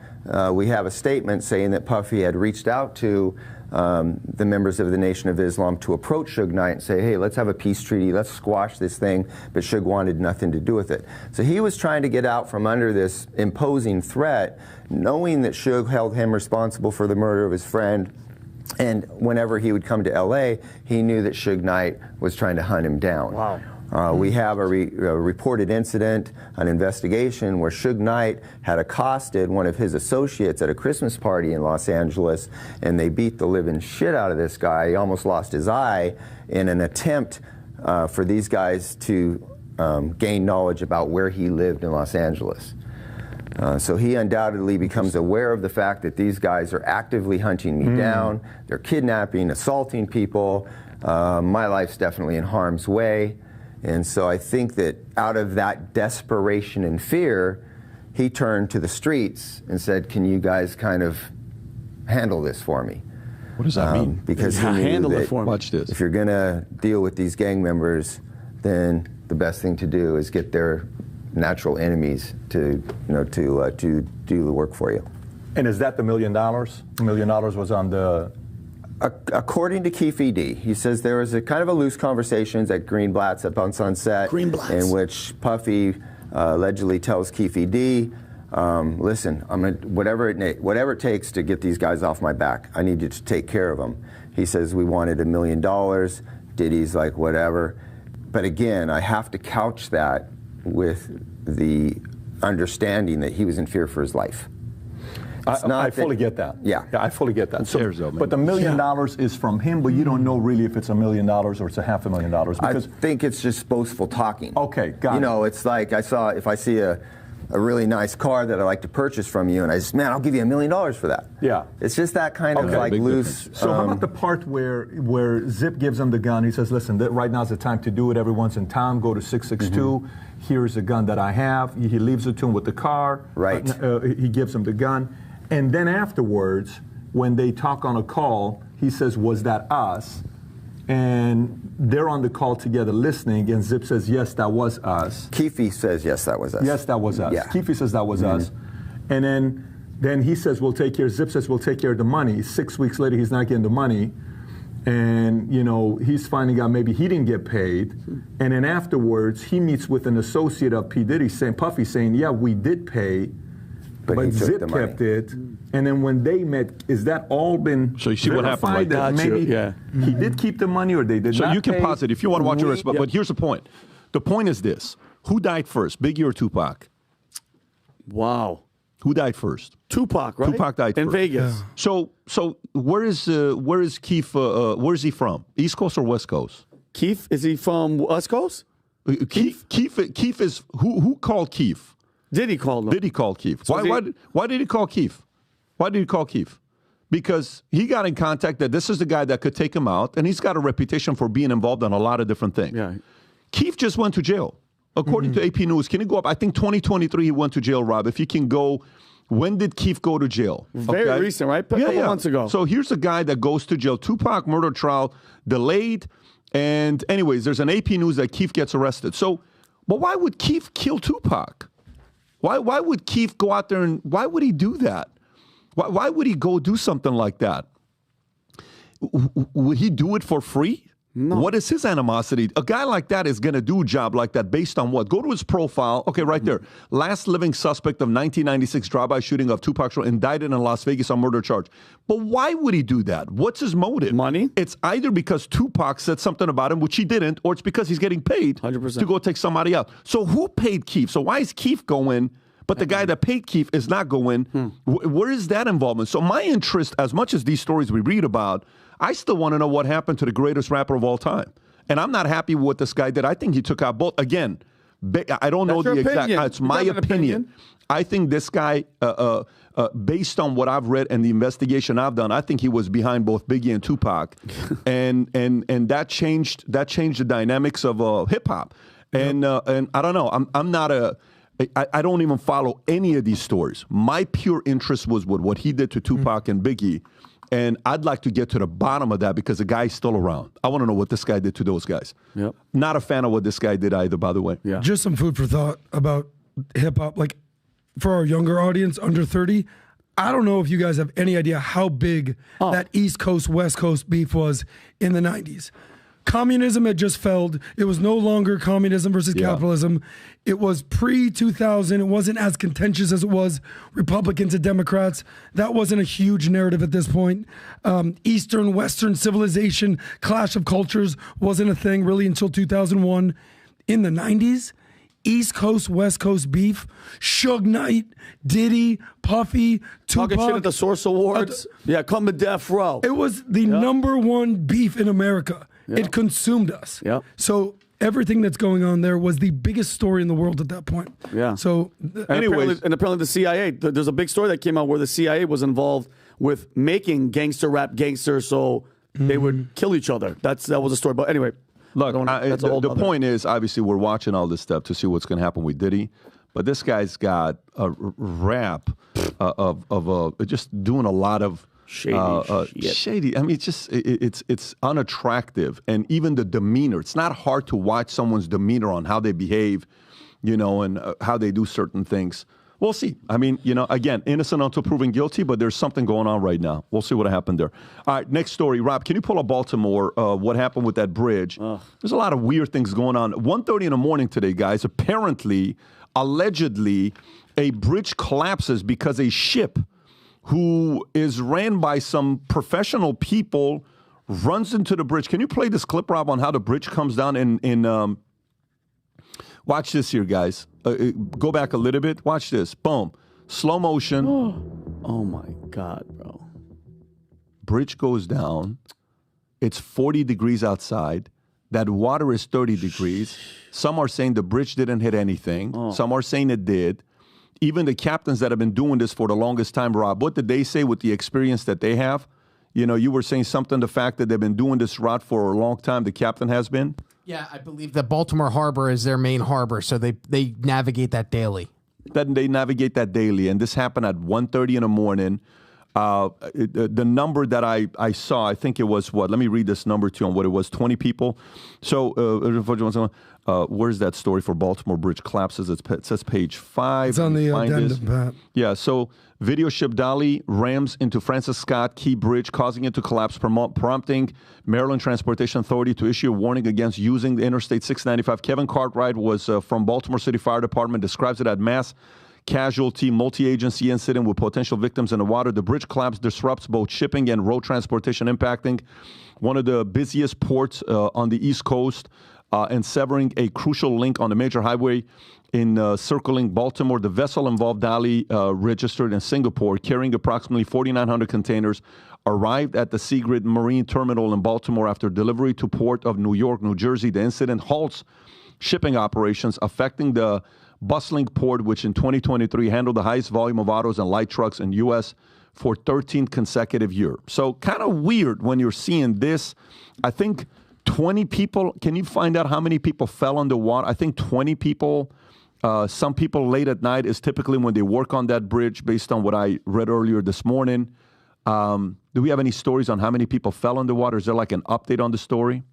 we have a statement saying that Puffy had reached out to the members of the Nation of Islam to approach Suge Knight and say, hey, let's have a peace treaty, let's squash this thing, but Suge wanted nothing to do with it. So he was trying to get out from under this imposing threat, knowing that Suge held him responsible for the murder of his friend, and whenever he would come to L.A., he knew that Suge Knight was trying to hunt him down. Wow. We have a reported incident, an investigation where Suge Knight had accosted one of his associates at a Christmas party in Los Angeles, and they beat the living shit out of this guy. He almost lost his eye in an attempt for these guys to gain knowledge about where he lived in Los Angeles. So he undoubtedly becomes aware of the fact that these guys are actively hunting me down. They're kidnapping, assaulting people. My life's definitely in harm's way. And so I think that out of that desperation and fear, he turned to the streets and said, can you guys kind of handle this for me? What does that mean? Because he knew that Watch this. if you're going to deal with these gang members, then the best thing to do is get their natural enemies to do the work for you. And is that the $1 million? $1 million was on the... According to Keefe D, he says there was a kind of a loose conversations at Greenblatt's up on Sunset, in which Puffy allegedly tells Keefe D, listen, I'm gonna, whatever it takes to get these guys off my back, I need you to take care of them. He says we wanted $1 million. Diddy's like, whatever. But again, I have to couch that with the understanding that he was in fear for his life. I fully get that. Yeah, I fully get that. So, but the $1 million is from him, but you don't know really if it's $1 million or it's $500,000. Because I think it's just boastful talking. Okay, got it. You know, it's like if I see a really nice car that I like to purchase from you, and I just, man, I'll give you $1 million for that. Yeah. It's just that kind of like loose. So how about the part where Zip gives him the gun? He says, listen, right now's the time to do it. Everyone's in town. Go to 662. Here's the gun that I have. He leaves it to him with the car. Right. He gives him the gun. And then afterwards, when they talk on a call, he says, was that us? And they're on the call together listening, and Zip says, yes, that was us. Keefe says, yes, that was us. Yes, that was us. Yeah. Keefe says that was us. And then he says, we'll take care. Zip says, we'll take care of the money. 6 weeks later, he's not getting the money. And, you know, he's finding out maybe he didn't get paid. And then afterwards, he meets with an associate of P. Diddy, Puffy, saying, yeah, we did pay. But Zip kept it, and then when they met, is that all been so you see what happened? Like that maybe he did keep the money, or they did not. So you can pay? pause it if you want to watch the rest. But here's the point. The point is this: who died first, Biggie or Tupac? Wow. Who died first? Tupac, right? Tupac died in first. Vegas. So where is Keefe? Where is he from? East Coast or West Coast? Keefe, is he from West Coast? Keefe is who called Keefe? Diddy called him. Diddy called Keefe. Why did he call Keefe? Why did he call Keefe? Because he got in contact that this is the guy that could take him out, and he's got a reputation for being involved in a lot of different things. Yeah. Keefe just went to jail. According to AP News, can he go up? I think 2023 he went to jail, Rob. If you can go When did Keith go to jail? Very recent, right? A couple months ago. So here's a guy that goes to jail. Tupac murder trial delayed. And anyways, there's an AP News that Keith gets arrested. So, but why would Keith kill Tupac? Why would Keith go out there and why would he do that? Why would he go do something like that? Would he do it for free? No. What is his animosity? A guy like that is going to do a job like that based on what? Go to his profile. Okay, right there. Last living suspect of 1996 drive-by shooting of Tupac Shakur, indicted in Las Vegas on murder charge. But why would he do that? What's his motive? Money? It's either because Tupac said something about him, which he didn't, or it's because he's getting paid 100%. To go take somebody out. So who paid Keith? So why is Keith going, but the guy that paid Keith is not going? Where is that involvement? So my interest, as much as these stories we read about, I still want to know what happened to the greatest rapper of all time. And I'm not happy with what this guy did. I think he took out both. Again, I don't know the exact. It's my opinion. I think this guy, based on what I've read and the investigation I've done, I think he was behind both Biggie and Tupac, and that changed the dynamics of hip hop. And I don't know. I'm not a. I don't even follow any of these stories. My pure interest was with what he did to Tupac and Biggie. And I'd like to get to the bottom of that because the guy's still around. I want to know what this guy did to those guys. Yep. Not a fan of what this guy did either, by the way. Yeah. Just some food for thought about hip-hop. Like, for our younger audience, under 30, I don't know if you guys have any idea how big that East Coast, West Coast beef was in the 90s. Communism had just failed. It was no longer communism versus capitalism. It was pre-2000. It wasn't as contentious as it was Republicans and Democrats. That wasn't a huge narrative at this point. Eastern, Western civilization, clash of cultures wasn't a thing really until 2001. In the 90s, East Coast, West Coast beef, Suge Knight, Diddy, Puffy, Tupac. Talking shit at the Source Awards. Come to death row. It was the number one beef in America. It consumed us. Yep. So everything that's going on there was the biggest story in the world at that point. Yeah. So apparently the CIA, there's a big story that came out where the CIA was involved with making gangster rap gangsters so they would kill each other. That was a story. But anyway, look, the point is, obviously, we're watching all this stuff to see what's going to happen with Diddy. But this guy's got a rap of just doing a lot of shady. I mean, it's unattractive, and even the demeanor. It's not hard to watch someone's demeanor on how they behave, and how they do certain things. We'll see. I mean, again, innocent until proven guilty, but there's something going on right now. We'll see what happened there. All right, next story. Rob, can you pull up Baltimore, what happened with that bridge? There's a lot of weird things going on. 1:30 in the morning today, guys, allegedly, a bridge collapses because a ship who is ran by some professional people runs into the bridge. Can you play this clip, Rob, on how the bridge comes down in watch this here, guys. Go back a little bit. Watch this. Boom. Slow motion. Oh, my God, bro. Bridge goes down. It's 40 degrees outside. That water is 30 degrees. Some are saying the bridge didn't hit anything. Some are saying it did. Even the captains that have been doing this for the longest time, Rob, what did they say with the experience that they have? You were saying something, the fact that they've been doing this route for a long time, the captain has been? Yeah, I believe that Baltimore Harbor is their main harbor, so they navigate that daily. They navigate that daily, and this happened at 1:30 in the morning. The number that I saw, I think it was what? Let me read this number to you on what it was, 20 people. So where's that story for Baltimore Bridge collapses? It says page 5. It's on the addendum, Pat. Yeah, so video ship Dolly rams into Francis Scott Key Bridge, causing it to collapse, prompting Maryland Transportation Authority to issue a warning against using the Interstate 695. Kevin Cartwright was from Baltimore City Fire Department, describes it as mass casualty, multi-agency incident with potential victims in the water. The bridge collapse disrupts both shipping and road transportation, impacting one of the busiest ports on the East Coast and severing a crucial link on the major highway in circling Baltimore. The vessel involved, Dali, registered in Singapore, carrying approximately 4,900 containers, arrived at the Seagrid Marine Terminal in Baltimore after delivery to Port of New York, New Jersey. The incident halts shipping operations, affecting the bustling port, which in 2023 handled the highest volume of autos and light trucks in U.S. for 13th consecutive year. So kind of weird when you're seeing this. I think 20 people, can you find out how many people fell in the water? I think 20 people Some people late at night is typically when they work on that bridge, based on what I read earlier this morning. Do we have any stories on how many people fell in the water? Is there like an update on the story?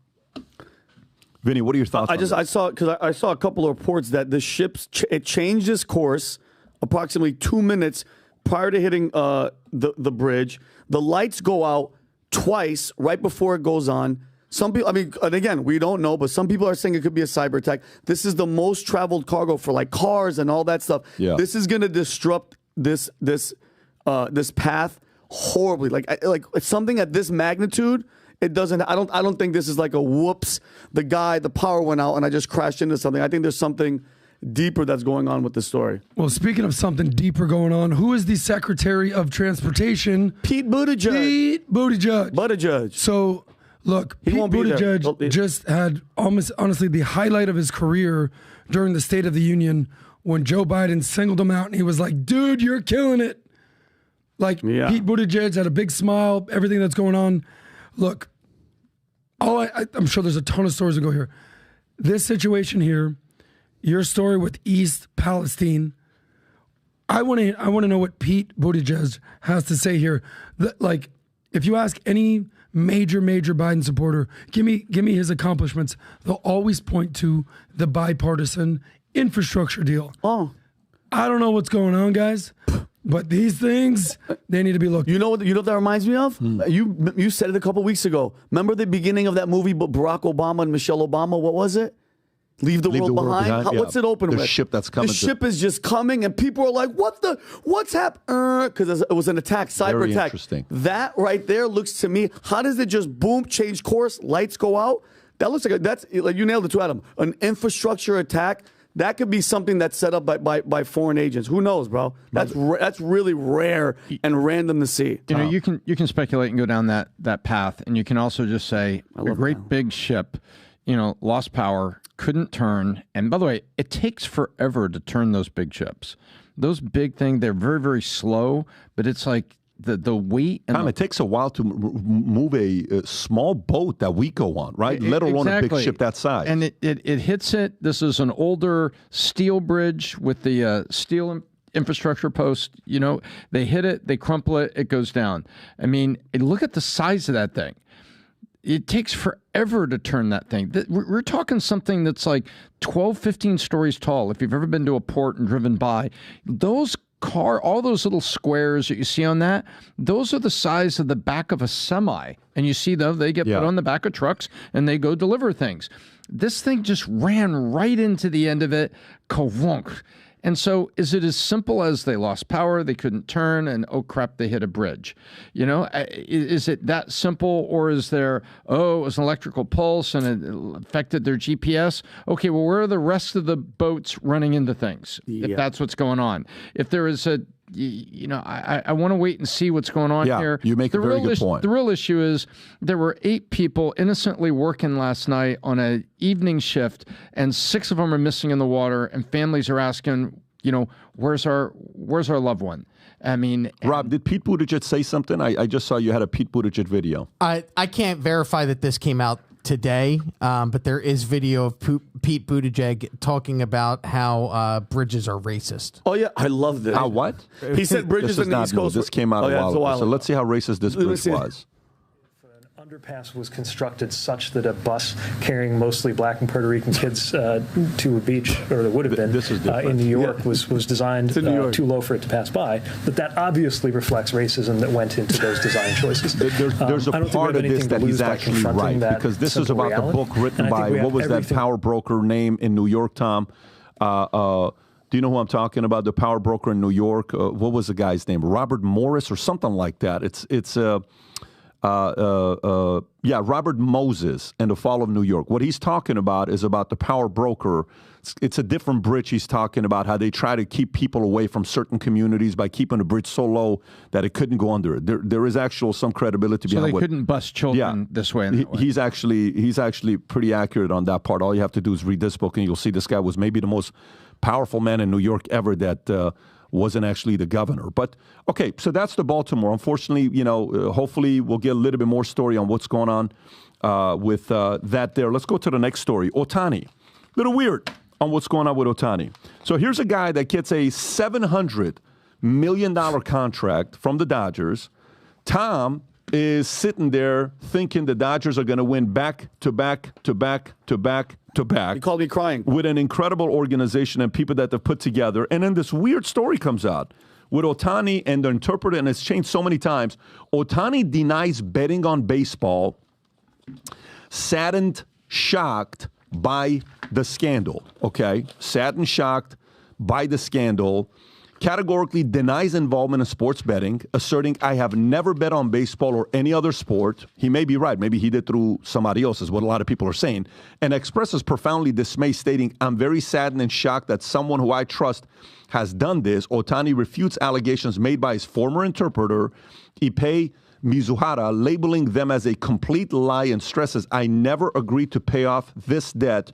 Vinny, what are your thoughts? I saw a couple of reports that the ship it changed its course approximately 2 minutes prior to hitting the bridge. The lights go out twice right before it goes on. Some people, I mean, and again, we don't know, but some people are saying it could be a cyber attack. This is the most traveled cargo for like cars and all that stuff. Yeah. This is going to disrupt this path horribly. Like something at this magnitude, it doesn't. I don't think this is like a whoops. The power went out and I just crashed into something. I think there's something deeper that's going on with this story. Well, speaking of something deeper going on, who is the Secretary of Transportation? Pete Buttigieg. So, look, Pete Buttigieg just had almost honestly the highlight of his career during the State of the Union when Joe Biden singled him out and he was like, dude, you're killing it. Like, Pete Buttigieg had a big smile, everything that's going on. Look, I'm sure there's a ton of stories to go here. This situation here, your story with East Palestine, I want to know what Pete Buttigieg has to say here. Like, if you ask any major Biden supporter, give me his accomplishments, they'll always point to the bipartisan infrastructure deal. Oh, I don't know what's going on, guys, but these things, they need to be looked at. You know what that reminds me of? You said it a couple weeks ago. Remember the beginning of that movie, Barack Obama and Michelle Obama? What was it? Leave the world behind. What's it open with? The ship that's coming. The ship is just coming, and people are like, what's happening? Because it was an attack, cyber attack. Interesting. That right there looks to me, how does it just boom, change course, lights go out? That looks that's like you nailed it too, Adam. An infrastructure attack. That could be something that's set up by foreign agents. Who knows, bro? That's really rare and random to see. You know, you can speculate and go down that path, and you can also just say a great big ship, lost power, couldn't turn. And by the way, it takes forever to turn those big ships. Those big things, they're very, very slow, but it's like the weight. And it takes a while to move a small boat that we go on, right? Let alone a big ship that size. And it hits it. This is an older steel bridge with the steel infrastructure post. They hit it, they crumple it, it goes down. I mean, look at the size of that thing. It takes forever to turn that thing. We're talking something that's like 12, 15 stories tall. If you've ever been to a port and driven by, all those little squares that you see on that, those are the size of the back of a semi. And you see them, they get put on the back of trucks and they go deliver things. This thing just ran right into the end of it, kawunk. And so is it as simple as they lost power, they couldn't turn, and oh crap, they hit a bridge? Is it that simple, or is there, it was an electrical pulse and it affected their GPS? Okay, well, where are the rest of the boats running into things, if that's what's going on? If there is I want to wait and see what's going on here. You make a very good point. The real issue is there were 8 people innocently working last night on an evening shift, and 6 of them are missing in the water, and families are asking, where's our loved one? I mean, Rob, did Pete Buttigieg say something? I just saw you had a Pete Buttigieg video. I can't verify that this came out today, but there is video of Pete Buttigieg talking about how bridges are racist. Oh yeah, I love this. How what? He said bridges in the East Coast. This came out a while ago. So let's see how racist this bridge was. Underpass was constructed such that a bus carrying mostly black and Puerto Rican kids to a beach, or it would have been, in New York, was designed too low for it to pass by. But that obviously reflects racism that went into those design choices. There's a part of this that he's actually right, because this is about the book written by, what was that power broker name in New York, Tom? Do you know who I'm talking about? The power broker in New York? What was the guy's name? Robert Morris or something like that. Robert Moses and the Fall of New York. What he's talking about is about the power broker. It's a different bridge. He's talking about how they try to keep people away from certain communities by keeping the bridge so low that it couldn't go under it. There is actual some credibility behind it. So they couldn't bust children this way and that way. He's actually pretty accurate on that part. All you have to do is read this book and you'll see this guy was maybe the most powerful man in New York ever that wasn't actually the governor. But, okay, so that's the Baltimore. Unfortunately, hopefully we'll get a little bit more story on what's going on with that there. Let's go to the next story. Ohtani. Little weird. on what's going on with Ohtani. So here's a guy that gets a $700 million contract from the Dodgers. Tom is sitting there thinking the Dodgers are going to win back to back to back to back to back. He called me crying. With an incredible organization and people that they've put together. And then this weird story comes out with Ohtani and the interpreter, and it's changed so many times. Ohtani denies betting on baseball, saddened, shocked by the scandal, okay? Saddened, shocked by the scandal. Categorically denies involvement in sports betting, asserting, I have never bet on baseball or any other sport. He may be right. Maybe he did through somebody else, is what a lot of people are saying. And expresses profoundly dismay, stating, I'm very saddened and shocked that someone who I trust has done this. Ohtani refutes allegations made by his former interpreter, Ippei Mizuhara, labeling them as a complete lie, and stresses, I never agreed to pay off this debt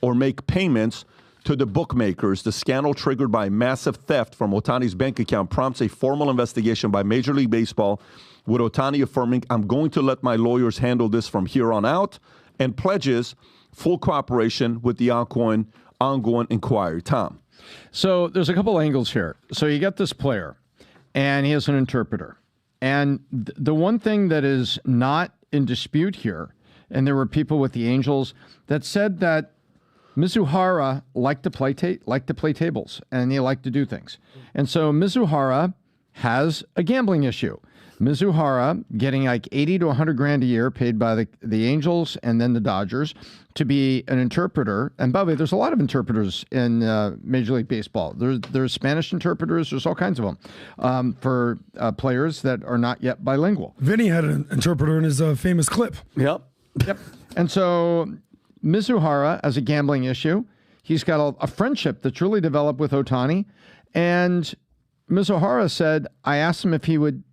or make payments to the bookmakers. The scandal, triggered by massive theft from Ohtani's bank account, prompts a formal investigation by Major League Baseball, with Ohtani affirming, I'm going to let my lawyers handle this from here on out, and pledges full cooperation with the ongoing inquiry. Tom. So there's a couple angles here. So you got this player, and he has an interpreter. And the one thing that is not in dispute here, and there were people with the Angels that said that Mizuhara liked to play tables, and he liked to do things. And so Mizuhara has a gambling issue. Mizuhara getting like 80 to 100 grand a year paid by the Angels and then the Dodgers to be an interpreter. And by the way, there's a lot of interpreters in Major League Baseball. There's Spanish interpreters. There's all kinds of them for players that are not yet bilingual. Vinny had an interpreter in his famous clip. Yep. And so Mizuhara has a gambling issue. He's got a friendship that's really developed with Ohtani. And Mizuhara said, I asked him if he would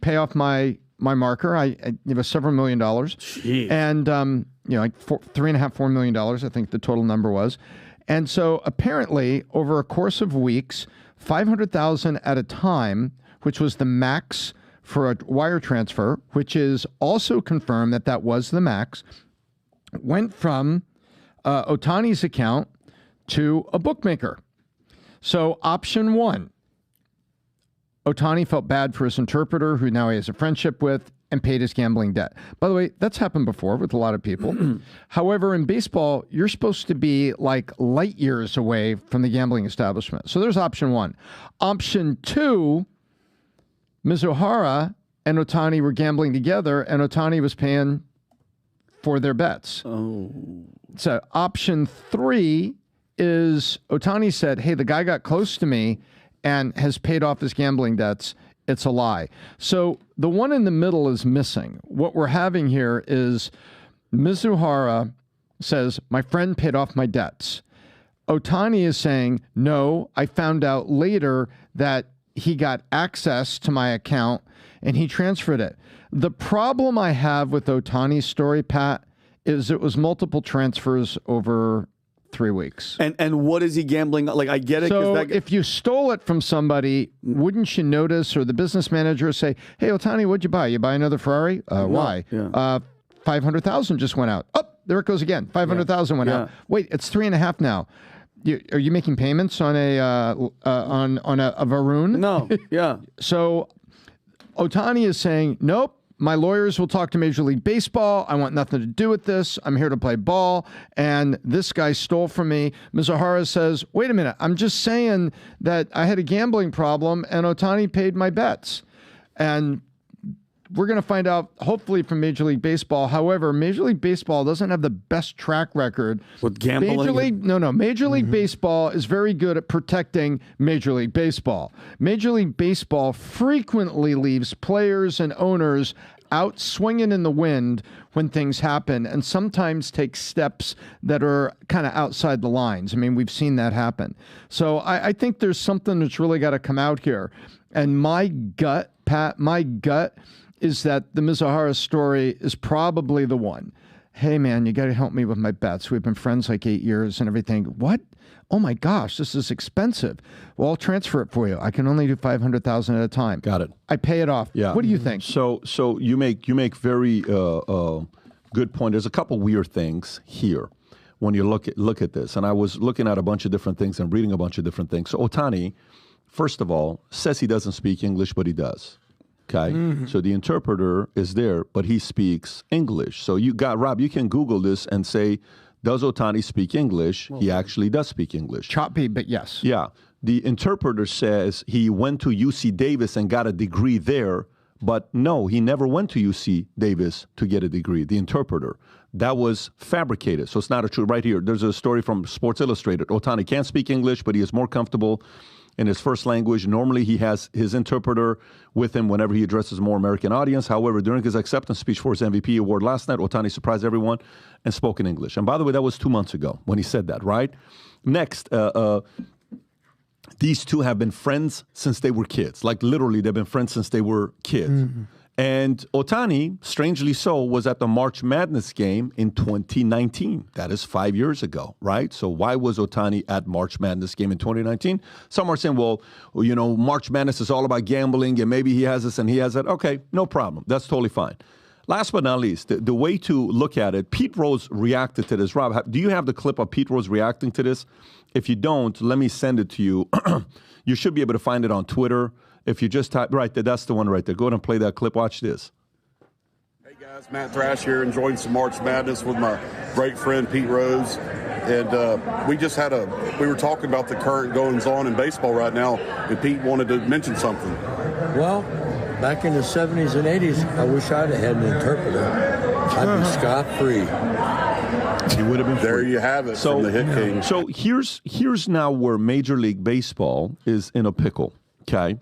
pay off my marker. It was several $1 million. Jeez. And, like $3.5–4 million, I think the total number was. And so apparently over a course of weeks, $500,000 at a time, which was the max for a wire transfer, which is also confirmed that was the max, went from Ohtani's account to a bookmaker. So option one, Ohtani felt bad for his interpreter, who now he has a friendship with, and paid his gambling debt. By the way, that's happened before with a lot of people. However, in baseball, you're supposed to be like light years away from the gambling establishment. So there's option one. Option two, Mizuhara and Ohtani were gambling together, and Ohtani was paying for their bets. Oh. So option three is Ohtani said, hey, the guy got close to me and has paid off his gambling debts. It's a lie. So the one in the middle is missing. What we're having here is Mizuhara says, my friend paid off my debts. Ohtani is saying, no, I found out later that he got access to my account and he transferred it. The problem I have with Ohtani's story, Pat, is it was multiple transfers over 3 weeks. And what is he gambling? Like, I get it. So if you stole it from somebody, wouldn't you notice, or the business manager say, hey, Ohtani, what'd you buy? You buy another Ferrari? Why? Yeah. 500,000 just went out. Oh, there it goes again. 500,000 went out. Wait, it's 3.5 now. Are you making payments on a Varun? No. Yeah. So Ohtani is saying, nope. My lawyers will talk to Major League Baseball. I want nothing to do with this. I'm here to play ball. And this guy stole from me. Mizuhara says, wait a minute. I'm just saying that I had a gambling problem and Ohtani paid my bets. And we're going to find out, hopefully, from Major League Baseball. However, Major League Baseball doesn't have the best track record with gambling. Major League Baseball is very good at protecting Major League Baseball. Major League Baseball frequently leaves players and owners out swinging in the wind when things happen, and sometimes takes steps that are kind of outside the lines. I mean, we've seen that happen. So I think there's something that's really got to come out here. And my gut, Pat, is that the Mizuhara story is probably the one. Hey, man, you got to help me with my bets. We've been friends like 8 years and everything. What? Oh, my gosh, this is expensive. Well, I'll transfer it for you. I can only do $500,000 at a time. Got it. I pay it off. Yeah. What do you think? So you make very good point. There's a couple weird things here. when you look at this. And I was looking at a bunch of different things and reading a bunch of different things. So Ohtani, first of all, says he doesn't speak English, but he does. Okay? Mm-hmm. So the interpreter is there, but he speaks English. So Rob, you can Google this and say, does Ohtani speak English? Well, he actually does speak English. Choppy, but yes. Yeah. The interpreter says he went to UC Davis and got a degree there, but no, he never went to UC Davis to get a degree, the interpreter. That was fabricated, so it's not a true. Right here, there's a story from Sports Illustrated. Ohtani can't speak English, but he is more comfortable in his first language. Normally, he has his interpreter with him whenever he addresses a more American audience. However, during his acceptance speech for his MVP award last night, Ohtani surprised everyone and spoke in English. And by the way, that was 2 months ago when he said that, right? Next, these two have been friends since they were kids. Like, literally, they've been friends since they were kids. Mm-hmm. And Ohtani, strangely so, was at the March Madness game in 2019. That is 5 years ago, right? So why was Ohtani at March Madness game in 2019? Some are saying, well, you know, March Madness is all about gambling, and maybe he has this and he has that. Okay, no problem. That's totally fine. Last but not least, the way to look at it, Pete Rose reacted to this. Rob, do you have the clip of Pete Rose reacting to this? If you don't, let me send it to you. You should be able to find it on Twitter. If you just type, right there, that's the one right there. Go ahead and play that clip. Watch this. Hey guys, Matt Thrash here, enjoying some March Madness with my great friend Pete Rose. And we were talking about the current goings on in baseball right now, and Pete wanted to mention something. Well, back in the 70s and 80s, I wish I'd have had an interpreter. I'd be scot-free. He would have been there. free. You have it from the Hit King. So here's now where Major League Baseball is in a pickle, okay?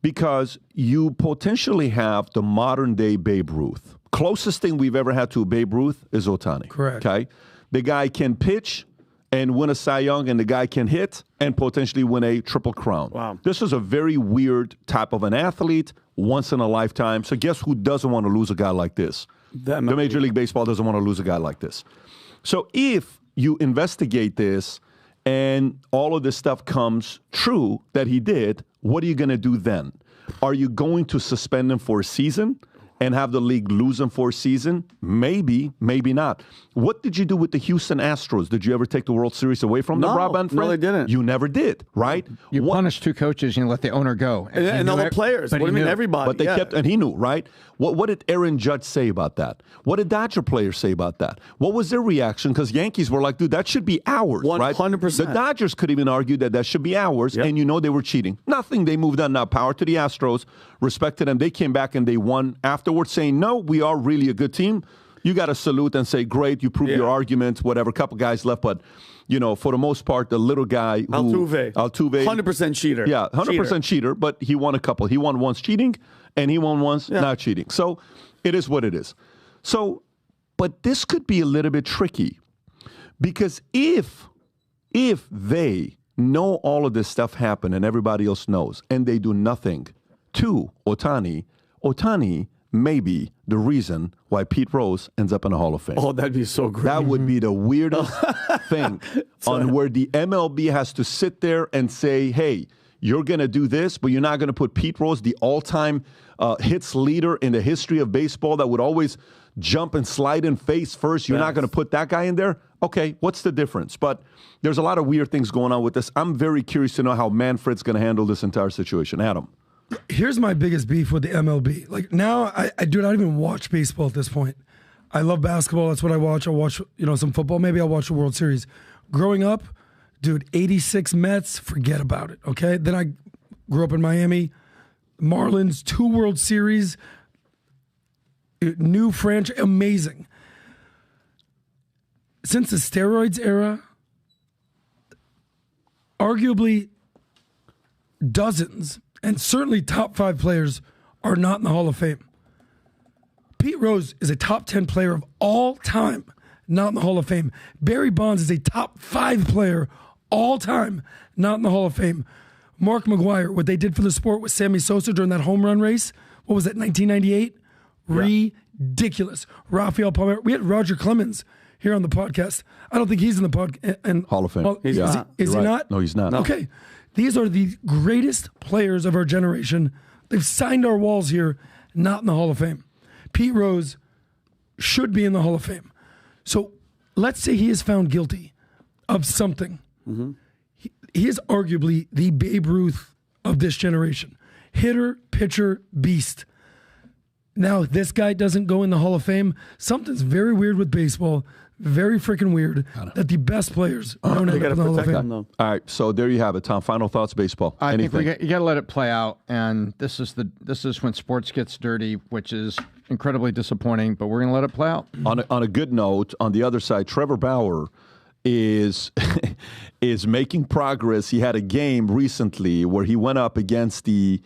Because you potentially have the modern-day Babe Ruth. Closest thing we've ever had to Babe Ruth is Ohtani. Correct. Okay? The guy can pitch and win a Cy Young, and the guy can hit and potentially win a Triple Crown. Wow. This is a very weird type of an athlete, once in a lifetime. So guess who doesn't want to lose a guy like this? The Major League Baseball doesn't want to lose a guy like this. So if you investigate this and all of this stuff comes true that he did, what are you going to do then? Are you going to suspend him for a season and have the league lose him for a season? Maybe, maybe not. What did you do with the Houston Astros? Did you ever take the World Series away from them, Rob Manfred? No, they didn't. You never did, right? You punished two coaches and you let the owner go. And all the players. What do you mean everybody? But they kept, and he knew, right? What did Aaron Judge say about that? What did Dodger players say about that? What was their reaction? Because Yankees were like, dude, that should be ours, 100%. Right? 100%. The Dodgers could even argue that should be ours, and you know they were cheating. Nothing. They moved on. Now, power to the Astros. Respect to them. They came back and they won afterwards, saying, no, we are really a good team. You got to salute and say, great, you proved your argument, whatever. A couple guys left, but, you know, for the most part, the little guy Altuve. 100% cheater. Yeah, 100% cheater, but he won a couple. He won once cheating, and he won once not cheating. So it is what it is. So, but this could be a little bit tricky, because if they know all of this stuff happened and everybody else knows, and they do nothing to Ohtani may be the reason why Pete Rose ends up in the Hall of Fame. Oh, that'd be so great. That would be the weirdest thing on where the MLB has to sit there and say, hey, you're going to do this, but you're not going to put Pete Rose, the all-time hits leader in the history of baseball that would always jump and slide in face first. You're not going to put that guy in there? Okay, what's the difference? But there's a lot of weird things going on with this. I'm very curious to know how Manfred's going to handle this entire situation. Adam. Here's my biggest beef with the MLB. Like, now, I do not even watch baseball at this point. I love basketball. That's what I watch. I'll watch, some football. Maybe I'll watch the World Series. Growing up, dude, 86 Mets, forget about it, okay? Then I grew up in Miami. Marlins, 2 World Series. New franchise, amazing. Since the steroids era, arguably dozens and certainly top 5 players are not in the Hall of Fame. Pete Rose is a top 10 player of all time, not in the Hall of Fame. Barry Bonds is a top 5 player all time, not in the Hall of Fame. Mark McGwire, what they did for the sport with Sammy Sosa during that home run race, what was that, 1998? Ridiculous. Rafael Palmeiro. We had Roger Clemens here on the podcast. I don't think he's in the podcast. Hall of Fame. Is he not? No, he's not. Okay. These are the greatest players of our generation. They've signed our walls here, not in the Hall of Fame. Pete Rose should be in the Hall of Fame. So let's say he is found guilty of something. Mm-hmm. He is arguably the Babe Ruth of this generation. Hitter, pitcher, beast. Now, this guy doesn't go in the Hall of Fame. Something's very weird with baseball. Very freaking weird that the best players don't end up in the Hall of Fame. All right, so there you have it, Tom. Final thoughts, baseball. I Anything? think you got to let it play out, and this is when sports gets dirty, which is incredibly disappointing. But we're going to let it play out. On a good note, on the other side, Trevor Bauer is making progress. He had a game recently where he went up against the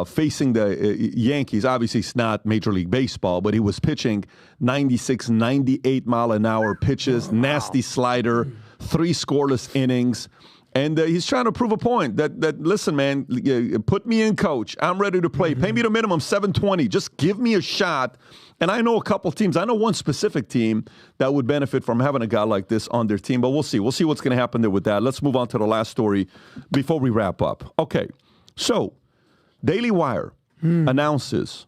facing the Yankees. Obviously, it's not Major League Baseball, but he was pitching 96, 98 mile an hour pitches, nasty slider, 3 scoreless innings. And he's trying to prove a point that listen, man, put me in, coach. I'm ready to play. Pay me the minimum $720. Just give me a shot. And I know a couple teams. I know one specific team that would benefit from having a guy like this on their team. But we'll see. We'll see what's going to happen there with that. Let's move on to the last story before we wrap up. Okay, so Daily Wire announces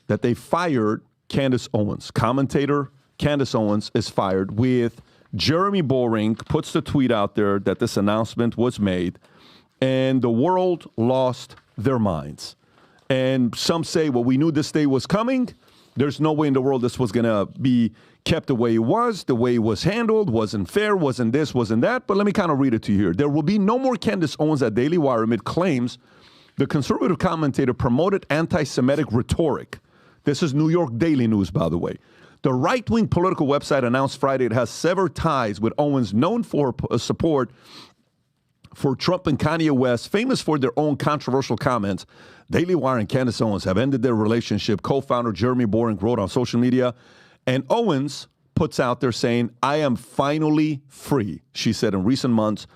that they fired Candace Owens. Commentator Candace Owens is fired, with Jeremy Boring puts the tweet out there that this announcement was made, and the world lost their minds. And some say, well, we knew this day was coming. There's no way in the world this was going to be kept the way it was handled, wasn't fair, wasn't this, wasn't that. But let me kind of read it to you here. There will be no more Candace Owens at Daily Wire amid claims the conservative commentator promoted anti-Semitic rhetoric. This is New York Daily News, by the way. The right-wing political website announced Friday it has severed ties with Owens, known for support for Trump and Kanye West, famous for their own controversial comments. Daily Wire and Candace Owens have ended their relationship. Co-founder Jeremy Boring wrote on social media, and Owens puts out there saying, I am finally free, she said in recent months.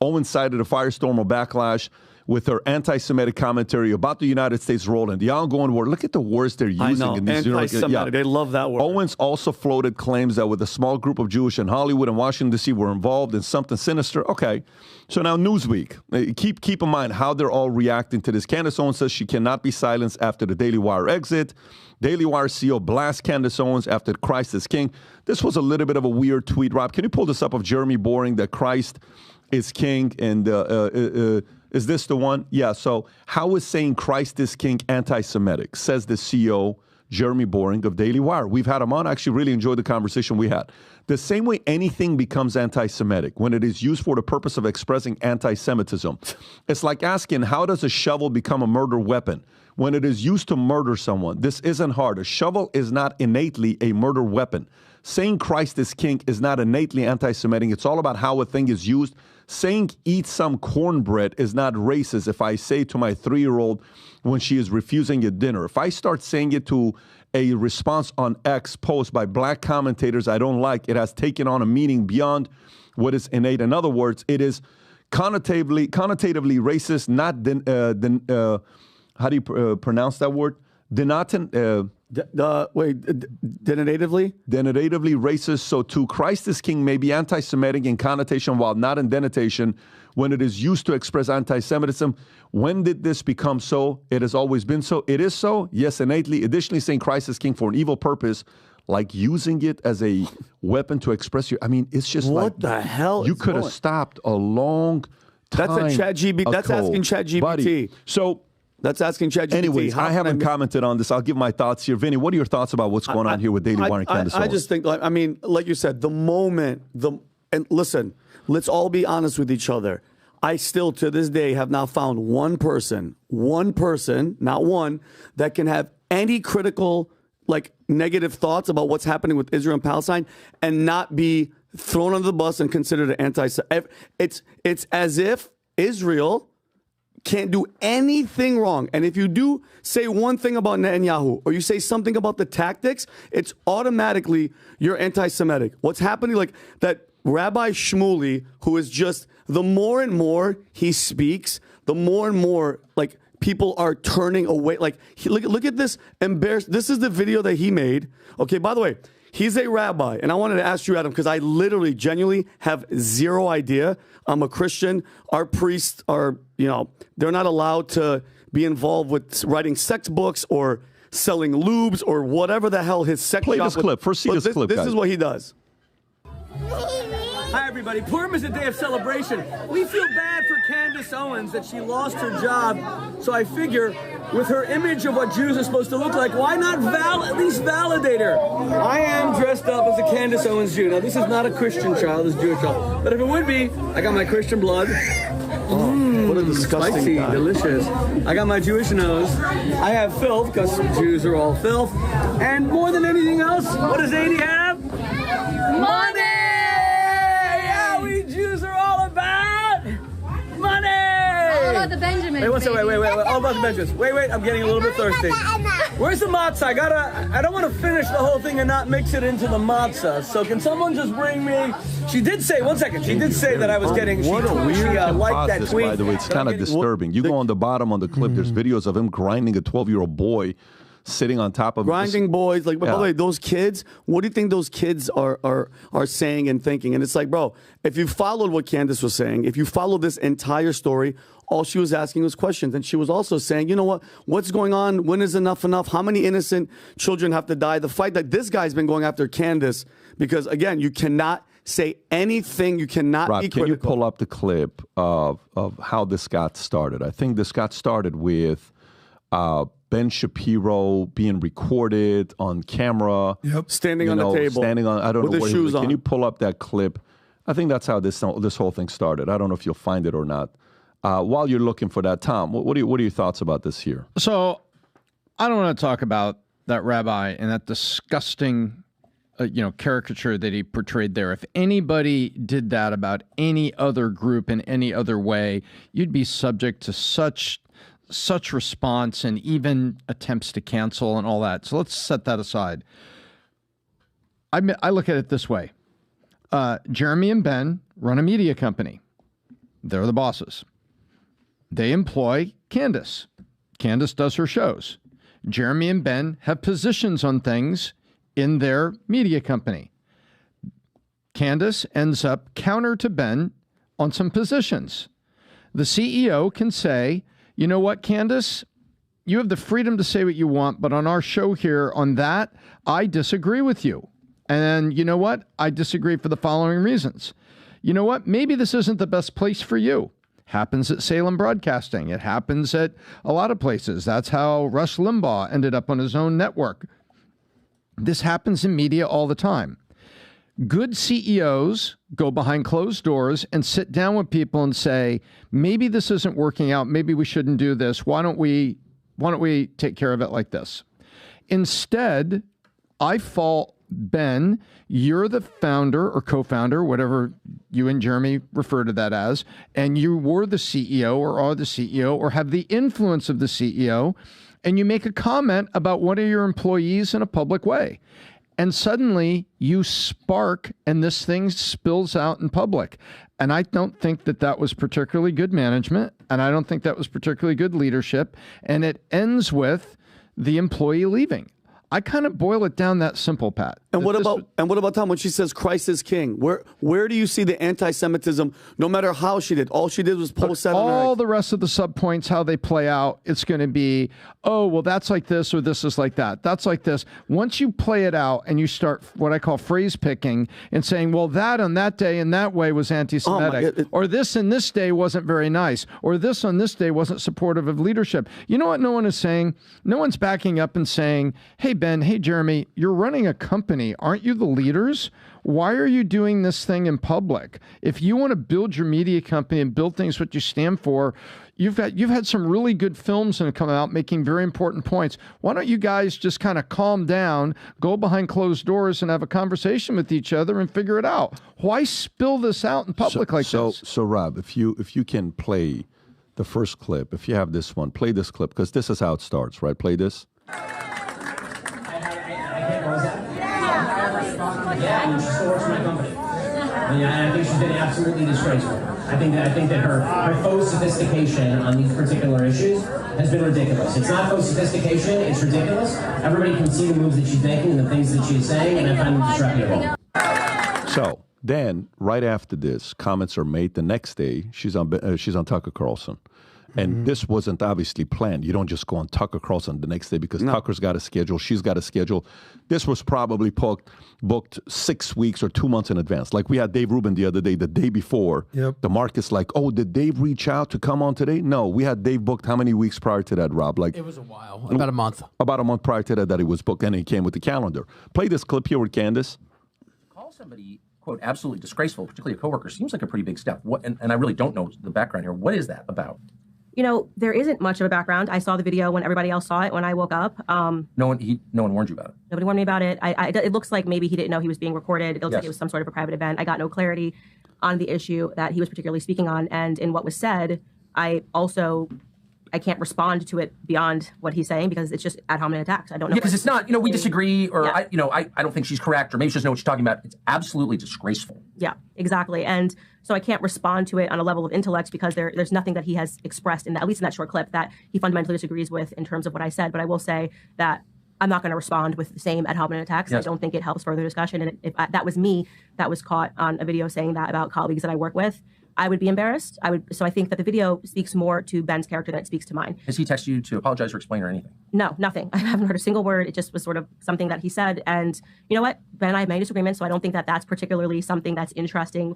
Owens cited a firestorm of backlash with her anti-Semitic commentary about the United States role in the ongoing war. Look at the words they're using. I know, in these anti-Semitic. They love that word. Owens also floated claims that with a small group of Jewish in Hollywood and Washington, D.C. were involved in something sinister. Okay, so now Newsweek. Keep in mind how they're all reacting to this. Candace Owens says she cannot be silenced after the Daily Wire exit. Daily Wire CEO blasts Candace Owens after Christ is King. This was a little bit of a weird tweet, Rob. Can you pull this up of Jeremy Boring, that Christ is King, and is this the one? Yeah, so how is saying Christ is King anti-Semitic, says the CEO, Jeremy Boring of Daily Wire. We've had him on. I actually really enjoyed the conversation we had. The same way anything becomes anti-Semitic when it is used for the purpose of expressing anti-Semitism. It's like asking, how does a shovel become a murder weapon? When it is used to murder someone, this isn't hard. A shovel is not innately a murder weapon. Saying Christ is King is not innately anti-Semitic. It's all about how a thing is used. Saying eat some cornbread is not racist if I say to my 3-year-old when she is refusing a dinner. If I start saying it to a response on X post by black commentators I don't like, it has taken on a meaning beyond what is innate. In other words, it is connotatively racist, not how do you pronounce that word? Denotatively? Denotatively racist. So too, Christ is King may be anti-Semitic in connotation while not in denotation when it is used to express anti-Semitism. When did this become so? It has always been so. It is so, yes, innately. Additionally, saying Christ is King for an evil purpose, like using it as a weapon to express your, I mean, it's just what like, the hell you could have stopped a long time. That's a ChatGPT. That's asking ChatGPT. Buddy. So that's asking ChatGPT. Anyways, I haven't commented on this. I'll give my thoughts here. Vinny, what are your thoughts about what's going on here with Daily Wire and Candace Owens? I just think, like you said, and listen, let's all be honest with each other. I still, to this day, have not found one person, not one, that can have any critical, negative thoughts about what's happening with Israel and Palestine and not be thrown under the bus and considered an anti-Semitic. It's as if Israel can't do anything wrong. And if you do say one thing about Netanyahu or you say something about the tactics, it's automatically you're anti-Semitic. What's happening, that Rabbi Shmuley, who is just, the more and more he speaks, the more and more people are turning away. Look at this embarrassed. This is the video that he made. Okay, by the way, he's a rabbi, and I wanted to ask you, Adam, because I literally, genuinely have zero idea. I'm a Christian. Our priests are, they're not allowed to be involved with writing sex books or selling lubes or whatever the hell his sex shop. Play this clip. First, see this clip, This guys. is what he does. Hi, everybody. Purim is a day of celebration. We feel bad for Candace Owens that she lost her job. So I figure, with her image of what Jews are supposed to look like, why not at least validate her? I am dressed up as a Candace Owens Jew. Now, this is not a Christian child, this is a Jewish child. But if it would be, I got my Christian blood. What a disgusting spicy, guy. delicious. I got my Jewish nose. I have filth, because Jews are all filth. And more than anything else, what does 80 have? Money! Yeah, we Jews are all about money! All about the Benjamins. Wait, all about the Benjamins. Wait, I'm getting a little bit thirsty. Where's the matzah? I don't want to finish the whole thing and not mix it into the matzah. So can someone just bring me? She did say that I was getting. What a weird liked that this, tweet. by the way. It's kind of disturbing. You go on the bottom on the clip. There's videos of him grinding a 12-year-old boy sitting on top of grinding boys. Like, by the way, those kids. What do you think those kids are saying and thinking? And it's like, bro, if you followed what Candace was saying, if you followed this entire story, all she was asking was questions. And she was also saying, you know what? What's going on? When is enough? How many innocent children have to die? The fight that this guy's been going after Candace, because, again, you cannot say anything. You cannot Rob, be critical. can you pull up the clip of how this got started? I think this got started with Ben Shapiro being recorded on camera. Yep. Standing on the table. I don't with know the what shoes on. Can you pull up that clip? I think that's how this whole thing started. I don't know if you'll find it or not. While you're looking for that, Tom, what are your thoughts about this here? So I don't want to talk about that rabbi and that disgusting caricature that he portrayed there. If anybody did that about any other group in any other way, you'd be subject to such response and even attempts to cancel and all that. So let's set that aside. I look at it this way. Jeremy and Ben run a media company. They're the bosses. They employ Candace. Candace does her shows. Jeremy and Ben have positions on things in their media company. Candace ends up counter to Ben on some positions. The CEO can say, you know what, Candace? You have the freedom to say what you want, but on our show here, on that, I disagree with you. And you know what? I disagree for the following reasons. You know what? Maybe this isn't the best place for you. Happens at Salem Broadcasting. It happens at a lot of places. That's how Rush Limbaugh ended up on his own network. This happens in media all the time. Good CEOs go behind closed doors and sit down with people and say, maybe this isn't working out. Maybe we shouldn't do this. Why don't we take care of it like this? Instead, I fault Ben. You're the founder or co-founder, whatever you and Jeremy refer to that as, and you were the CEO or are the CEO or have the influence of the CEO, and you make a comment about one of your employees in a public way. And suddenly you spark and this thing spills out in public. And I don't think that was particularly good management. And I don't think that was particularly good leadership. And it ends with the employee leaving. I kind of boil it down that simple, Pat. And what about Tom when she says Christ is king? Where do you see the anti-Semitism? No matter how she did, all she did was post that. All the rest of the subpoints, how they play out, it's going to be, oh well, that's like this or this is like that. That's like this. Once you play it out and you start what I call phrase picking and saying, well, that on that day in that way was anti-Semitic, or this in this day wasn't very nice, or this on this day wasn't supportive of leadership. You know what no one is saying? No one's backing up and saying, hey Ben, hey Jeremy, you're running a company. Aren't you the leaders? Why are you doing this thing in public? If you want to build your media company and build things what you stand for, you've had some really good films that have come out making very important points. Why don't you guys just kind of calm down, go behind closed doors and have a conversation with each other and figure it out? Why spill this out in public like this? So Rob, if you can play the first clip, if you have this one, play this clip, because this is how it starts, right? Play this. Yeah, and she still works for my company. And I think she's been absolutely disgraceful. I think that her faux sophistication on these particular issues has been ridiculous. It's not faux sophistication, it's ridiculous. Everybody can see the moves that she's making and the things that she's saying, and I find them disreputable. So then, right after this, comments are made the next day. She's on Tucker Carlson. And this wasn't obviously planned. You don't just go on Tucker Carlson the next day because Tucker's got a schedule, she's got a schedule. This was probably booked 6 weeks or 2 months in advance. Like we had Dave Rubin the other day, the day before. The market's like, oh, did Dave reach out to come on today? No, we had Dave booked how many weeks prior to that, Rob? Like it was a while, about a month. About a month prior to that he was booked, and he came with the calendar. Play this clip here with Candace. Call somebody, quote, absolutely disgraceful, particularly a coworker, seems like a pretty big step. What? And I really don't know the background here. What is that about? You know, there isn't much of a background. I saw the video when everybody else saw it when I woke up. No one warned you about it. Nobody warned me about it. It looks like maybe he didn't know he was being recorded. It looks like it was some sort of a private event. I got no clarity on the issue that he was particularly speaking on. And in what was said, I can't respond to it beyond what he's saying because it's just ad hominem attacks. I don't know. Yeah, because it's not, we disagree or, I don't think she's correct or maybe she doesn't know what she's talking about. It's absolutely disgraceful. Yeah, exactly. And so I can't respond to it on a level of intellect because there's nothing that he has expressed, at least in that short clip, that he fundamentally disagrees with in terms of what I said. But I will say that I'm not going to respond with the same ad hominem attacks. Yes. I don't think it helps further discussion. And if that was me that was caught on a video saying that about colleagues that I work with, I would be embarrassed. So I think that the video speaks more to Ben's character than it speaks to mine. Has he texted you to apologize or explain or anything? No, nothing. I haven't heard a single word. It just was sort of something that he said. And you know what? Ben and I have many disagreements, so I don't think that that's particularly something that's interesting.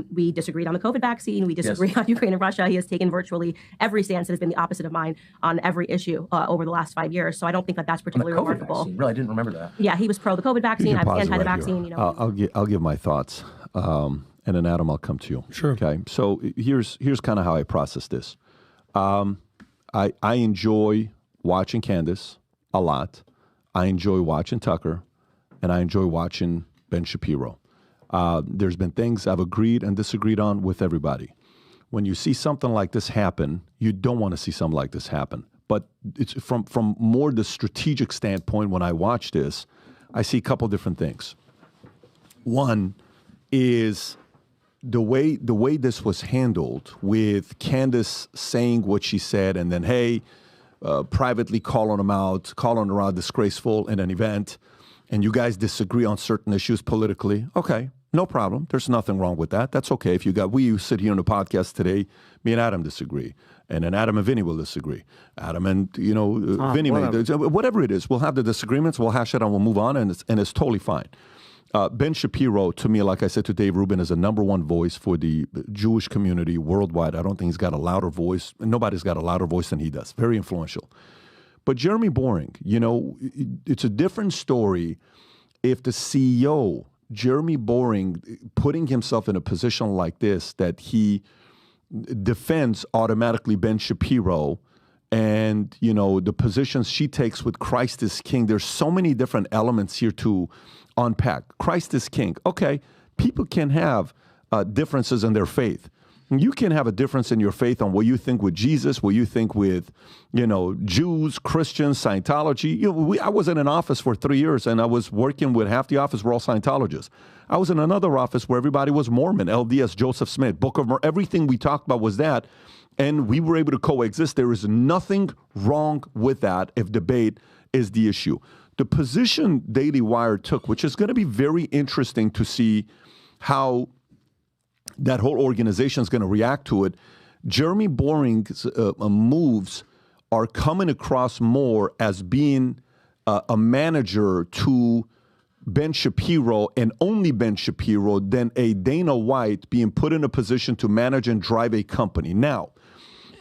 We disagreed on the COVID vaccine. We disagreed on Ukraine and Russia. He has taken virtually every stance that has been the opposite of mine on every issue over the last 5 years. So I don't think that that's particularly remarkable. Vaccine. Really, I didn't remember that. Yeah, he was pro the COVID vaccine. I'm anti the vaccine. I'll give my thoughts. And then, Adam, I'll come to you. Sure. Okay. So here's kind of how I process this. I enjoy watching Candace a lot. I enjoy watching Tucker, and I enjoy watching Ben Shapiro. There's been things I've agreed and disagreed on with everybody. When you see something like this happen, you don't want to see something like this happen. But it's from more the strategic standpoint. When I watch this, I see a couple different things. One is the way this was handled, with Candace saying what she said, and then privately calling her out disgraceful in an event, and you guys disagree on certain issues politically. Okay, no problem. There's nothing wrong with that. That's okay. We sit here on the podcast today, me and Adam disagree, and then Adam and Vinny will disagree. Adam and Vinny, whatever it is, we'll have the disagreements. We'll hash it out. We'll move on, and it's totally fine. Ben Shapiro, to me, like I said to Dave Rubin, is a number one voice for the Jewish community worldwide. I don't think he's got a louder voice. Nobody's got a louder voice than he does. Very influential. But Jeremy Boring, it's a different story if the CEO, Jeremy Boring, putting himself in a position like this, that he defends automatically Ben Shapiro and, the positions she takes with Christ is King. There's so many different elements here to unpack. Christ is King. Okay, people can have differences in their faith. You can have a difference in your faith on what you think with Jesus, what you think with, Jews, Christians, Scientology. I was in an office for 3 years, and I was working with half the office were all Scientologists. I was in another office where everybody was Mormon, LDS, Joseph Smith, Book of Mormon. Everything we talked about was that, and we were able to coexist. There is nothing wrong with that if debate is the issue. The position Daily Wire took, which is going to be very interesting to see how that whole organization is going to react to it. Jeremy Boring's moves are coming across more as being a manager to Ben Shapiro and only Ben Shapiro than a Dana White being put in a position to manage and drive a company. Now,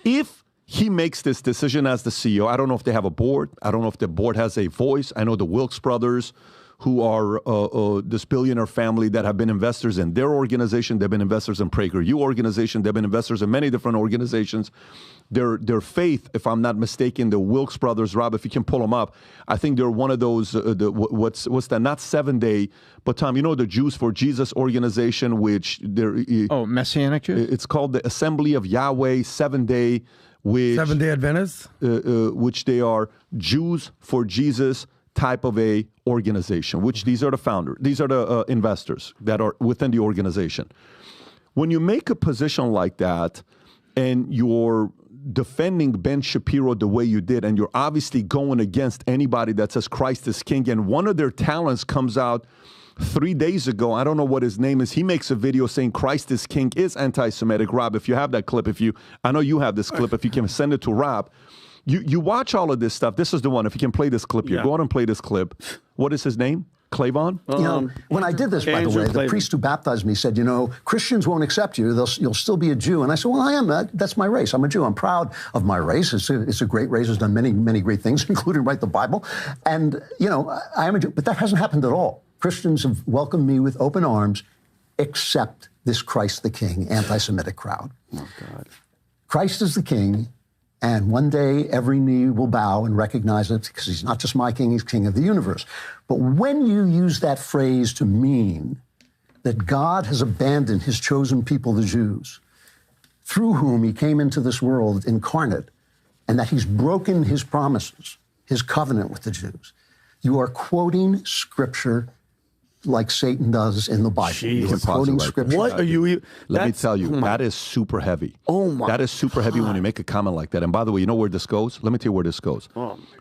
if he makes this decision as the CEO, I don't know if they have a board. I don't know if the board has a voice. I know the Wilkes brothers, who are this billionaire family that have been investors in their organization. They've been investors in PragerU organization. They've been investors in many different organizations. Their faith, if I'm not mistaken, the Wilkes brothers, Rob, if you can pull them up, I think they're one of those, what's that, not 7 Day, but Tom, the Jews for Jesus organization, which they're... Messianic Jews? It's called the Assembly of Yahweh 7 Day, which... 7 Day Adventists? Which they are Jews for Jesus type of a organization, which these are the founders, these are the investors that are within the organization. When you make a position like that and you're defending Ben Shapiro the way you did, and you're obviously going against anybody that says Christ is King, and one of their talents comes out 3 days ago, I don't know what his name is, he makes a video saying Christ is King is anti-Semitic. Rob, if you have that clip, I know you have this clip, if you can send it to Rob. You watch all of this stuff. This is the one. If you can play this clip, you go on and play this clip. What is his name? Clavon? When I did this, by the way, the priest who baptized me said, Christians won't accept you. You'll still be a Jew. And I said, well, I am. That's my race. I'm a Jew. I'm proud of my race. It's a great race. It's done many, many great things, including write the Bible. And, I am a Jew. But that hasn't happened at all. Christians have welcomed me with open arms, except this Christ the King anti-Semitic crowd. Oh, God. Christ is the King. And one day, every knee will bow and recognize it, because he's not just my king, he's king of the universe. But when you use that phrase to mean that God has abandoned his chosen people, the Jews, through whom he came into this world incarnate, and that he's broken his promises, his covenant with the Jews, you are quoting scripture like Satan does in the Bible. You're quoting scripture. What are you? Let me tell you, that is super heavy. Oh my! That is super heavy when you make a comment like that. And by the way, you know where this goes? Let me tell you where this goes.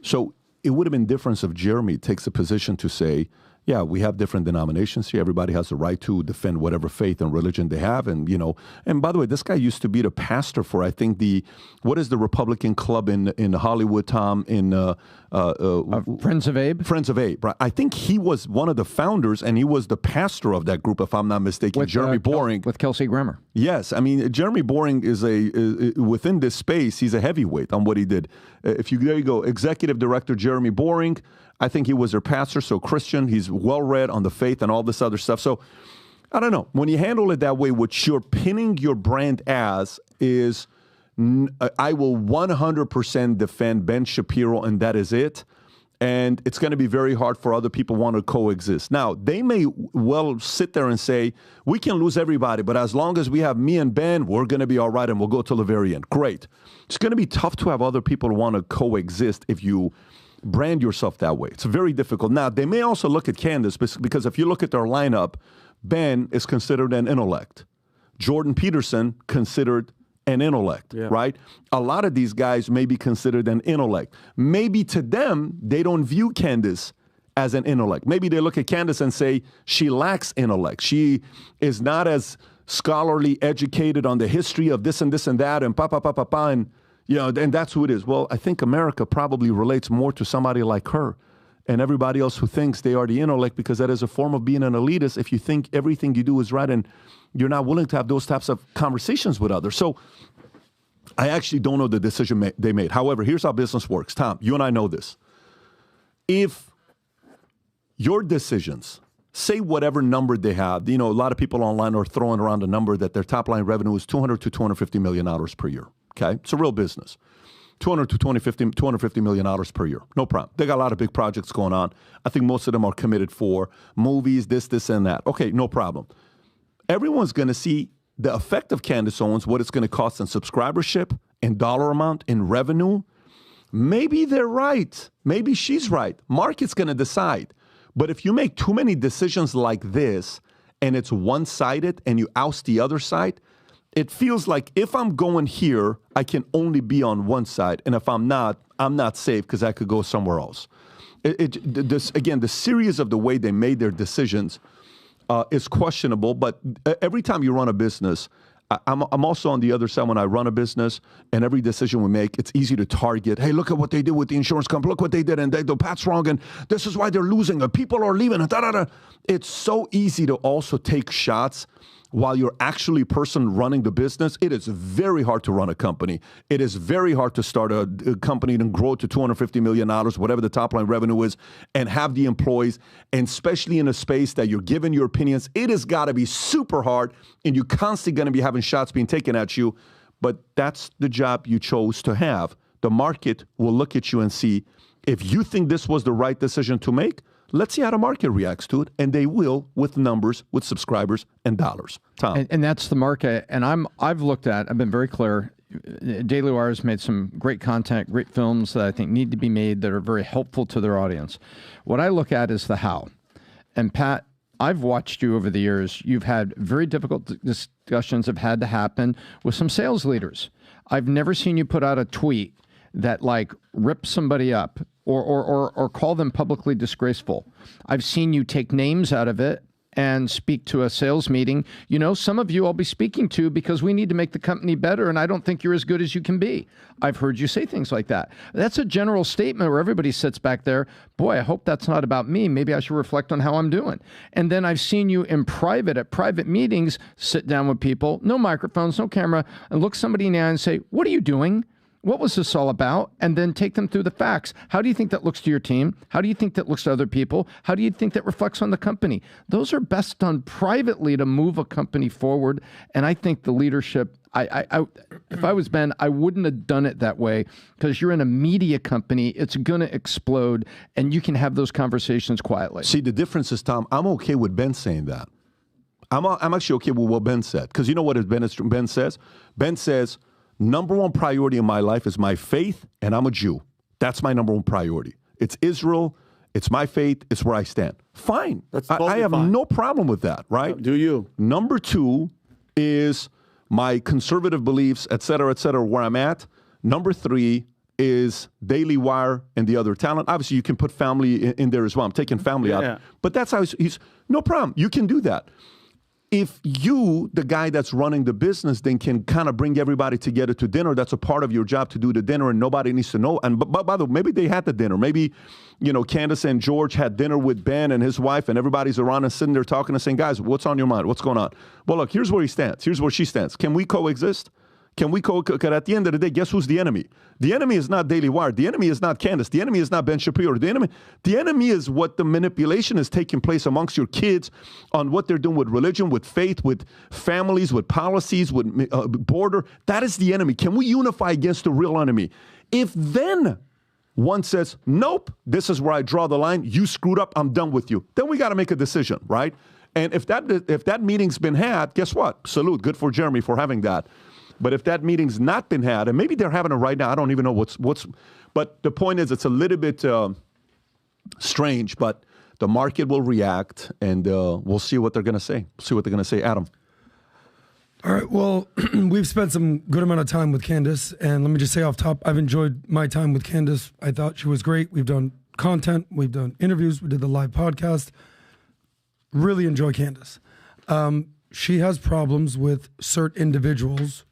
So it would have been different if Jeremy takes a position to say, yeah, we have different denominations here. Everybody has the right to defend whatever faith and religion they have. And, and by the way, this guy used to be the pastor for, I think, what is the Republican club in Hollywood, Tom? Friends of Abe? Friends of Abe, right? I think he was one of the founders, and he was the pastor of that group, if I'm not mistaken. Jeremy Boring. With Kelsey Grammer. Yes. I mean, Jeremy Boring is within this space, he's a heavyweight on what he did. There you go, Executive Director Jeremy Boring. I think he was their pastor, so Christian. He's well-read on the faith and all this other stuff. So, I don't know. When you handle it that way, what you're pinning your brand as is, I will 100% defend Ben Shapiro, and that is it. And it's going to be very hard for other people who want to coexist. Now, they may well sit there and say, we can lose everybody, but as long as we have me and Ben, we're going to be all right, and we'll go till the very end. Great. It's going to be tough to have other people who want to coexist if you brand yourself that way. It's very difficult. Now, they may also look at Candace, because if you look at their lineup, Ben is considered an intellect. Jordan Peterson considered an intellect, right? A lot of these guys may be considered an intellect. Maybe to them, they don't view Candace as an intellect. Maybe they look at Candace and say, she lacks intellect. She is not as scholarly educated on the history of this and this and that and and and that's who it is. Well, I think America probably relates more to somebody like her and everybody else who thinks they are the intellect, because that is a form of being an elitist if you think everything you do is right and you're not willing to have those types of conversations with others. So I actually don't know the decision they made. However, here's how business works. Tom, you and I know this. If your decisions, say whatever number they have, a lot of people online are throwing around a number that their top line revenue is $200 to $250 million per year. Okay, it's a real business. $200 to $250 million per year. No problem. They got a lot of big projects going on. I think most of them are committed for movies, this, and that. Okay, no problem. Everyone's going to see the effect of Candace Owens, what it's going to cost in subscribership, in dollar amount, in revenue. Maybe they're right. Maybe she's right. Market's going to decide. But if you make too many decisions like this and it's one-sided and you oust the other side, it feels like if I'm going here, I can only be on one side. And if I'm not safe because I could go somewhere else. The series of the way they made their decisions is questionable. But every time you run a business, I'm also on the other side when I run a business, and every decision we make, it's easy to target. Hey, look at what they did with the insurance company. Look what they did, and the Pat's wrong, and this is why they're losing, and people are leaving, and da-da-da. It's so easy to also take shots while you're actually a person running the business. It is very hard to run a company. It is very hard to start a company and grow to $250 million, whatever the top line revenue is, and have the employees, and especially in a space that you're giving your opinions. It has got to be super hard, and you're constantly going to be having shots being taken at you, but that's the job you chose to have. The market will look at you and see, if you think this was the right decision to make, let's see how the market reacts to it, and they will with numbers, with subscribers, and dollars. Tom. And that's the market. And I've been very clear. Daily Wire has made some great content, great films that I think need to be made that are very helpful to their audience. What I look at is the how. And Pat, I've watched you over the years. You've had very difficult discussions have had to happen with some sales leaders. I've never seen you put out a tweet that rips somebody up or call them publicly disgraceful. I've seen you take names out of it and speak to a sales meeting. You know, some of you I'll be speaking to because we need to make the company better, and I don't think you're as good as you can be. I've heard you say things like that. That's a general statement where everybody sits back there. Boy, I hope that's not about me. Maybe I should reflect on how I'm doing. And then I've seen you in private, at private meetings, sit down with people, no microphones, no camera, and look somebody in the eye and say, what are you doing? What was this all about? And then take them through the facts. How do you think that looks to your team? How do you think that looks to other people? How do you think that reflects on the company? Those are best done privately to move a company forward. And I think the leadership, if I was Ben, I wouldn't have done it that way, because you're in a media company. It's going to explode, and you can have those conversations quietly. See, the difference is, Tom, I'm okay with Ben saying that. I'm actually okay with what Ben said, because you know what Ben says? Ben says, number one priority in my life is my faith, and I'm a Jew. That's my number one priority. It's Israel. It's my faith. It's where I stand. Fine. I have no problem with that, right? Do you? Number two is my conservative beliefs, et cetera, where I'm at. Number three is Daily Wire and the other talent. Obviously, you can put family in there as well. I'm taking family out. Yeah. But that's how he's no problem. You can do that. If you, the guy that's running the business, then can kind of bring everybody together to dinner, that's a part of your job, to do the dinner, and nobody needs to know. And by the way, maybe they had the dinner. Maybe, you know, Candace and George had dinner with Ben and his wife, and everybody's around and sitting there talking and saying, guys, what's on your mind? What's going on? Well, look, here's where he stands. Here's where she stands. Can we coexist? Can we because at the end of the day, guess who's the enemy? The enemy is not Daily Wire. The enemy is not Candace. The enemy is not Ben Shapiro. The enemy is what the manipulation is taking place amongst your kids on what they're doing with religion, with faith, with families, with policies, with border. That is the enemy. Can we unify against the real enemy? If then one says, nope, this is where I draw the line. You screwed up. I'm done with you. Then we got to make a decision, right? And if that meeting's been had, guess what? Salute. Good for Jeremy for having that. But if that meeting's not been had, and maybe they're having it right now, I don't even know what's. But the point is, it's a little bit strange. But the market will react, and we'll see what they're going to say. See what they're going to say, Adam. All right. Well, we've spent some good amount of time with Candace, and let me just say off top, I've enjoyed my time with Candace. I thought she was great. We've done content, we've done interviews, we did the live podcast. Really enjoy Candace. She has problems with certain individuals,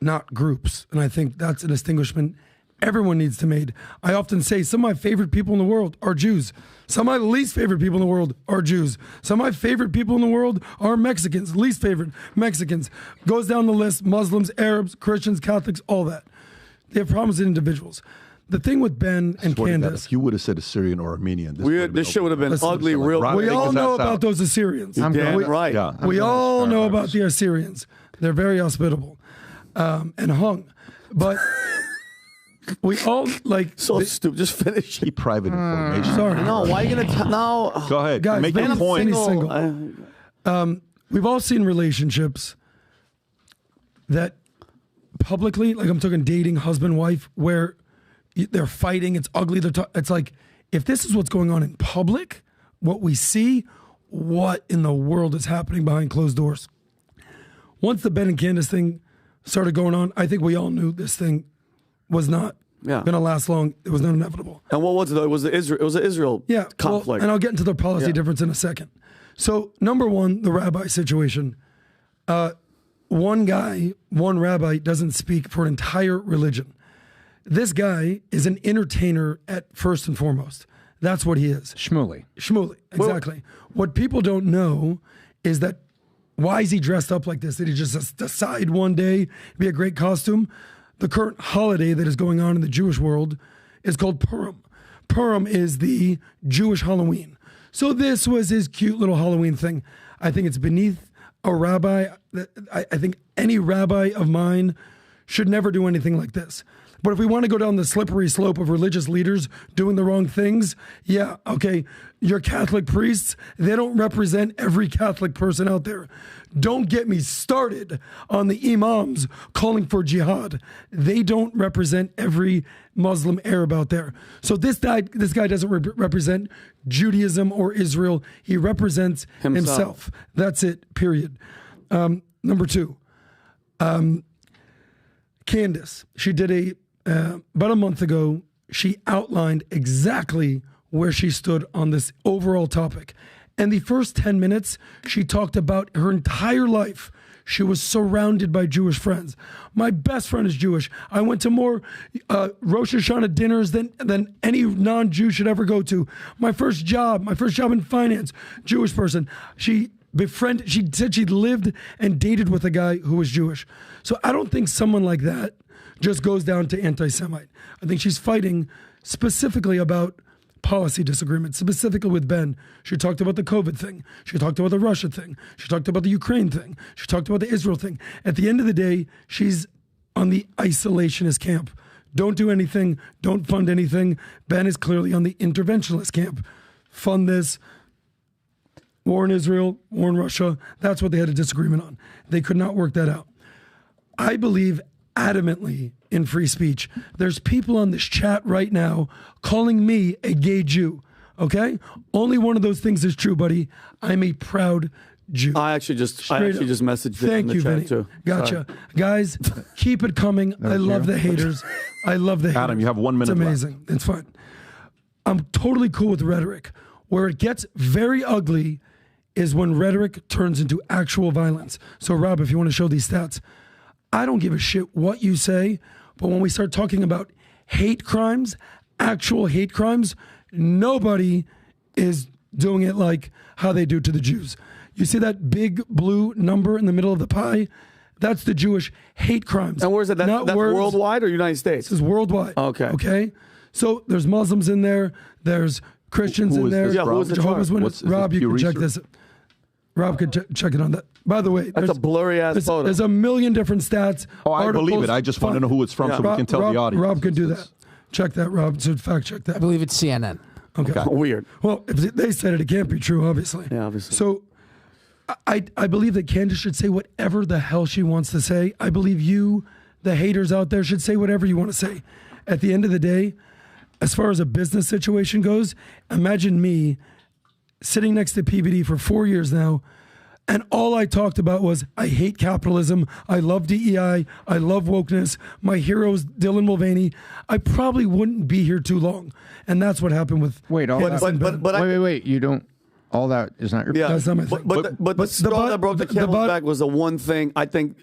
not groups. And I think that's a distinguishment everyone needs to make. I often say some of my favorite people in the world are Jews. Some of my least favorite people in the world are Jews. Some of my favorite people in the world are Mexicans. Least favorite, Mexicans. Goes down the list, Muslims, Arabs, Christians, Catholics, all that. They have problems with individuals. The thing with Ben and Candace. If you would have said Assyrian or Armenian, this shit would have been ugly. We all know about those Assyrians. Right. Yeah. We all know about the Assyrians. They're very hospitable and hung. But we all stupid. Just finish. Keep private information. Sorry. No, why are you gonna no? Go ahead. Guys, make your point. Single. We've all seen relationships that publicly, like I'm talking dating, husband, wife, where they're fighting. It's ugly. It's like, if this is what's going on in public, what we see, what in the world is happening behind closed doors? Once the Ben and Candace thing started going on, I think we all knew this thing was not going to last long. It was not inevitable. And what was it? It was the Israel conflict. Well, and I'll get into the policy difference in a second. So, number one, the rabbi situation. One guy, one rabbi doesn't speak for an entire religion. This guy is an entertainer at first and foremost. That's what he is. Shmuley, exactly. What people don't know is that, why is he dressed up like this? Did he just decide one day be a great costume? The current holiday that is going on in the Jewish world is called Purim. Purim is the Jewish Halloween. So this was his cute little Halloween thing. I think it's beneath a rabbi. I think any rabbi of mine should never do anything like this. But if we want to go down the slippery slope of religious leaders doing the wrong things, yeah, okay, your Catholic priests, they don't represent every Catholic person out there. Don't get me started on the imams calling for jihad. They don't represent every Muslim Arab out there. So this guy doesn't represent Judaism or Israel. He represents himself. That's it, period. Number two, Candace, she did about a month ago, she outlined exactly where she stood on this overall topic. And the first 10 minutes, she talked about her entire life. She was surrounded by Jewish friends. My best friend is Jewish. I went to more Rosh Hashanah dinners than any non-Jew should ever go to. My first job in finance, Jewish person. She said she lived and dated with a guy who was Jewish. So I don't think someone like that just goes down to anti-Semite. I think she's fighting specifically about policy disagreements, specifically with Ben. She talked about the COVID thing. She talked about the Russia thing. She talked about the Ukraine thing. She talked about the Israel thing. At the end of the day, she's on the isolationist camp. Don't do anything. Don't fund anything. Ben is clearly on the interventionist camp. Fund this. War in Israel, war in Russia. That's what they had a disagreement on. They could not work that out. I believe adamantly in free speech. There's people on this chat right now calling me a gay Jew. Okay? Only one of those things is true, buddy. I'm a proud Jew. I actually just messaged it in the chat too. Gotcha. Guys, keep it coming. I love the haters. I love the haters. Adam, you have 1 minute It's amazing. left. It's fine. I'm totally cool with rhetoric. Where it gets very ugly is when rhetoric turns into actual violence. So, Rob, if you want to show these stats, I don't give a shit what you say, but when we start talking about hate crimes, actual hate crimes, nobody is doing it like how they do to the Jews. You see that big blue number in the middle of the pie? That's the Jewish hate crimes. And where's it? That's worldwide or United States? This is worldwide. Okay. Okay? So there's Muslims in there. There's Christians in there. Yeah, who is the Jehovah's Witnesses. Rob, you can check this. Rob could check it on that. By the way, that's a blurry-ass photo. There's a million different stats. Oh, I believe it. I just want to know who it's from so we can tell the audience. Rob could do that. Check that, Rob. So fact check that. I believe it's CNN. Okay. Weird. Well, if they said it can't be true, obviously. Yeah, obviously. So I believe that Candace should say whatever the hell she wants to say. I believe you, the haters out there, should say whatever you want to say. At the end of the day, as far as a business situation goes, imagine me sitting next to PBD for 4 years now, and all I talked about was, I hate capitalism, I love DEI, I love wokeness, my hero's Dylan Mulvaney. I probably wouldn't be here too long. And that's what happened with... Wait, wait, you don't... All that is not your... Yeah, that's not my thing. But the straw that broke the camel's back was the one thing. I think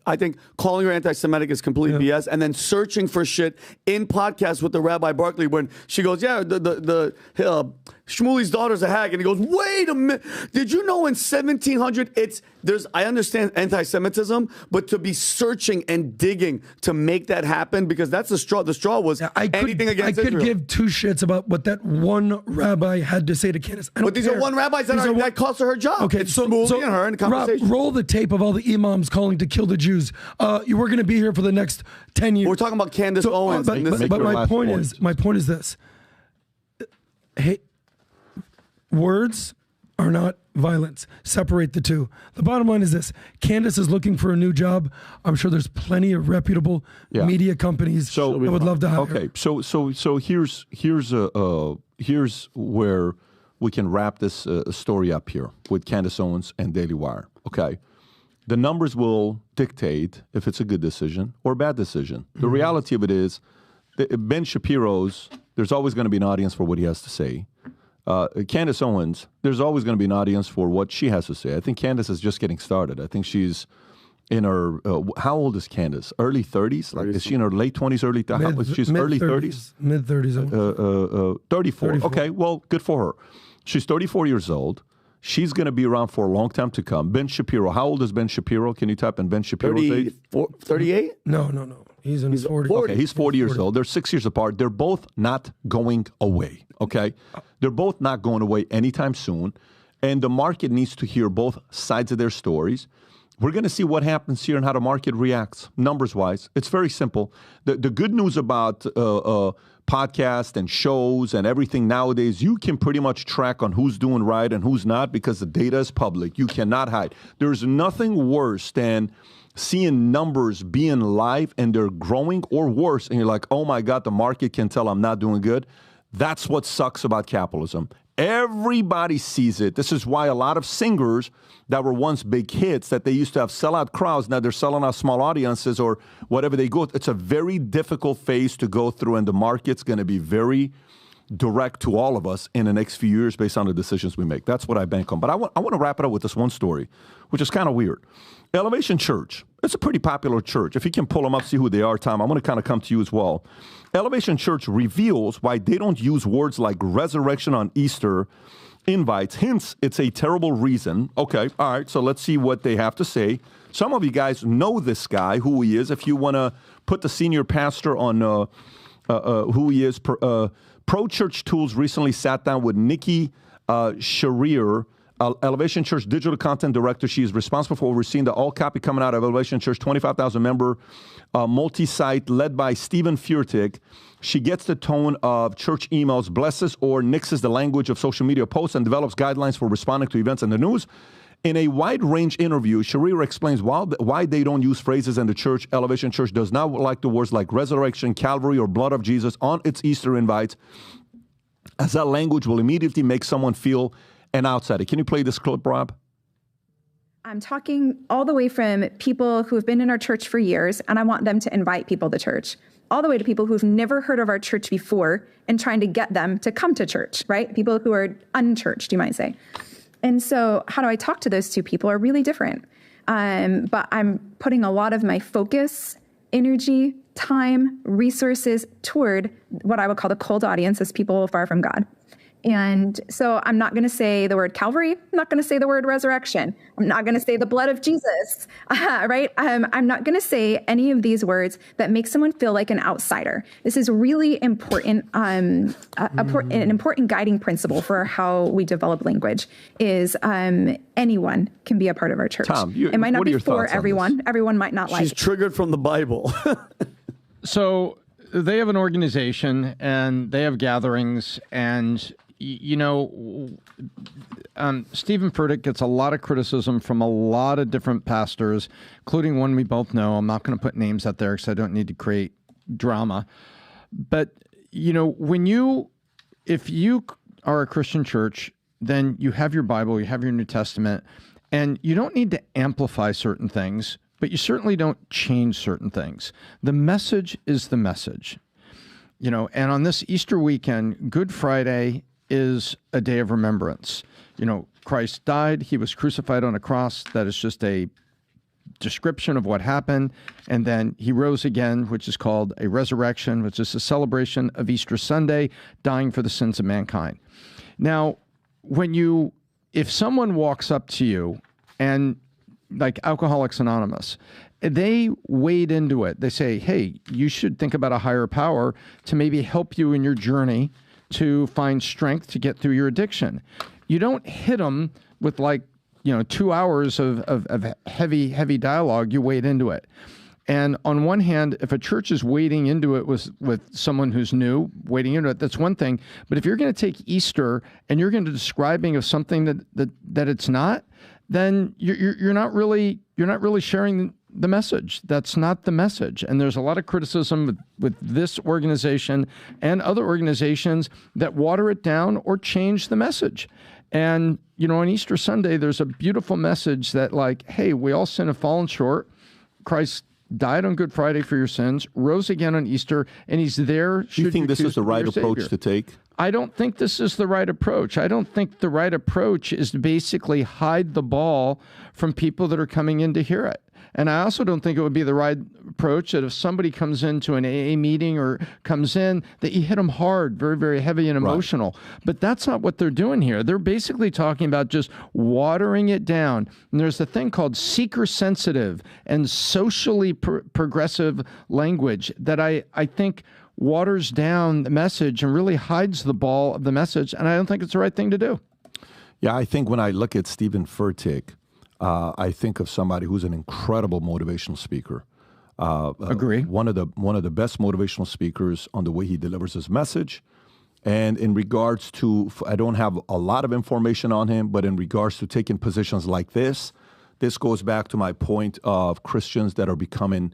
calling her anti-Semitic is complete BS, and then searching for shit in podcasts with the Rabbi Barkley when she goes, yeah, the Shmuley's daughter's a hag, and he goes, wait a minute, did you know in 1700 I understand anti-Semitism, but to be searching and digging to make that happen, because that's the straw. The straw was anything against Israel. I could give two shits about what that one rabbi had to say to Candace. But these are one rabbis that cost her job. Okay, it's so and her in the conversation. Rob, roll the tape of all the imams calling to kill the Jews. We're going to be here for the next 10 years. We're talking about Candace Owens. But my point is this. Hey, words are not violence. Separate the two. The bottom line is this. Candace is looking for a new job. I'm sure there's plenty of reputable media companies that would love to hire her. Okay, so here's where we can wrap this story up here with Candace Owens and Daily Wire. Okay, the numbers will dictate if it's a good decision or a bad decision. The reality of it is, Ben Shapiro's, there's always going to be an audience for what he has to say. Candace Owens, there's always going to be an audience for what she has to say. I think Candace is just getting started. I think she's in her, how old is Candace? Early 30s? Like, is she in her late 20s, early 30s? She's early 30s? Mid 30s. 34. Okay, well, good for her. She's 34 years old. She's going to be around for a long time to come. Ben Shapiro, how old is Ben Shapiro? Can you type in Ben Shapiro's age? 38? No. He's in his 40s. Okay, he's 40 years old. They're 6 years apart. They're both not going away, okay? They're both not going away anytime soon, and the market needs to hear both sides of their stories. We're going to see what happens here and how the market reacts, numbers-wise. It's very simple. The good news about podcasts and shows and everything nowadays, you can pretty much track on who's doing right and who's not because the data is public. You cannot hide. There's nothing worse than seeing numbers being live and they're growing, or worse, and you're like, oh my God, the market can tell I'm not doing good. That's what sucks about capitalism. Everybody sees it. This is why a lot of singers that were once big hits, that they used to have sellout crowds, now they're selling out small audiences or whatever they go. It's a very difficult phase to go through, and the market's going to be very direct to all of us in the next few years based on the decisions we make. That's what I bank on. But I want to wrap it up with this one story, which is kind of weird. Elevation Church. It's a pretty popular church. If you can pull them up, see who they are, Tom, I want to kind of come to you as well. Elevation Church reveals why they don't use words like resurrection on Easter invites. Hence, it's a terrible reason. Okay, all right, so let's see what they have to say. Some of you guys know this guy, who he is. If you want to put the senior pastor on who he is, Pro Church Tools recently sat down with Nikki Sharir, Elevation Church Digital Content Director. She is responsible for overseeing the all copy coming out of Elevation Church, 25,000 member multi-site led by Stephen Furtick. She gets the tone of church emails, blesses or nixes the language of social media posts, and develops guidelines for responding to events in the news. In a wide-range interview, Sharir explains why they don't use phrases in the church. Elevation Church does not like the words like resurrection, Calvary, or blood of Jesus on its Easter invites, as that language will immediately make someone feel an outsider. Can you play this clip, Rob? I'm talking all the way from people who have been in our church for years, and I want them to invite people to church, all the way to people who've never heard of our church before and trying to get them to come to church, right? People who are unchurched, you might say. And so how do I talk to those two people are really different. But I'm putting a lot of my focus, energy, time, resources toward what I would call the cold audience, as people far from God. And so I'm not going to say the word Calvary. I'm not going to say the word resurrection. I'm not going to say the blood of Jesus, right? I'm not going to say any of these words that make someone feel like an outsider. This is really important. An important guiding principle for how we develop language is anyone can be a part of our church. Tom, it might not be for everyone. Everyone might not like it. She's triggered from the Bible. So they have an organization and they have gatherings, and Stephen Furtick gets a lot of criticism from a lot of different pastors, including one we both know. I'm not going to put names out there because I don't need to create drama. But, if you are a Christian church, then you have your Bible, you have your New Testament, and you don't need to amplify certain things, but you certainly don't change certain things. The message is the message. And on this Easter weekend, Good Friday is a day of remembrance. Christ died. He was crucified on a cross. That is just a description of what happened. And then he rose again, which is called a resurrection, which is a celebration of Easter Sunday, dying for the sins of mankind. Now, if someone walks up to you and like Alcoholics Anonymous, they wade into it. They say, hey, you should think about a higher power to maybe help you in your journey to find strength to get through your addiction. You don't hit them with 2 hours of heavy dialogue. You wade into it. And on one hand, if a church is wading into it with someone who's new, wading into it, that's one thing. But if you're going to take Easter and you're going to describing of something that it's not, then you're not really sharing the message. That's not the message. And there's a lot of criticism with this organization and other organizations that water it down or change the message. And, on Easter Sunday, there's a beautiful message that hey, we all sin and fallen short. Christ died on Good Friday for your sins, rose again on Easter, and he's there. Do you think this is the right approach to take? I don't think this is the right approach. I don't think the right approach is to basically hide the ball from people that are coming in to hear it. And I also don't think it would be the right approach that if somebody comes into an AA meeting or comes in, that you hit them hard, very, very heavy and emotional. Right. But that's not what they're doing here. They're basically talking about just watering it down. And there's a thing called seeker-sensitive and socially progressive language that I think waters down the message and really hides the ball of the message. And I don't think it's the right thing to do. Yeah, I think when I look at Stephen Furtick, I think of somebody who's an incredible motivational speaker. Agree. One of the best motivational speakers on the way he delivers his message. And in regards to, I don't have a lot of information on him, but in regards to taking positions like this goes back to my point of Christians that are becoming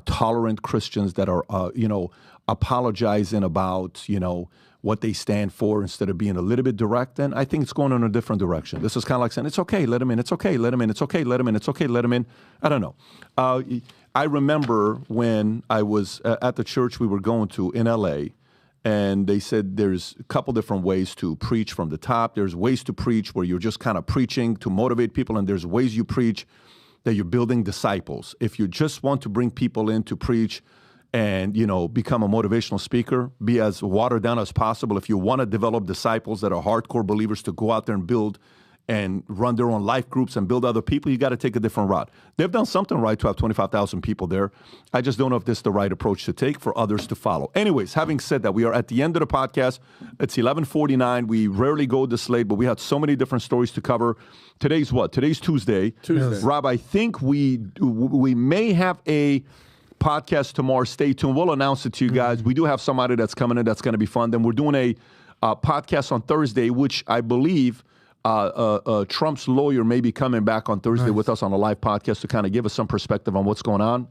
tolerant, Christians that are, apologizing about, what they stand for instead of being a little bit direct, then I think it's going in a different direction. This is kind of like saying, it's okay, let him in, it's okay, let him in, it's okay, let him in, it's okay, let him in. I don't know. I remember when I was at the church we were going to in L.A., and they said there's a couple different ways to preach from the top. There's ways to preach where you're just kind of preaching to motivate people, and there's ways you preach that you're building disciples. If you just want to bring people in to preach and, become a motivational speaker, be as watered down as possible. If you want to develop disciples that are hardcore believers to go out there and build and run their own life groups and build other people, you got to take a different route. They've done something right to have 25,000 people there. I just don't know if this is the right approach to take for others to follow. Anyways, having said that, we are at the end of the podcast. It's 11:49. We rarely go this late, but we had so many different stories to cover. Today's what? Today's Tuesday. Tuesday. Rob, I think we may have a podcast tomorrow. Stay tuned. We'll announce it to you guys. We do have somebody that's coming in that's going to be fun. Then we're doing a podcast on Thursday, which I believe Trump's lawyer may be coming back on Thursday with us on a live podcast to kind of give us some perspective on what's going on.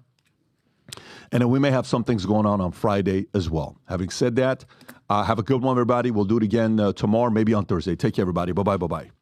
And then we may have some things going on Friday as well. Having said that, have a good one, everybody. We'll do it again tomorrow, maybe on Thursday. Take care, everybody. Bye-bye, bye-bye.